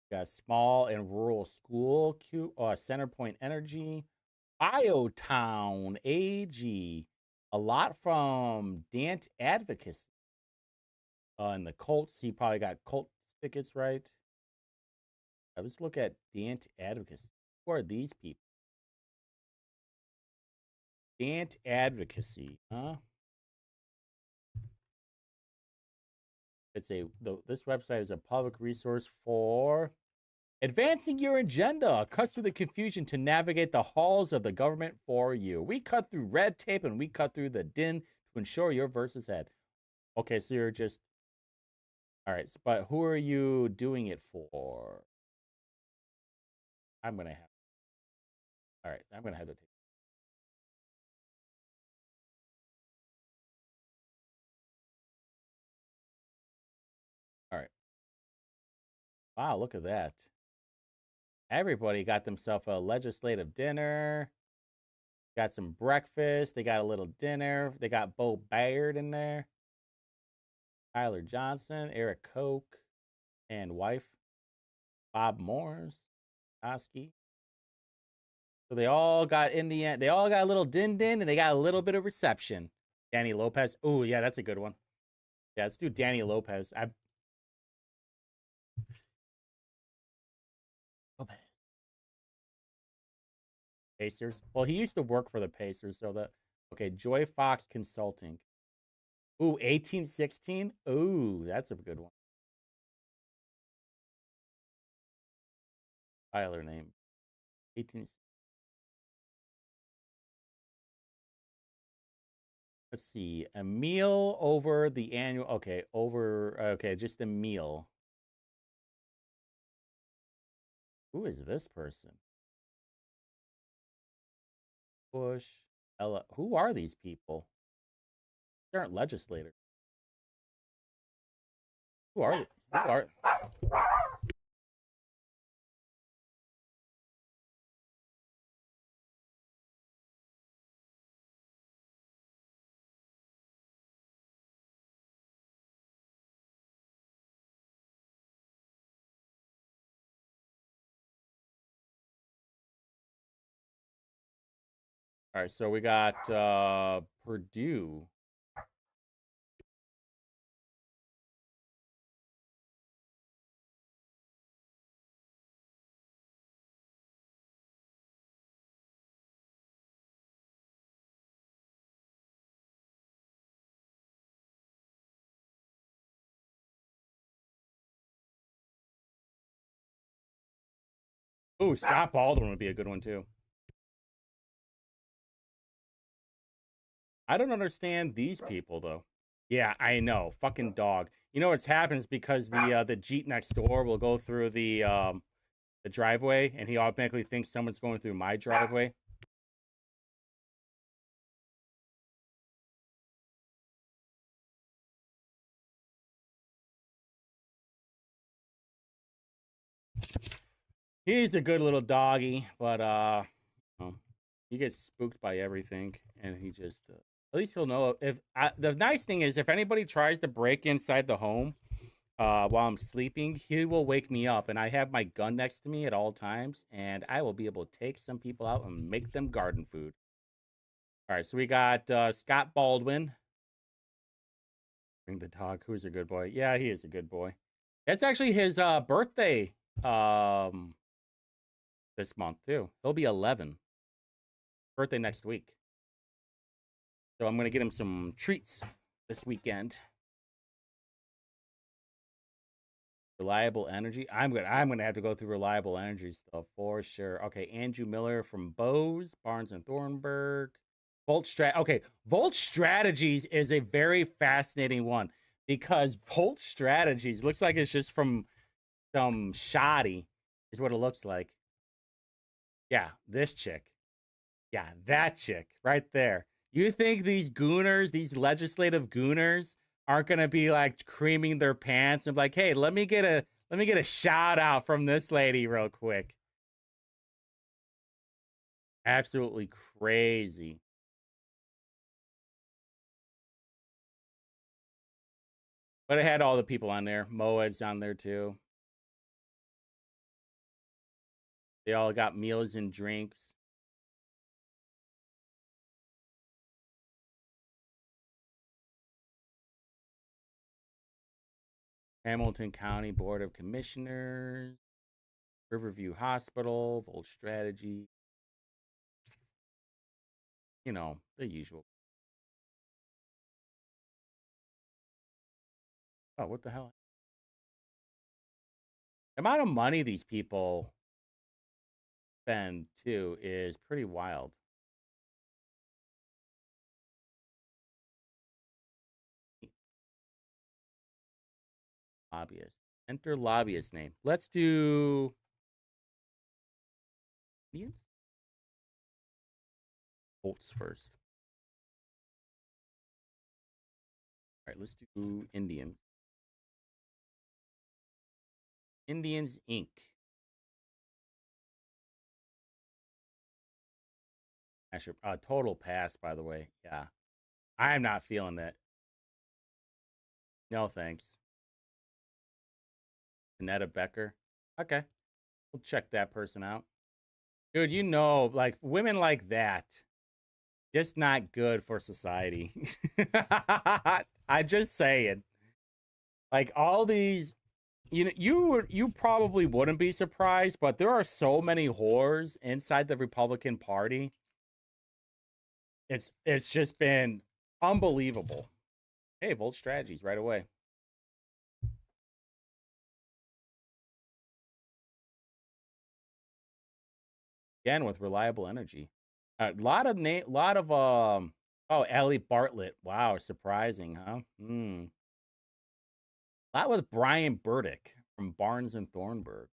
Got small and rural school. Centerpoint Energy. Biotown AG. A lot from Dant Advocacy. And the Colts. He probably got Colt tickets right. Let's look at Dant Advocacy. Who are these people? Dant Advocacy, huh? This website is a public resource for advancing your agenda. Cut through the confusion to navigate the halls of the government for you. We cut through red tape and we cut through the din to ensure your verse is ahead. Okay, so you're just all right, but who are you doing it for? I'm gonna have to take. All right. Wow, look at that. Everybody got themselves a legislative dinner. Got some breakfast. They got a little dinner. They got Bo Bayard in there. Tyler Johnson, Eric Koch, and wife, Bob Morris, Oski. So they all got Indiana. They all got a little din, and they got a little bit of reception. Danny Lopez. Oh, yeah, that's a good one. Yeah, let's do Danny Lopez. Pacers. Well, he used to work for the Pacers, so that okay. Joy Fox Consulting. Ooh, 1816. Ooh, that's a good one. Tyler name. 18. Let's see. A meal over the annual. Okay, just a meal. Who is this person? Bush. Ella. Who are these people? They aren't legislators. Who are they? Who are? All right, so we got Purdue. Ooh, Scott Baldwin would be a good one too. I don't understand these people though. Yeah, I know. Fucking dog. You know what's happens because the Jeep next door will go through the driveway and he automatically thinks someone's going through my driveway. He's a good little doggy, but he gets spooked by everything and he just at least he'll know if the nice thing is if anybody tries to break inside the home while I'm sleeping, he will wake me up and I have my gun next to me at all times and I will be able to take some people out and make them garden food. All right, so we got Scott Baldwin. Bring the dog. Who's a good boy? Yeah, he is a good boy. It's actually his birthday this month too. He'll be 11. Birthday next week. So I'm gonna get him some treats this weekend. Reliable Energy. I'm gonna have to go through Reliable Energy stuff for sure. Okay, Andrew Miller from Bose, Barnes and Thornburg. Okay, Volt Strategies is a very fascinating one because Volt Strategies looks like it's just from some shoddy, is what it looks like. Yeah, this chick. Yeah, that chick right there. You think these gooners, these legislative gooners, aren't gonna be like creaming their pants and be like, hey, let me get a shout out from this lady real quick. Absolutely crazy. But it had all the people on there. Moed's on there too. They all got meals and drinks. Hamilton County Board of Commissioners, Riverview Hospital, Volt Strategy. You know, the usual. Oh, what the hell? The amount of money these people spend, too, is pretty wild. Lobbyist. Enter lobbyist name. Let's do Indians? Bolts first. All right, let's do Indians. Indians Inc. Actually, total pass, by the way. Yeah. I'm not feeling that. No, thanks. Annetta Becker. Okay. We'll check that person out. Dude, you know, like women like that, just not good for society. I'm just saying. Like all these, you know, you probably wouldn't be surprised, but there are so many whores inside the Republican Party. It's just been unbelievable. Hey, Volt Strategies right away. Again with reliable energy. A lot of oh, Ellie Bartlett. Wow, surprising, huh? That was Brian Burdick from Barnes and Thornburg.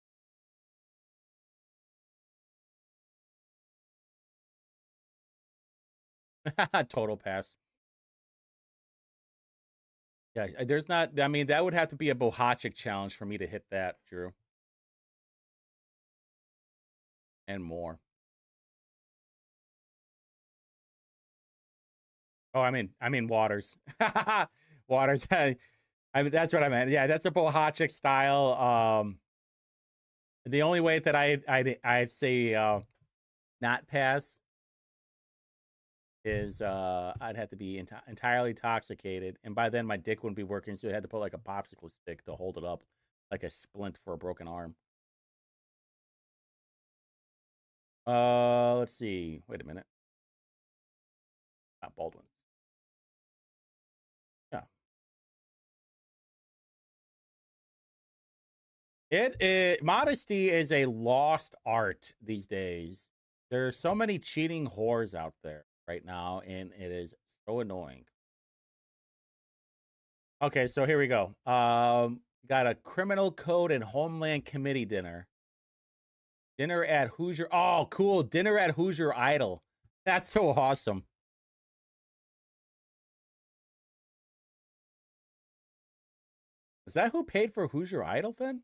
Total pass. Yeah, there's not. I mean, that would have to be a Bohachik challenge for me to hit that, Drew, and more. Oh, I mean Waters. Waters. I mean, that's what I meant. Yeah, that's a Bohachik style. The only way that I'd say not pass is I'd have to be entirely intoxicated, and by then my dick wouldn't be working, so I had to put like a popsicle stick to hold it up, like a splint for a broken arm. Let's see. Wait a minute. Not Baldwin. Yeah. Modesty is a lost art these days. There are so many cheating whores out there right now, and it is so annoying. Okay, so here we go. Got a Criminal Code and Homeland Committee dinner. Dinner at Hoosier. Oh, cool. Dinner at Hoosier Idol. That's so awesome. Is that who paid for Hoosier Idol then?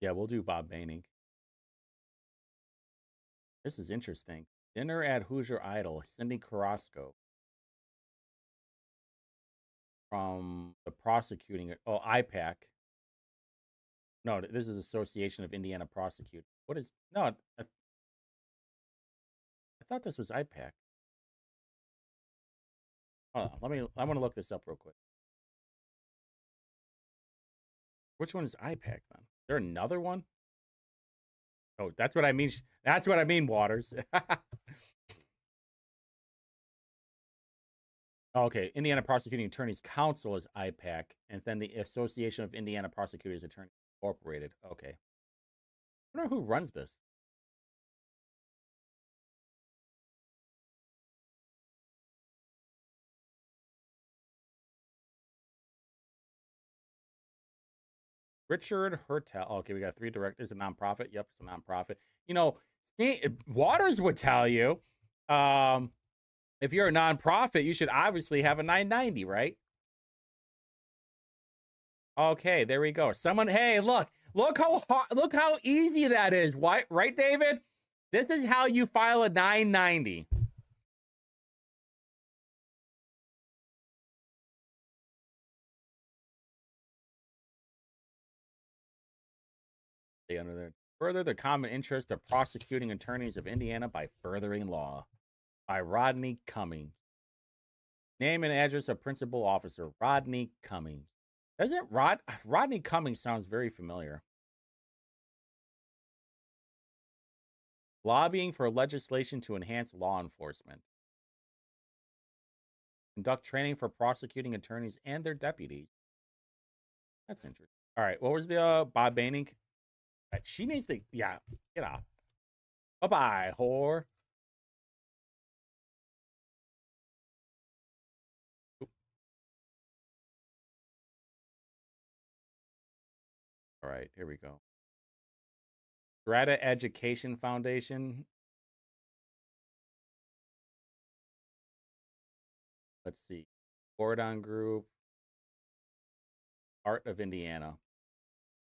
Yeah, we'll do Bob Baining. This is interesting. Dinner at Hoosier Idol. Cindy Carrasco. From the prosecuting. Oh, IPAC. No, this is Association of Indiana Prosecutors. What is. No, I thought this was IPAC. Hold on, I want to look this up real quick. Which one is IPAC then? Is there another one? Oh, that's what I mean. That's what I mean, Waters. Okay, Indiana Prosecuting Attorneys Council is IPAC, and then the Association of Indiana Prosecutors Attorneys Incorporated. Okay. I wonder who runs this. Richard Hertel. Okay, we got 3 directors. A nonprofit. Yep, it's a nonprofit. You know, Waters would tell you, if you're a nonprofit, you should obviously have a 990, right? Okay, there we go. Someone, hey, look how easy that is. Why, right, David? This is how you file a 990. Under there. Further the common interest of prosecuting attorneys of Indiana by furthering law. By Rodney Cummings. Name and address of principal officer Rodney Cummings. Doesn't Rodney Cummings sounds very familiar. Lobbying for legislation to enhance law enforcement. Conduct training for prosecuting attorneys and their deputies. That's interesting. All right, what was the Bob Baining? She needs to, yeah, get off. Bye-bye, whore. All right, here we go. Strata Education Foundation. Let's see. Gordon Group. Art of Indiana.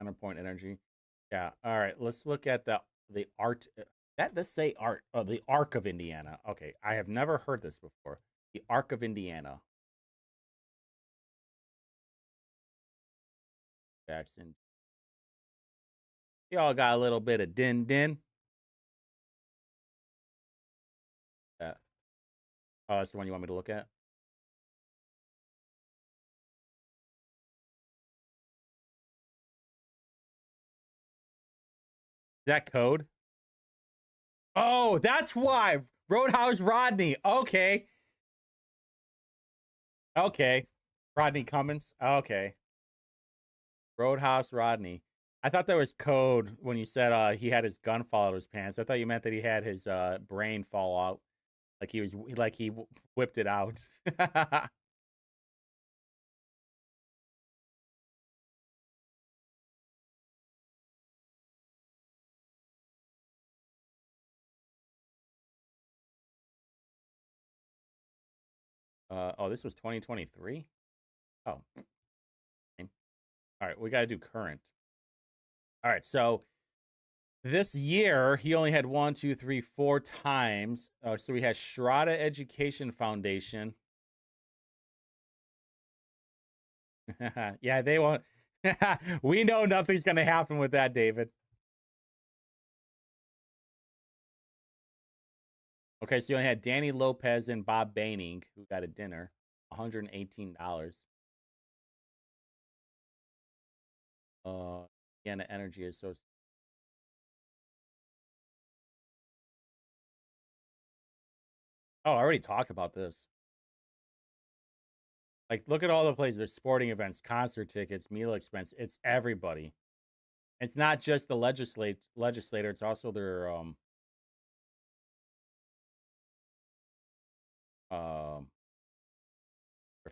Counterpoint Energy. Yeah. All right. Let's look at the art. Let's say art. Oh, the Arc of Indiana. Okay. I have never heard this before. The Arc of Indiana. Jackson. Y'all got a little bit of din. Yeah. Oh, that's the one you want me to look at? Is that code? Oh, that's why. Roadhouse Rodney. Okay. Okay. Rodney Cummins. Okay. Roadhouse Rodney. I thought that was code when you said he had his gun fall out of his pants. I thought you meant that he had his brain fall out, like he whipped it out. Oh, this was 2023. Oh, all right. We got to do current. All right, so this year he only had 1, 2, 3, 4 times. So we had Strata Education Foundation. Yeah, they won't. We know nothing's going to happen with that, David. Okay, so you only had Danny Lopez and Bob Baining, who got a dinner, $118. Indiana Energy Association. Oh, I already talked about this. Like, look at all the places. There's sporting events, concert tickets, meal expense. It's everybody. It's not just the legislator. It's also their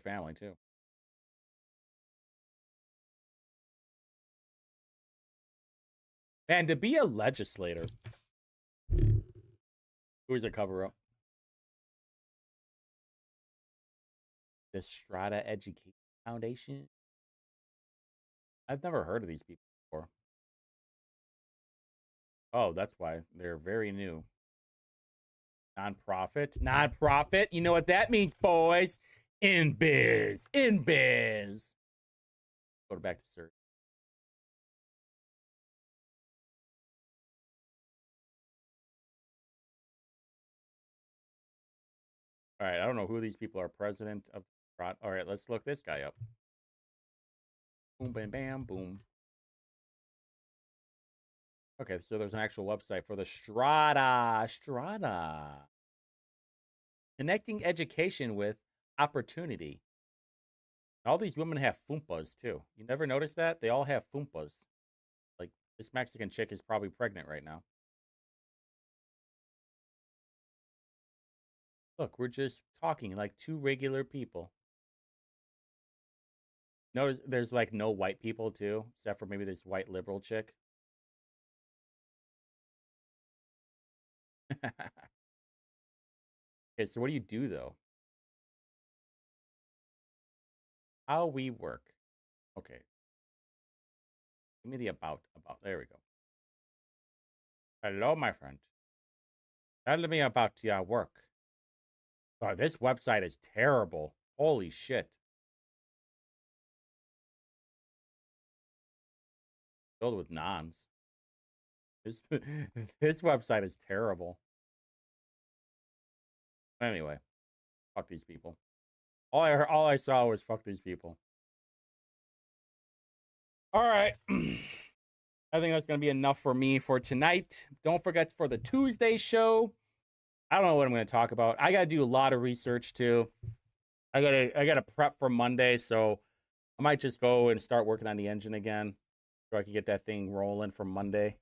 family too. Man, to be a legislator, who's a cover-up? The Strata Education Foundation. I've never heard of these people before. Oh, that's why they're very new. Nonprofit. You know what that means, boys? In biz. Go back to search. All right, I don't know who these people are. President of. All right, let's look this guy up. Boom, bam, bam, boom. Okay, so there's an actual website for the Strata. Connecting education with opportunity. All these women have FUMPAs, too. You never noticed that? They all have FUMPAs. Like, This Mexican chick is probably pregnant right now. Look, we're just talking like two regular people. Notice there's like no white people too, except for maybe this white liberal chick. Okay, so what do you do though? How we work. Okay. Give me the about. There we go. Hello, my friend. Tell me about your work. Oh, this website is terrible. Holy shit. Filled with nons. This, this website is terrible. Anyway, fuck these people. All I saw was fuck these people. All right. I think that's going to be enough for me for tonight. Don't forget for the Tuesday show. I don't know what I'm going to talk about. I got to do a lot of research too. I got to prep for Monday, so I might just go and start working on the engine again so I can get that thing rolling for Monday.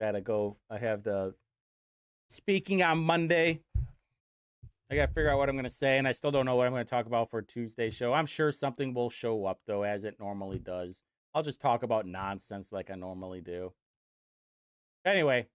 Gotta go. I have the speaking on Monday. I gotta figure out what I'm gonna say, and I still don't know what I'm gonna talk about for Tuesday show. I'm sure something will show up though, as it normally does. I'll just talk about nonsense like I normally do. Anyway,